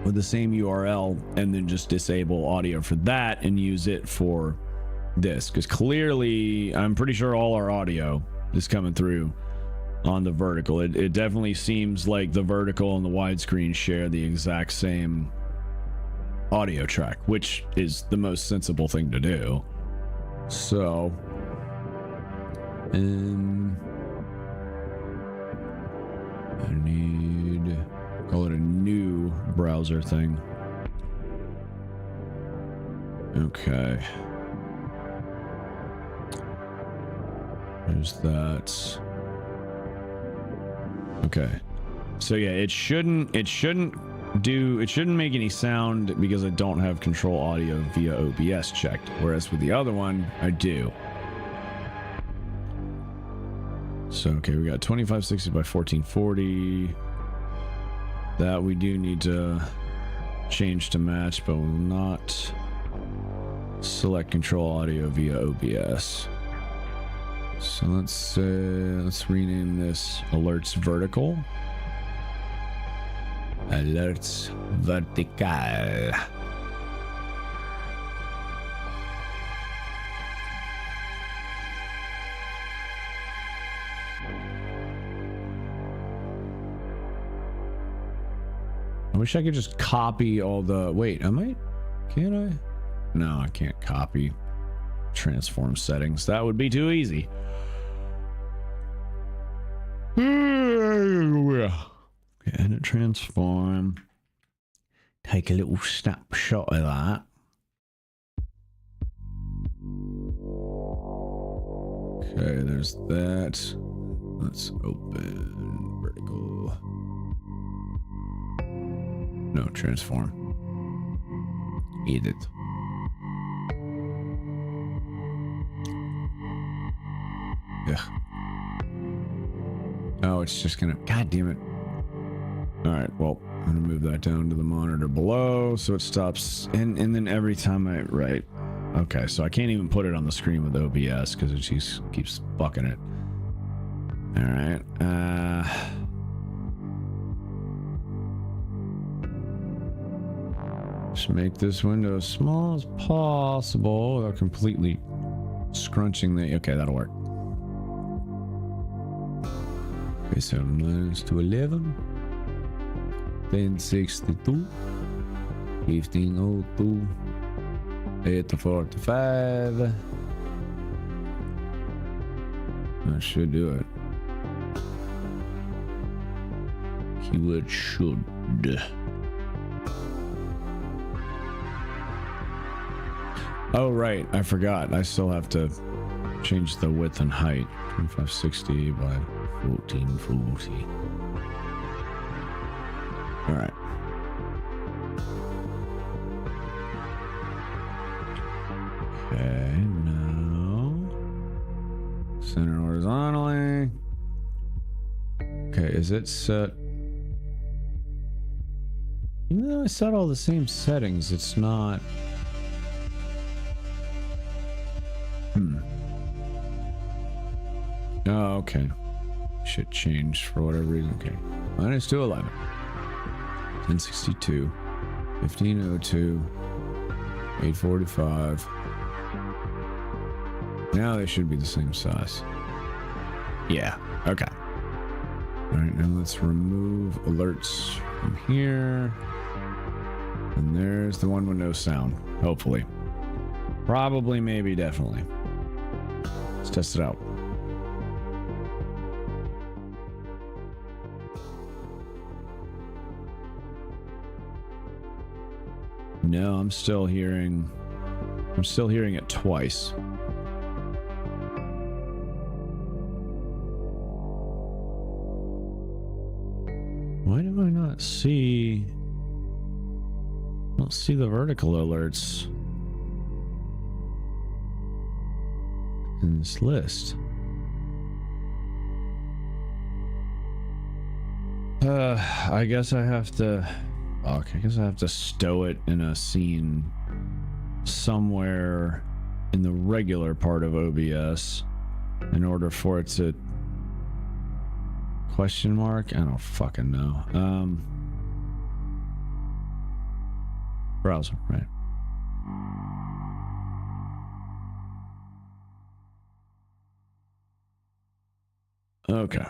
with the same URL, and then just disable audio for that and use it for this, because clearly I'm pretty sure all our audio is coming through on the vertical. It definitely seems like the vertical and the widescreen share the exact same audio track, which is the most sensible thing to do. So I need call it a new browser thing. Okay. There's that. Okay. So yeah, it shouldn't make any sound because I don't have control audio via OBS checked, whereas with the other one I do. So okay, we got 2560 by 1440. That we do need to change to match, but we'll not select control audio via OBS. So let's rename this alerts vertical. Alerts vertical. I wish I could just copy all the... Wait, can I? No, I can't copy transform settings. That would be too easy. Okay, edit transform. Take a little snapshot of that. Okay, there's that. Let's open vertical. No, transform. Edit. Ugh. Oh, it's just gonna... God damn it. Alright, well, I'm gonna move that down to the monitor below so it stops. And then every time I... Right. Okay, so I can't even put it on the screen with OBS because it just keeps fucking it. Alright. Just make this window as small as possible without completely scrunching the... Okay, that'll work. Okay, so minus to 11. 1062. 1502. 8:45. That should do it. Keyword should. Oh, right. I forgot. I still have to change the width and height. 2560 by 1440. All right. Okay, now center horizontally. Okay, is it set? Even though I set all the same settings, it's not. Oh, okay. Shit changed for whatever reason. Okay. Minus 211. 1062. 1502. 845. Now they should be the same size. Yeah. Okay. Alright, now let's remove alerts from here. And there's the one with no sound. Hopefully. Probably, maybe, definitely. Let's test it out. No, I'm still hearing it twice. Why do I not see? I don't see the vertical alerts in this list. I guess I have to. Okay, I guess I have to stow it in a scene somewhere in the regular part of OBS in order for it to question mark. I don't fucking know. Browser, right? Okay.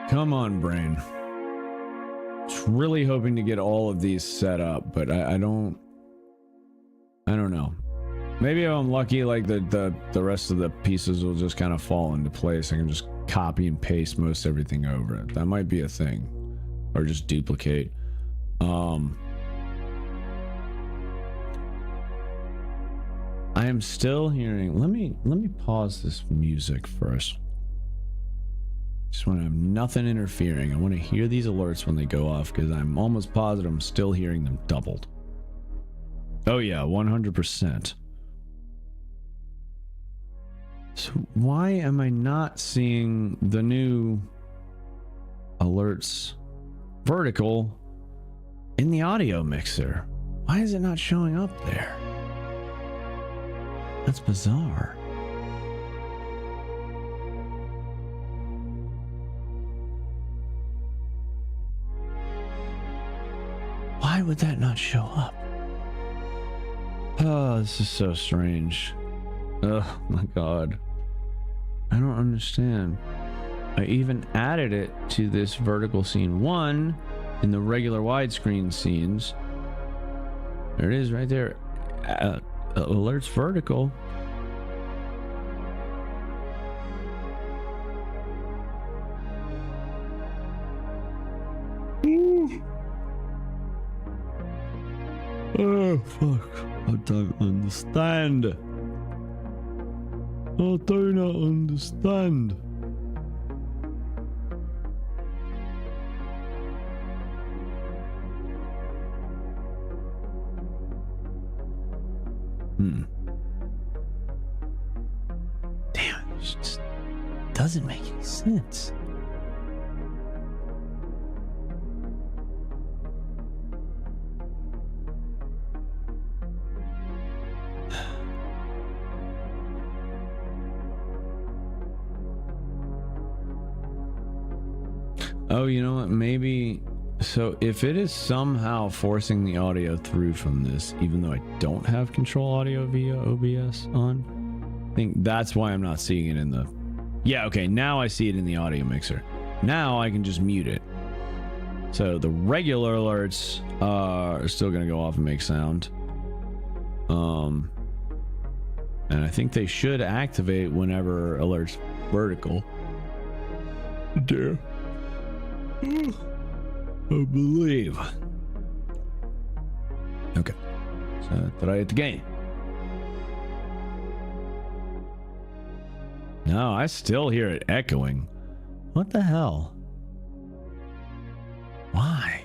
Come on, brain. Just really hoping to get all of these set up, but I don't know. Maybe if I'm lucky, like the rest of the pieces will just kind of fall into place. I can just copy and paste most everything over it. That might be a thing, or just duplicate. I am still hearing. Let me pause this music first. Just want to have nothing interfering. I want to hear these alerts when they go off because I'm almost positive I'm still hearing them doubled. Oh yeah, 100%. So why am I not seeing the new alerts vertical in the audio mixer? Why is it not showing up there? That's bizarre. Why would that not show up? Oh, this is so strange. Oh my god. I don't understand. I even added it to this vertical scene 1 in the regular widescreen scenes. There it is right there. Alerts vertical. Oh fuck, I don't understand. I do not understand. Damn, it just doesn't make any sense. Oh, you know what? Maybe So if it is somehow forcing the audio through from this, even though I don't have control audio via OBS on, I think that's why I'm not seeing it in the... Yeah, okay, now I see it in the audio mixer. Now I can just mute it. So the regular alerts are still going to go off and make sound. And I think they should activate whenever alerts vertical. Dear. I believe. Okay. So try it again. No, I still hear it echoing. What the hell? Why?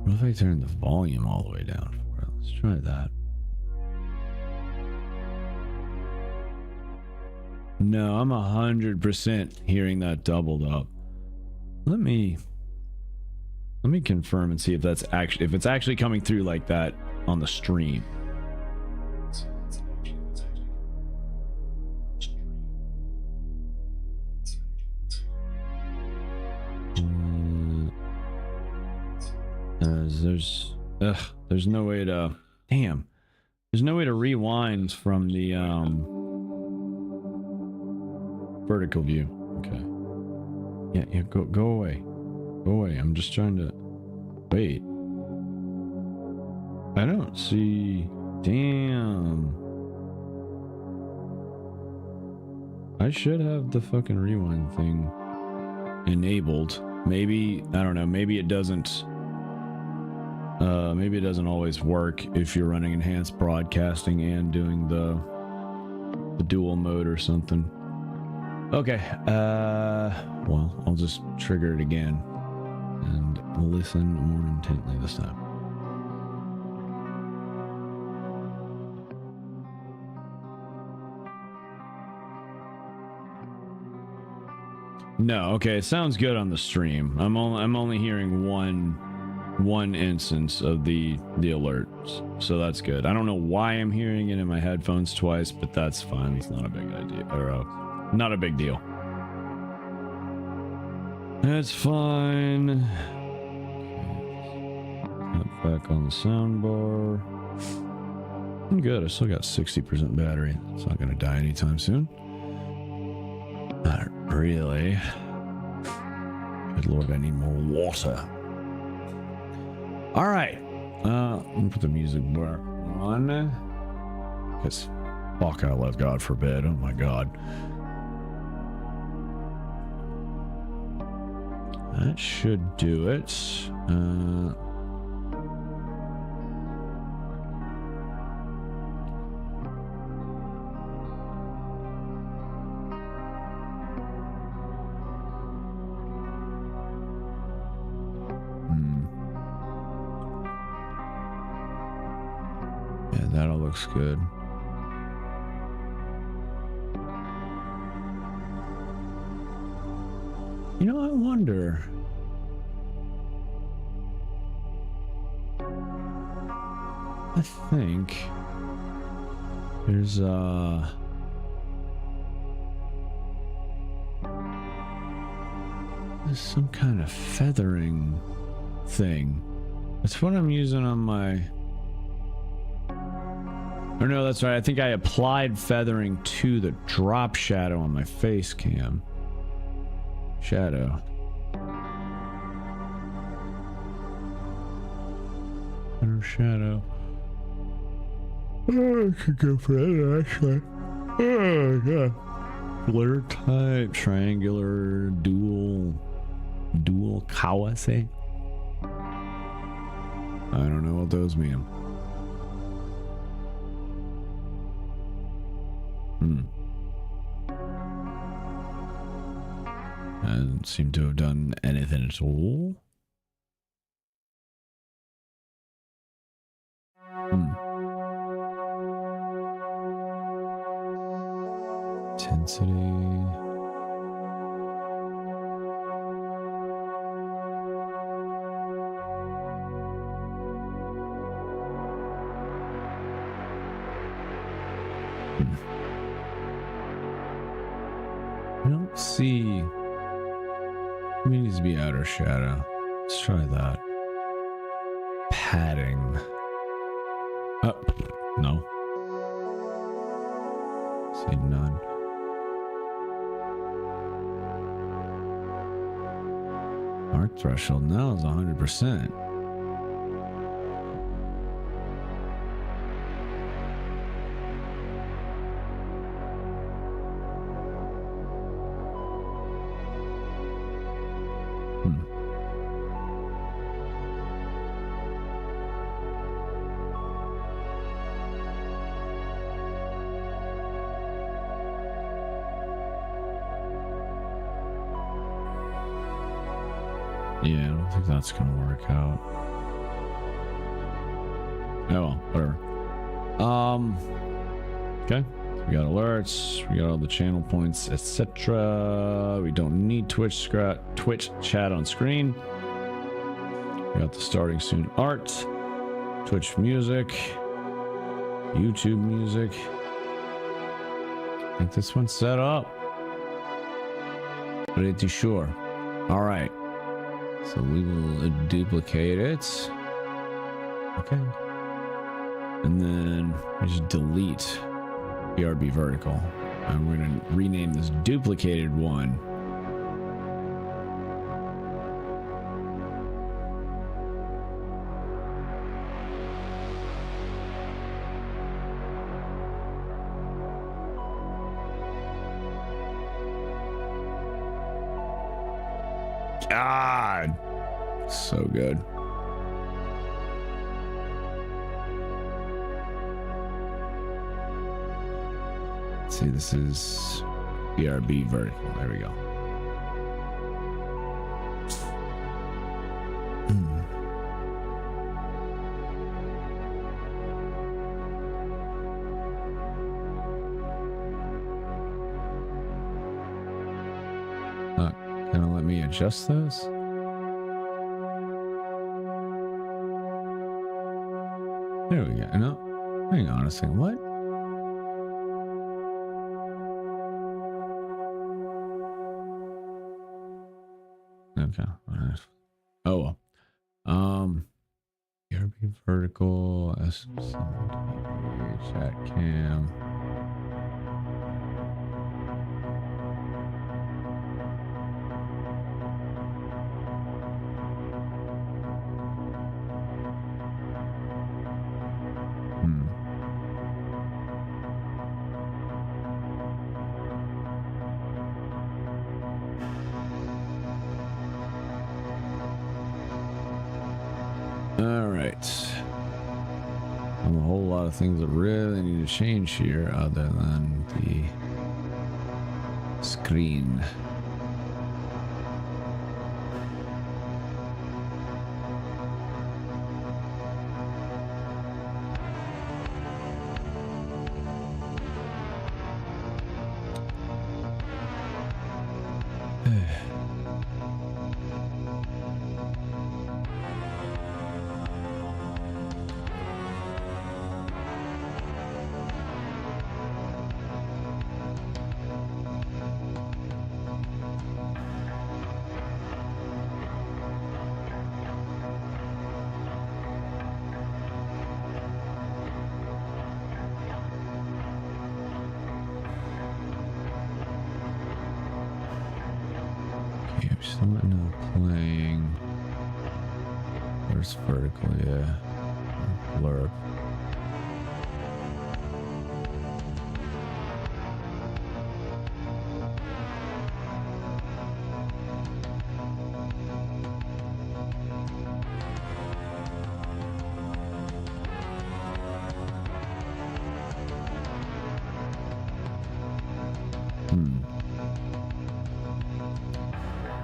What if I turn the volume all the way down? Let's try that. No, I'm 100% hearing that doubled up. Let me confirm and see if that's actually, if it's actually coming through like that on the stream. There's no way to, damn, there's no way to rewind from the vertical view. Okay. Yeah, go away. Go away. I'm just trying to wait. I don't see, damn. I should have the fucking rewind thing enabled. Maybe, I don't know, maybe it doesn't always work if you're running enhanced broadcasting and doing the dual mode or something. Okay, well, I'll just trigger it again and listen more intently this time. No, okay, it sounds good on the stream. I'm only hearing one instance of the alerts, so that's good. I don't know why I'm hearing it in my headphones twice, but that's fine. It's not a big idea, or not a big deal. That's fine. Tap back on the soundbar. I'm good. I still got 60% battery. It's not gonna die anytime soon. Not really. Good lord, I need more water. All right, let me put the music bar on. Because fuck, I love God forbid. Oh my God. That should do it. Yeah, that all looks good. You know, I wonder. I think there's some kind of feathering thing. That's what I'm using on my... Or no, that's right. I think I applied feathering to the drop shadow on my face cam. Shadow. Shadow. Oh, I could go for that actually. Oh god. Blur type, triangular, dual kawase. I don't know what those mean. I don't seem to have done anything at all. Intensity. I don't See. It needs to be outer shadow. Let's try that. Padding. Oh, no. Say none. Art threshold now is 100%. Yeah, I don't think that's gonna work out. Oh well, whatever. Okay. We got alerts, we got all the channel points, etc. We don't need Twitch chat on screen. We got the starting soon art, Twitch music, YouTube music. I think this one's set up. Pretty sure. All right. So we will duplicate it. Okay. And then we just delete BRB vertical. And we're going to rename this duplicated one. God, so good. Let's see, this is BRB vertical. There we go. Gonna let me adjust those. There we go. No, hang on a second. What? Okay. All right. Oh well. BRB vertical, S70, chat cam. Things that really need to change here other than the screen. Someone playing. Where's vertical? Yeah. Blurb.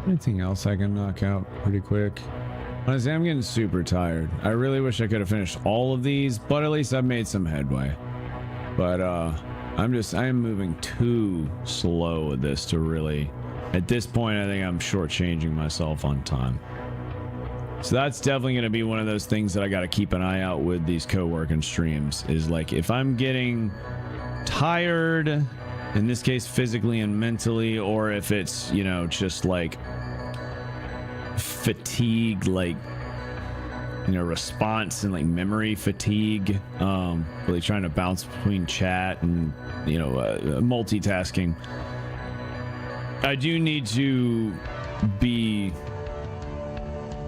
Anything else I can knock out pretty quick? Honestly, I'm getting super tired. I really wish I could have finished all of these, but at least I've made some headway. But I am moving too slow with this to really, at this point, I think I'm shortchanging myself on time. So that's definitely going to be one of those things that I got to keep an eye out with these co-working streams, is like if I'm getting tired in this case physically and mentally, or if it's, you know, just like fatigue, like, you know, response and like memory fatigue, really trying to bounce between chat and, you know, multitasking. I do need to be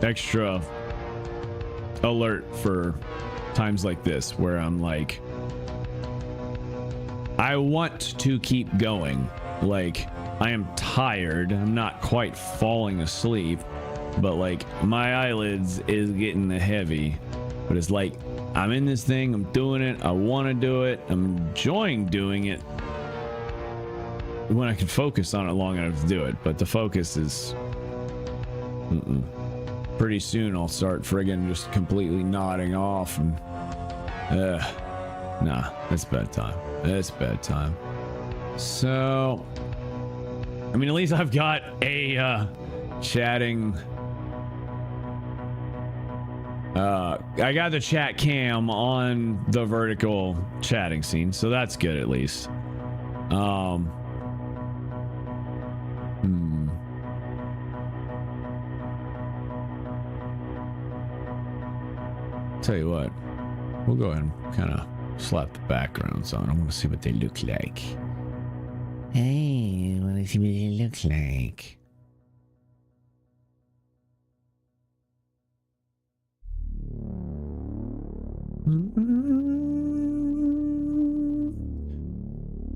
extra alert for times like this where I'm like, I want to keep going. Like, I am tired. I'm not quite falling asleep, but like my eyelids is getting heavy. But it's like, I'm in this thing, I'm doing it, I want to do it, I'm enjoying doing it when I can focus on it long enough to do it. But the focus is pretty soon I'll start friggin' just completely nodding off and nah, it's bedtime. It's bedtime. So I mean, at least I've got a chatting, I got the chat cam on the vertical chatting scene, so that's good at least. Tell you what, we'll go ahead and kind of slap the backgrounds on. I want to see what they look like. Hey, I want to see what they look like.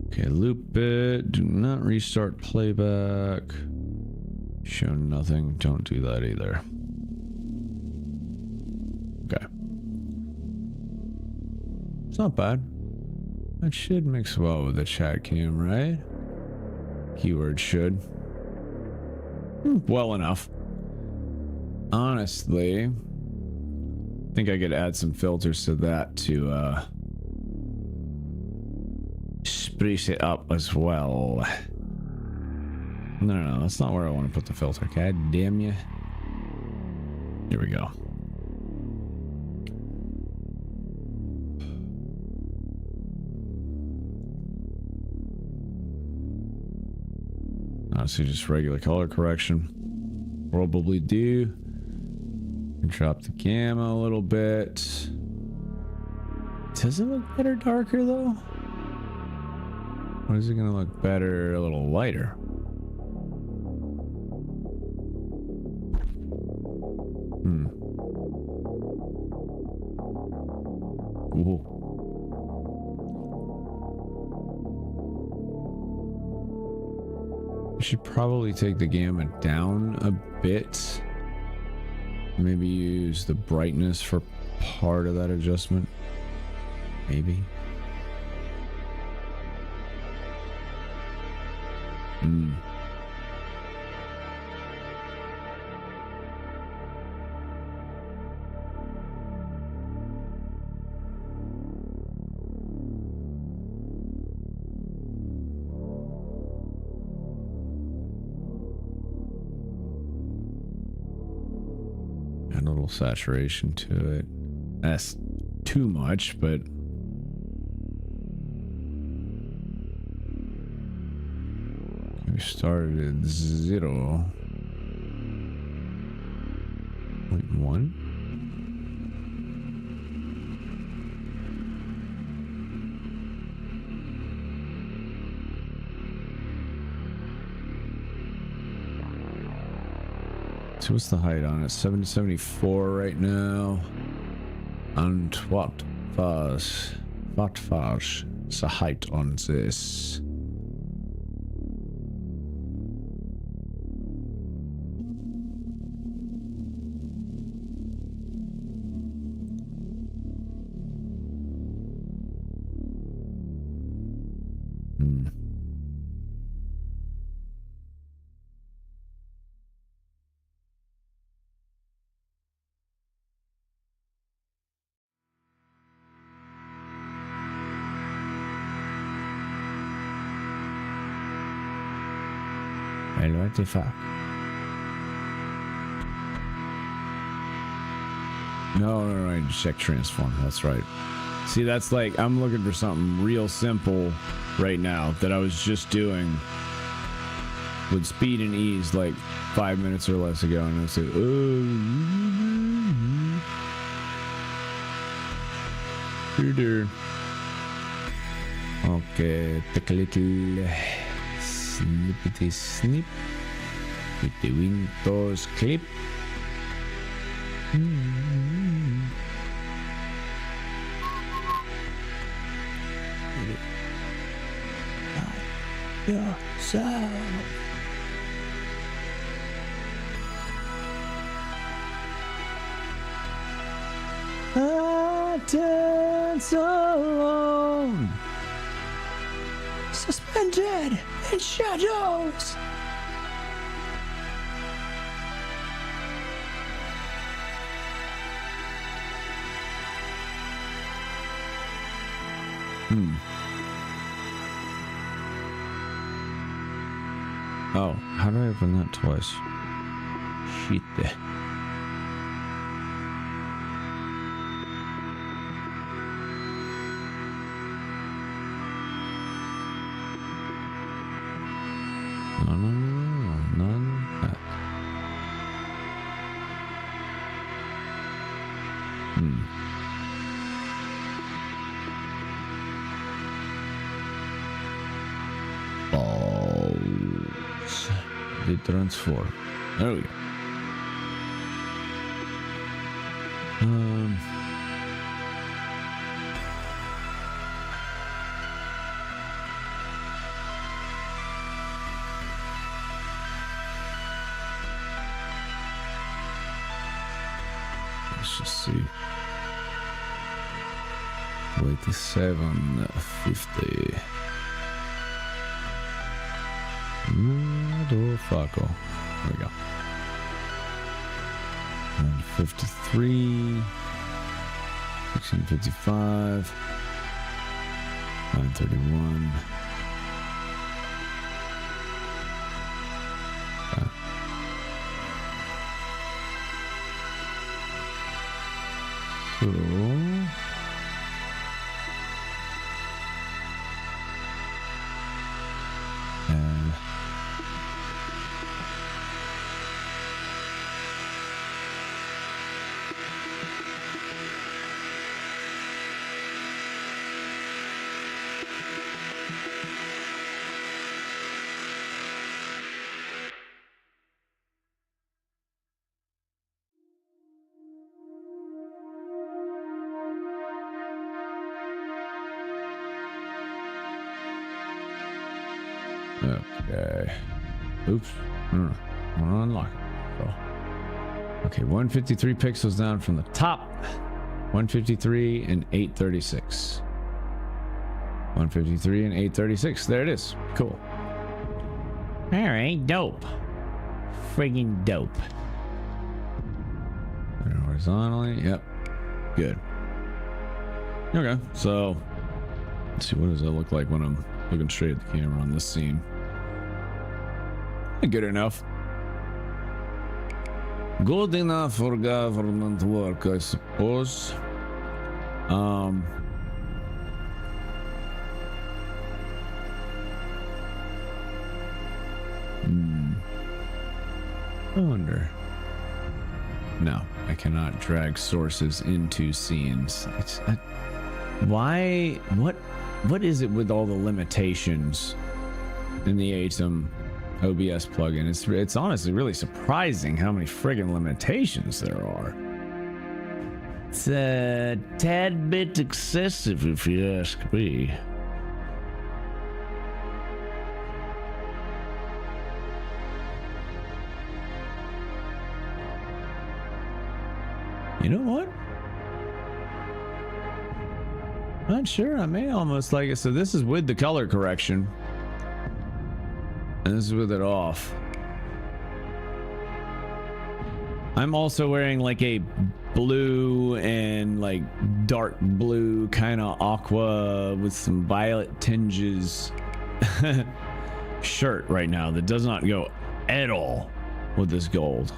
Okay, loop it. Do not restart playback. Show nothing. Don't do that either. Okay. It's not bad. That should mix well with the chat cam, right? Keyword should. Well enough. Honestly, I think I could add some filters to that to spruce it up as well. No, that's not where I want to put the filter. God damn you. Here we go. Honestly, just regular color correction. Probably do. Drop the gamma a little bit. Does it look better darker though? Or is it gonna look better a little lighter? Ooh. I should probably take the gamma down a bit. Maybe use the brightness for part of that adjustment. Maybe. A little saturation to it. That's too much, but we started at 0.1. So what's the height on it? 774 right now. And what was the height on this? What the fuck? No, I just check transform. That's right. See, that's like, I'm looking for something real simple right now that I was just doing with speed and ease like 5 minutes or less ago, and I said, oh, okay, take a little snippety snip with the Windows clip.
Yourself. I dance alone, suspended in shadows.
Oh, how do I open that twice? Shit. None. Balls. They transform. There we go. Let's just see. 2750. Motherfucker. There we go. 153. 1655. 931. So okay. Oops. I want to unlock it. So. Okay, 153 pixels down from the top. 153 and 836. 153 and 836. There it is. Cool. All right, dope. Friggin' dope. And horizontally. Yep. Good. Okay, so let's see, what does that look like when I'm looking straight at the camera on this scene? Good enough. Good enough for government work, I suppose. I wonder. No, I cannot drag sources into scenes. Why? What is it with all the limitations in the ATEM OBS plugin? It's honestly really surprising how many friggin' limitations there are. It's a tad bit excessive, if you ask me. You know what? Not sure. I may almost like it. So this is with the color correction. And this is with it off. I'm also wearing like a blue and like dark blue kind of aqua with some violet tinges shirt right now that does not go at all with this gold.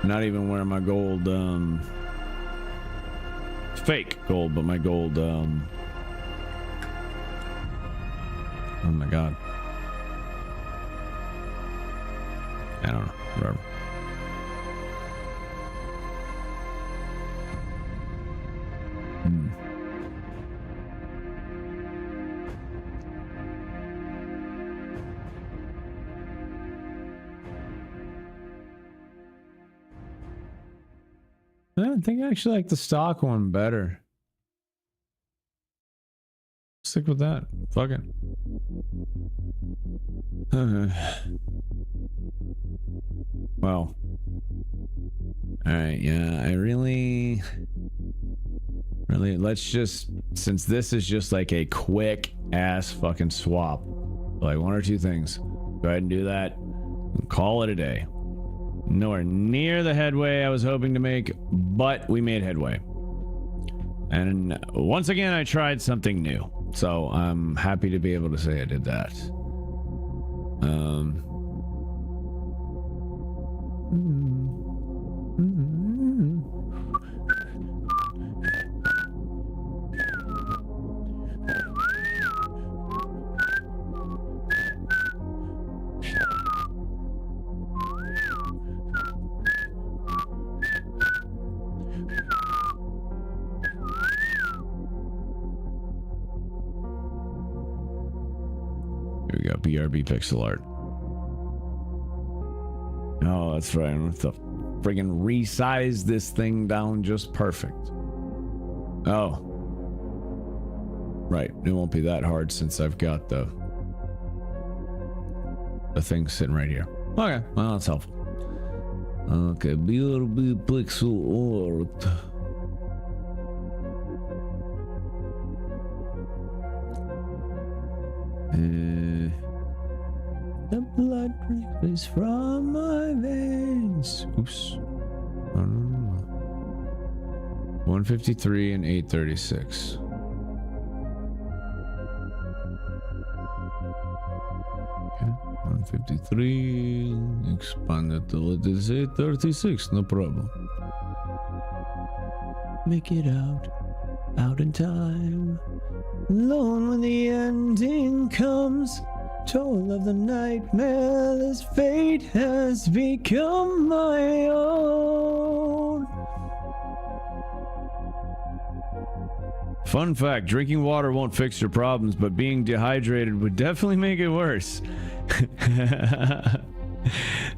Not even wearing my gold, fake gold, but my gold, Oh my god. I don't know. Whatever. I think I actually like the stock one better. Stick with that. Fuck it. Well. Alright, yeah, I really, let's just, since this is just like a quick ass fucking swap, like one or two things, go ahead and do that and call it a day. Nowhere near the headway I was hoping to make, but we made headway. And once again, I tried something new. So I'm happy to be able to say I did that. Here we go, BRB pixel art. Oh, that's right. I'm gonna friggin' resize this thing down just perfect. Oh. Right, it won't be that hard since I've got the thing sitting right here. Okay, well, that's helpful. Okay, BRB pixel art. The blood drips from my veins. Oops. Oh, no. 153 and 836. Okay. 153. Expanded till it is 836. No problem. Make it out in time. Alone when the ending comes. Toll of the nightmare, this fate has become my own. Fun fact, drinking water won't fix your problems, but being dehydrated would definitely make it worse.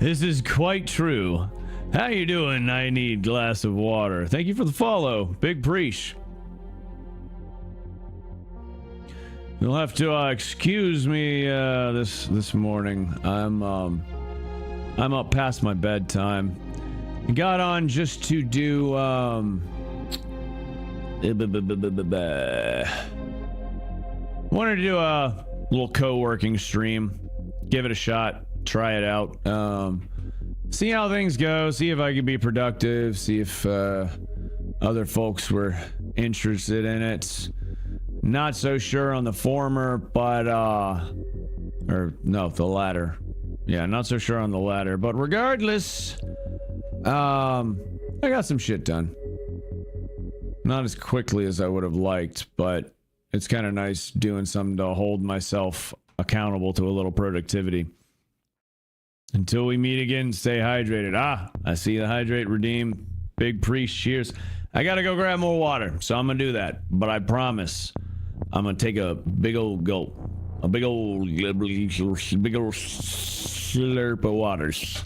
This is quite true. How you doing? I need glass of water. Thank you for the follow, Big Preach. You'll have to excuse me this morning. I'm up past my bedtime. Got on just to do wanted to do a little co-working stream. Give it a shot. Try it out. See how things go. See if I can be productive. See if other folks were interested in it. Not so sure on the former, but or no, the latter. Yeah, not so sure on the latter, but regardless, I got some shit done. Not as quickly as I would have liked, but it's kind of nice doing something to hold myself accountable to a little productivity. Until we meet again, stay hydrated. I see the hydrate redeem. Big Priest, cheers. I gotta go grab more water, so I'm gonna do that. But I promise, I'm gonna take a big old gulp, a big old slurp of waters.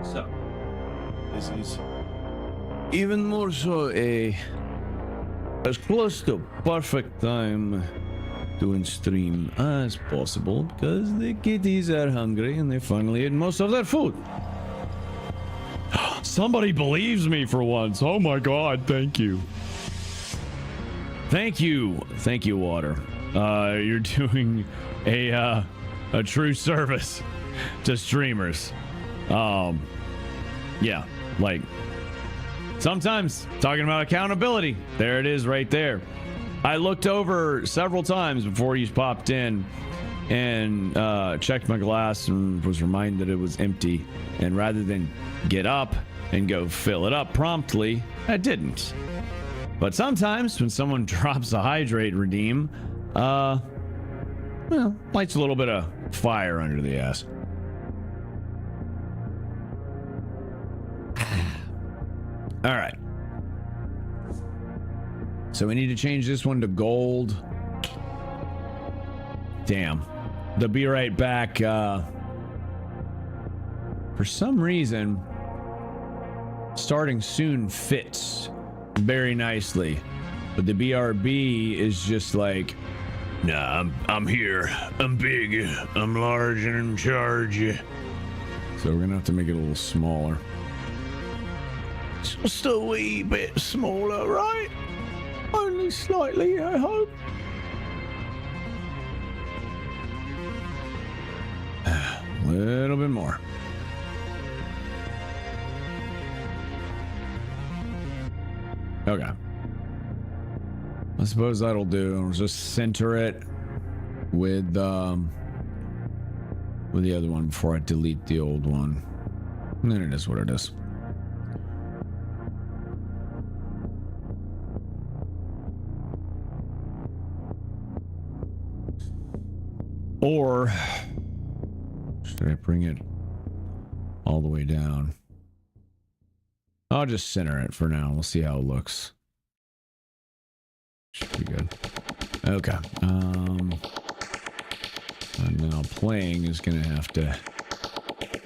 So, this is even more so as close to perfect time doing stream as possible because the kitties are hungry and they finally ate most of their food. somebody believes me for once. Oh my God, thank you. Thank you, Water. You're doing a true service to streamers. Yeah, like sometimes talking about accountability. There it is right there. I looked over several times before you popped in and checked my glass and was reminded it was empty. And rather than get up and go fill it up promptly, I didn't. But sometimes when someone drops a hydrate redeem, well, lights a little bit of fire under the ass. All right. So we need to change this one to gold. Damn. The be right back. For some reason, starting soon fits very nicely, but the BRB is just like, nah, I'm here. I'm big. I'm large and in charge. So we're gonna have to make it a little smaller. Just a wee bit smaller, right? Only slightly, I hope. A little bit more. Okay. I suppose that'll do. I'll just center it with the other one before I delete the old one. And then it is what it is. Or should I bring it all the way down? I'll just center it for now. We'll see how it looks. Should be good. Okay. And now playing is gonna have to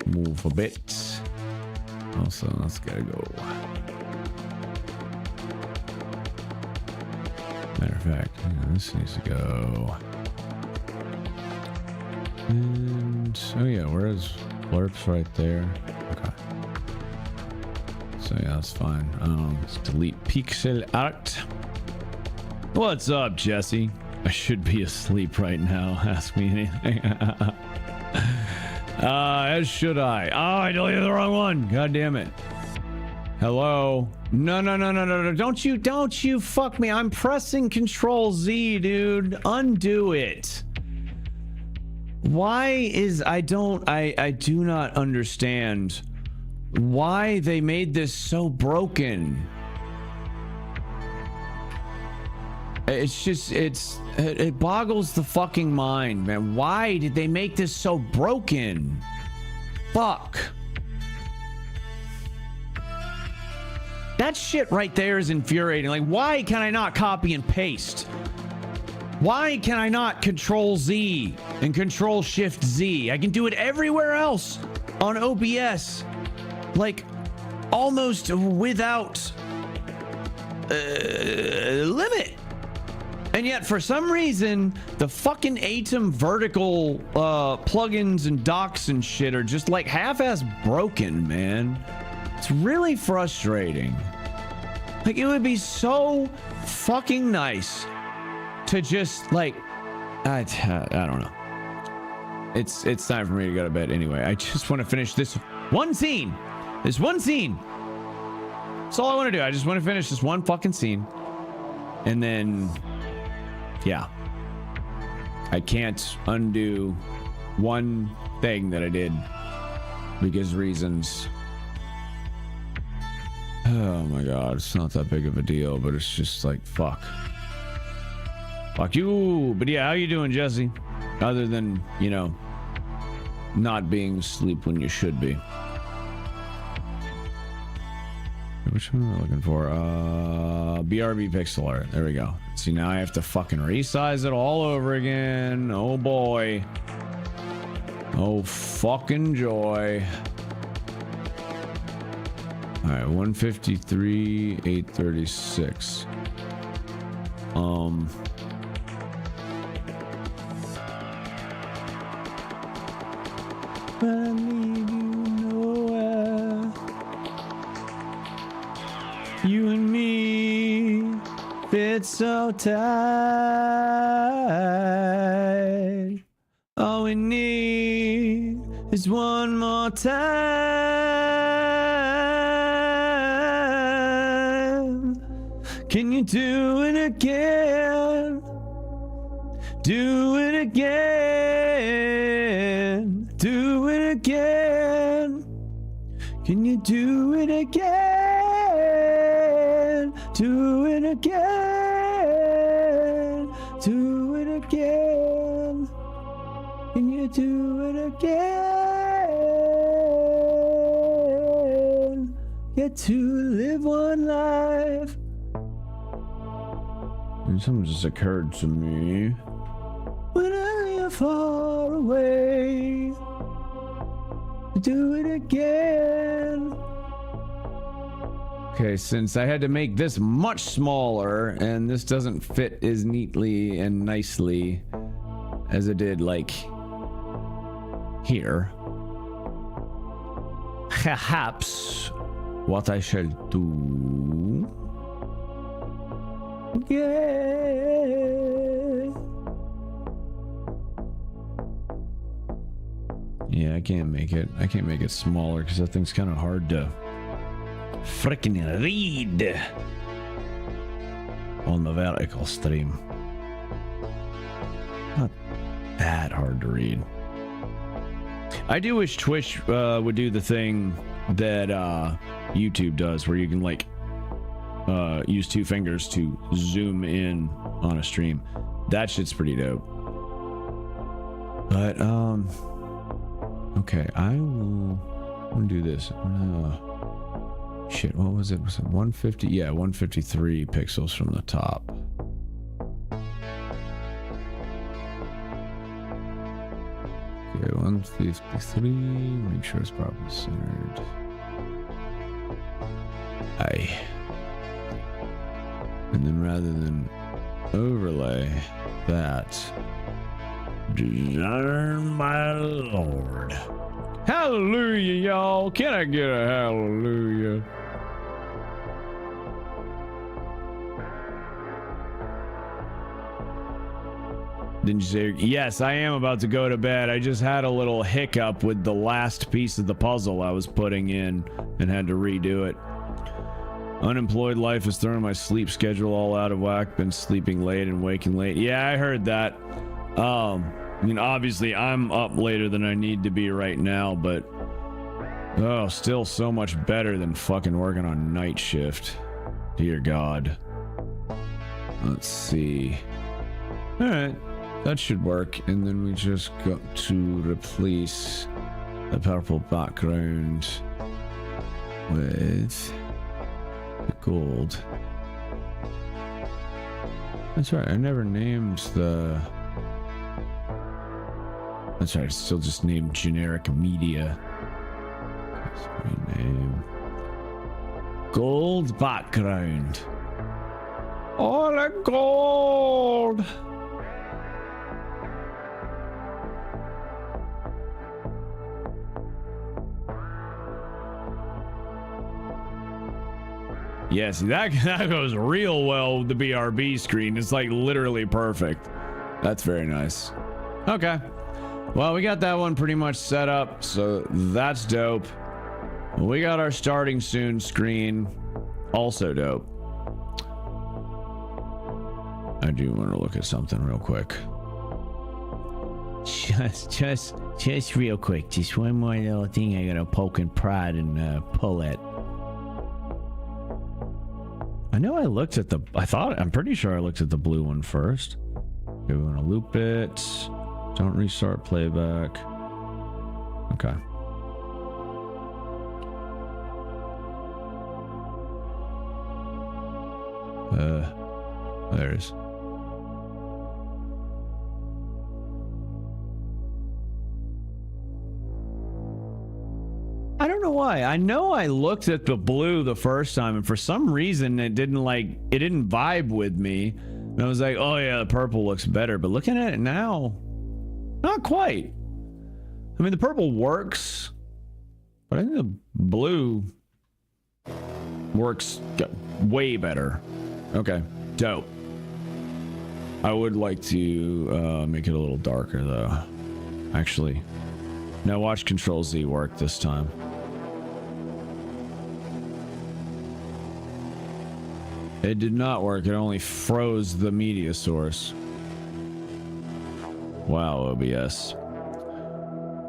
move a bit. Also, that's gotta go. Matter of fact, this needs to go. And oh yeah, where is blurps right there? Okay. So yeah, that's fine. Let's delete pixel art. What's up, Jesse? I should be asleep right now. Ask me anything. As should I. Oh, I deleted the wrong one. God damn it. Hello. No. Don't you fuck me. I'm pressing Control Z, dude. Undo it. Why is I do not understand why they made this so broken. It's just it boggles the fucking mind, man. Why did they make this so broken? Fuck. That shit right there is infuriating. Like, why can I not copy and paste? Why can I not Control Z and Control Shift Z? I can do it everywhere else on OBS, like almost without limit. And yet, for some reason, the fucking Atom vertical plugins and docks and shit are just like half-ass broken, man. It's really frustrating. Like, it would be so fucking nice to just like, I don't know. It's time for me to go to bed anyway. I just want to finish this one scene. This one scene. That's all I want to do. I just want to finish this one fucking scene. And then, yeah. I can't undo one thing that I did because reasons. Oh my god, it's not that big of a deal, but it's just like, fuck. Fuck you. But yeah, how you doing, Jesse? Other than, you know, not being asleep when you should be. Which one am I looking for? BRB pixel art. There we go. See, now I have to fucking resize it all over again. Oh boy. Oh fucking joy. All right, 153, 836. I need you nowhere. You and me fit so tight. All we need is one more time. Can you do it again? Do it again. Do it again. Can you do it again? Do it again. Do it again. Can you do it again? Get to live one life. And something just occurred to me. When I'm far away, do it again. Okay, since I had to make this much smaller and this doesn't fit as neatly and nicely as it did like here, perhaps what I shall do, yeah, I can't make it smaller because that thing's kind of hard to freaking read on the vertical stream. Not that hard to read. I do wish Twitch would do the thing that YouTube does, where you can like use two fingers to zoom in on a stream. That shit's pretty dope. But okay, I will do this. Shit, what was it? Was it 150? Yeah, 153 pixels from the top. Okay, 153. Make sure it's properly centered. Aye. And then rather than overlay that, darn my lord. Hallelujah, y'all. Can I get a hallelujah? Didn't you say? Yes, I am about to go to bed. I just had a little hiccup with the last piece of the puzzle I was putting in and had to redo it. Unemployed life has thrown my sleep schedule all out of whack. Been sleeping late and waking late. Yeah, I heard that. I mean, obviously I'm up later than I need to be right now, but oh, still so much better than fucking working on night shift. Dear God. Let's see. All right. That should work, and then we just got to replace the purple background with the gold. That's right, I never named the... That's right, it's still just named generic media. Let's rename. Gold background. All the gold! Yeah, see, that goes real well with the BRB screen. It's like literally perfect. That's very nice. Okay. Well, we got that one pretty much set up, so that's dope. We got our starting soon screen. Also dope. I do want to look at something real quick. Just real quick. Just one more little thing I gotta poke and prod and pull at. I know I looked at the... I'm pretty sure I looked at the blue one first. Okay, we want to loop it. Don't restart playback. Okay. There it is. I don't know why. I know I looked at the blue the first time, and for some reason it didn't vibe with me. And I was like, oh yeah, the purple looks better. But looking at it now, not quite. I mean, the purple works, but I think the blue works way better. Okay, dope. I would like to make it a little darker though. Actually, no, watch Control Z work this time. It did not work. It only froze the media source. Wow, OBS.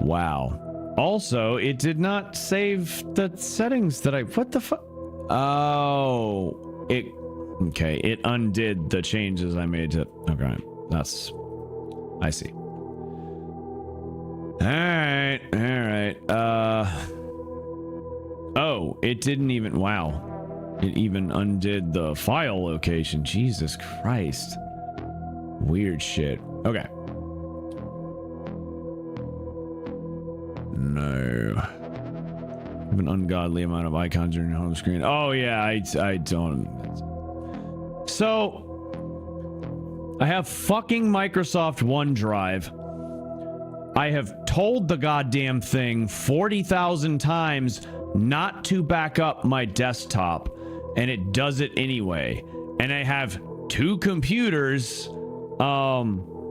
Wow. Also, it did not save the settings that I... What the fuck? Oh. It... Okay, it undid the changes I made to... Okay, that's... I see. Alright, alright. Oh, it didn't even... Wow. It even undid the file location. Jesus Christ. Weird shit. Okay. No. Have an ungodly amount of icons on your home screen. Oh yeah, I don't. So I have fucking Microsoft OneDrive. I have told the goddamn thing 40,000 times not to back up my desktop, and it does it anyway. And I have 2 computers.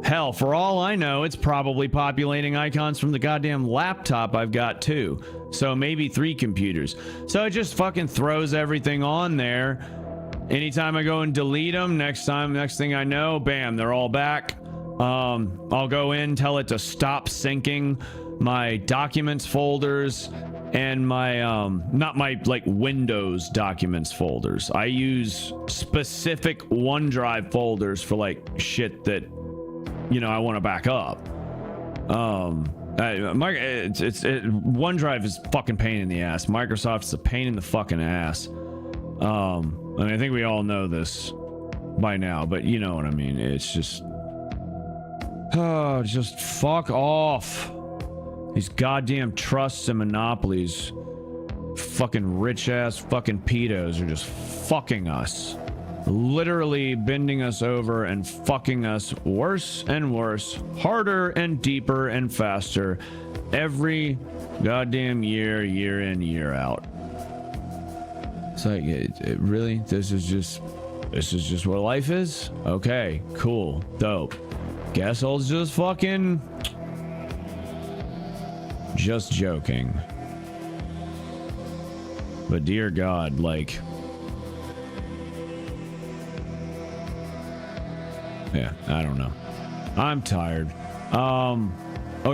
Hell, for all I know, it's probably populating icons from the goddamn laptop I've got too. So maybe 3 computers. So it just fucking throws everything on there. Anytime I go and delete them, next thing I know, bam, they're all back. I'll go in, tell it to stop syncing my documents folders and my not my like Windows documents folders. I use specific OneDrive folders for like shit that, you know, I want to back up. OneDrive is fucking pain in the ass. Microsoft's a pain in the fucking ass. And I think we all know this by now, but you know what I mean. It's just, oh, just fuck off. These goddamn trusts and monopolies, fucking rich ass fucking pedos are just fucking us. Literally bending us over and fucking us worse and worse, harder and deeper and faster every goddamn year, year in, year out. It's like, it really, this is just what life is? Okay, cool, dope. Guess I'll just fucking... Just joking. But dear God, like... Yeah, I don't know. I'm tired. Oh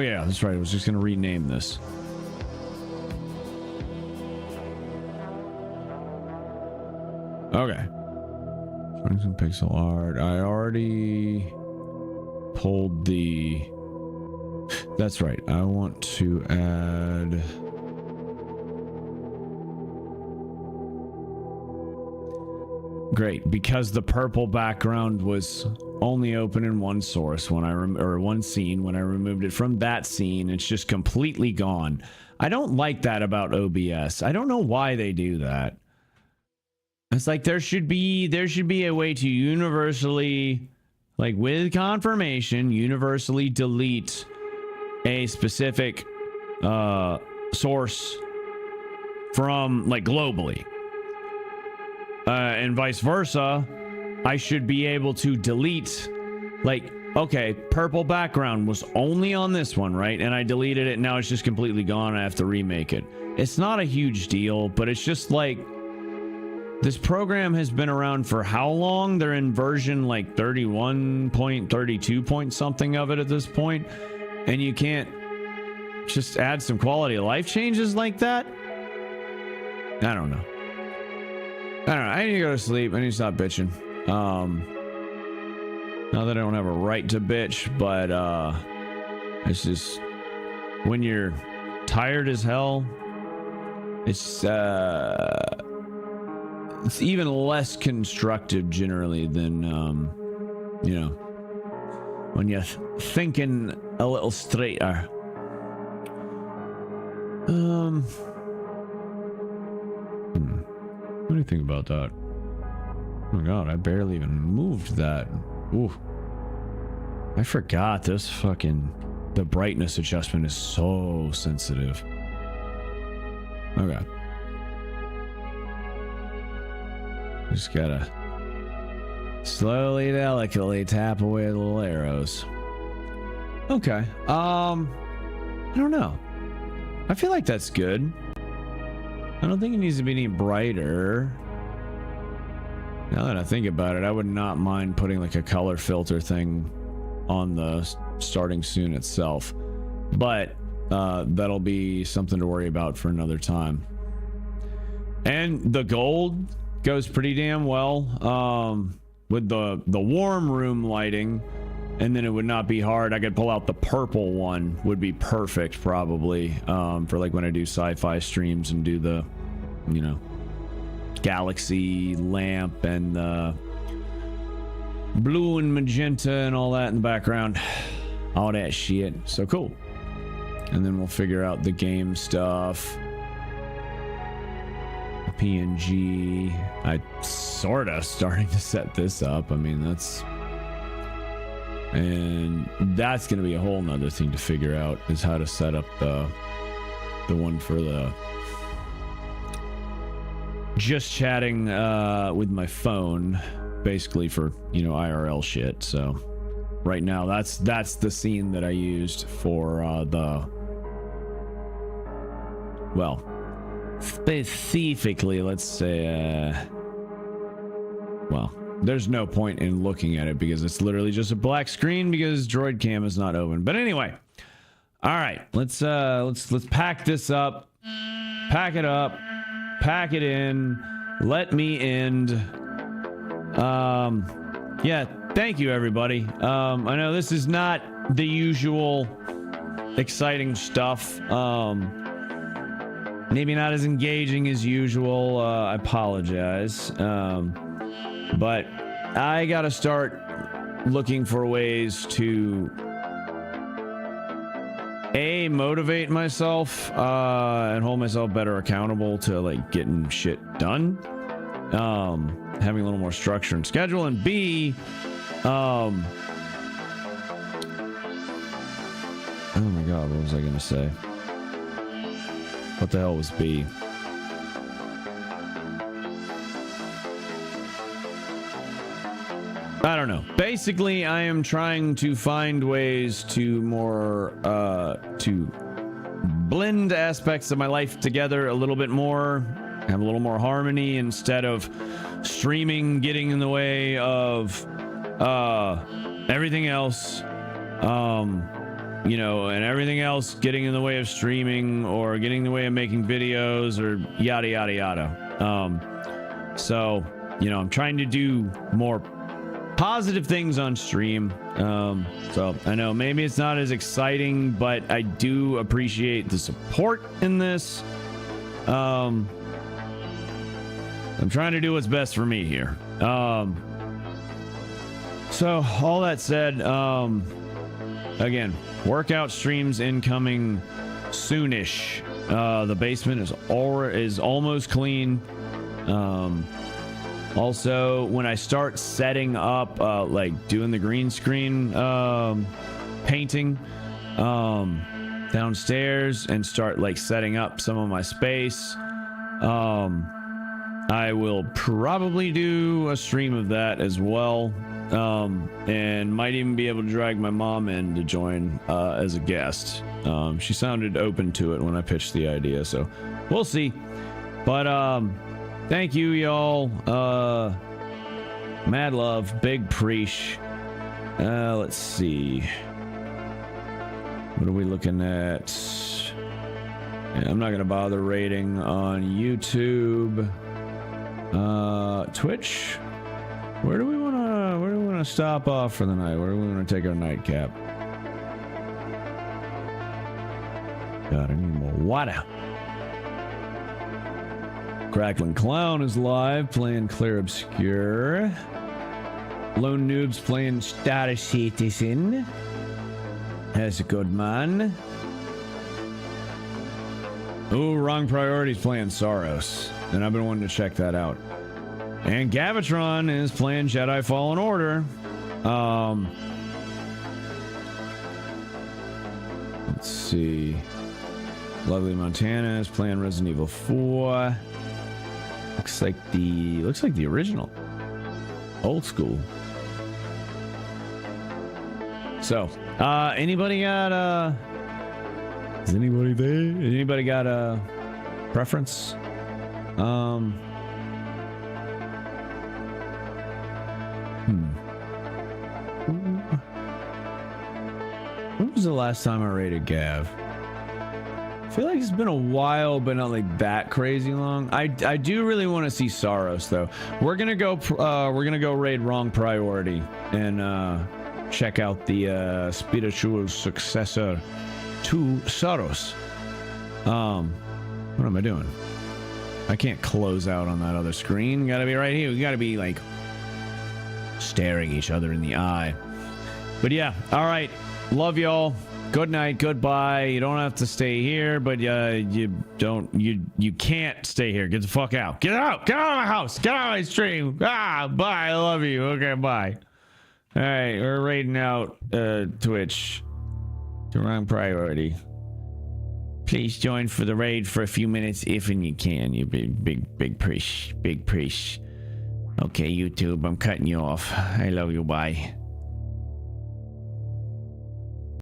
yeah, that's right. I was just gonna rename this. Okay. Running some pixel art. I already pulled the... That's right. I want to add... Great, because the purple background was only open in one source when or one scene. When I removed it from that scene, it's just completely gone. I don't like that about OBS. I don't know why they do that. It's like there should be a way to universally, like with confirmation, universally delete a specific source from, like, globally. And vice versa, I should be able to delete, like, okay, purple background was only on this one, right? And I deleted it, and now it's just completely gone. I have to remake it. It's not a huge deal, but it's just like, this program has been around for how long? They're in version like 31.32 point something of it at this point, and you can't just add some quality of life changes like that? I don't know. I need to go to sleep. I need to stop bitching. Not that I don't have a right to bitch, but it's just when you're tired as hell, it's even less constructive generally than you know, when you're thinking a little straighter. What do you think about that? Oh my God, I barely even moved that. Ooh. I forgot this fucking... The brightness adjustment is so sensitive. Okay. Just gotta slowly, delicately tap away the little arrows. Okay. I don't know. I feel like that's good. I don't think it needs to be any brighter. Now that I think about it, I would not mind putting like a color filter thing on the starting soon itself. But that'll be something to worry about for another time. And the gold goes pretty damn well with the warm room lighting, and then it would not be hard. I could pull out the purple one, would be perfect probably for like when I do sci-fi streams and do the, you know, galaxy lamp and the blue and magenta and all that in the background, all that shit. So cool. And then we'll figure out the game stuff. PNG. I sorta starting to set this up. I mean, that's gonna be a whole nother thing to figure out, is how to set up the one for the just chatting with my phone, basically for, you know, IRL shit. So right now that's the scene that I used for well, specifically, let's say, well, there's no point in looking at it because it's literally just a black screen because Droid Cam is not open. But anyway, all right, let's pack this up, pack it up, pack it in, let me end. Yeah, thank you everybody. I know this is not the usual exciting stuff. Maybe not as engaging as usual. I apologize. But I gotta start looking for ways to motivate myself and hold myself better accountable to like getting shit done. Having a little more structure and schedule, and B, oh my god, what was I gonna say? What the hell was B? I don't know. Basically, I am trying to find ways to more to blend aspects of my life together a little bit more, have a little more harmony, instead of streaming getting in the way of everything else. You know, and everything else getting in the way of streaming or getting in the way of making videos or yada yada yada. So, you know, I'm trying to do more positive things on stream. So I know maybe it's not as exciting, but I do appreciate the support in this. I'm trying to do what's best for me here. So all that said, again, workout streams incoming soonish. The basement is almost clean. Also, when I start setting up, like doing the green screen painting downstairs and start like setting up some of my space, I will probably do a stream of that as well. And might even be able to drag my mom in to join as a guest. She sounded open to it when I pitched the idea, so we'll see. But thank you, y'all. Mad love, big preach. Let's see. What are we looking at? Yeah, I'm not gonna bother rating on YouTube. Twitch. Where do we wanna stop off for the night? Where do we wanna take our nightcap? God, I need more water. Crackling Clown is live playing Clear Obscure. Lone Noob's playing Star Citizen. That's a good man. Ooh, Wrong Priorities playing Saros, and I've been wanting to check that out. And Gavatron is playing Jedi Fallen Order. Let's see. Lovely Montana is playing Resident Evil 4. Looks like the original. Old school. So, anybody got is anybody there? Anybody got a preference? When was the last time I rated Gav? I feel like it's been a while, but not like that crazy long. I do really want to see Saros though. We're gonna go raid Wrong Priority and check out the spiritual successor to Saros. What am I doing? I can't close out on that other screen. Gotta be right here. We gotta be like staring each other in the eye. But yeah, all right. Love y'all. Good night. Goodbye. You don't have to stay here, but you can't stay here. Get the fuck out. Get out. Get out of my house. Get out of my stream. Bye. I love you. Okay, bye. All right, we're raiding out Twitch to Wrong Priority. Please join for the raid for a few minutes if and you can. You big priest. Okay, YouTube, I'm cutting you off. I love you. Bye.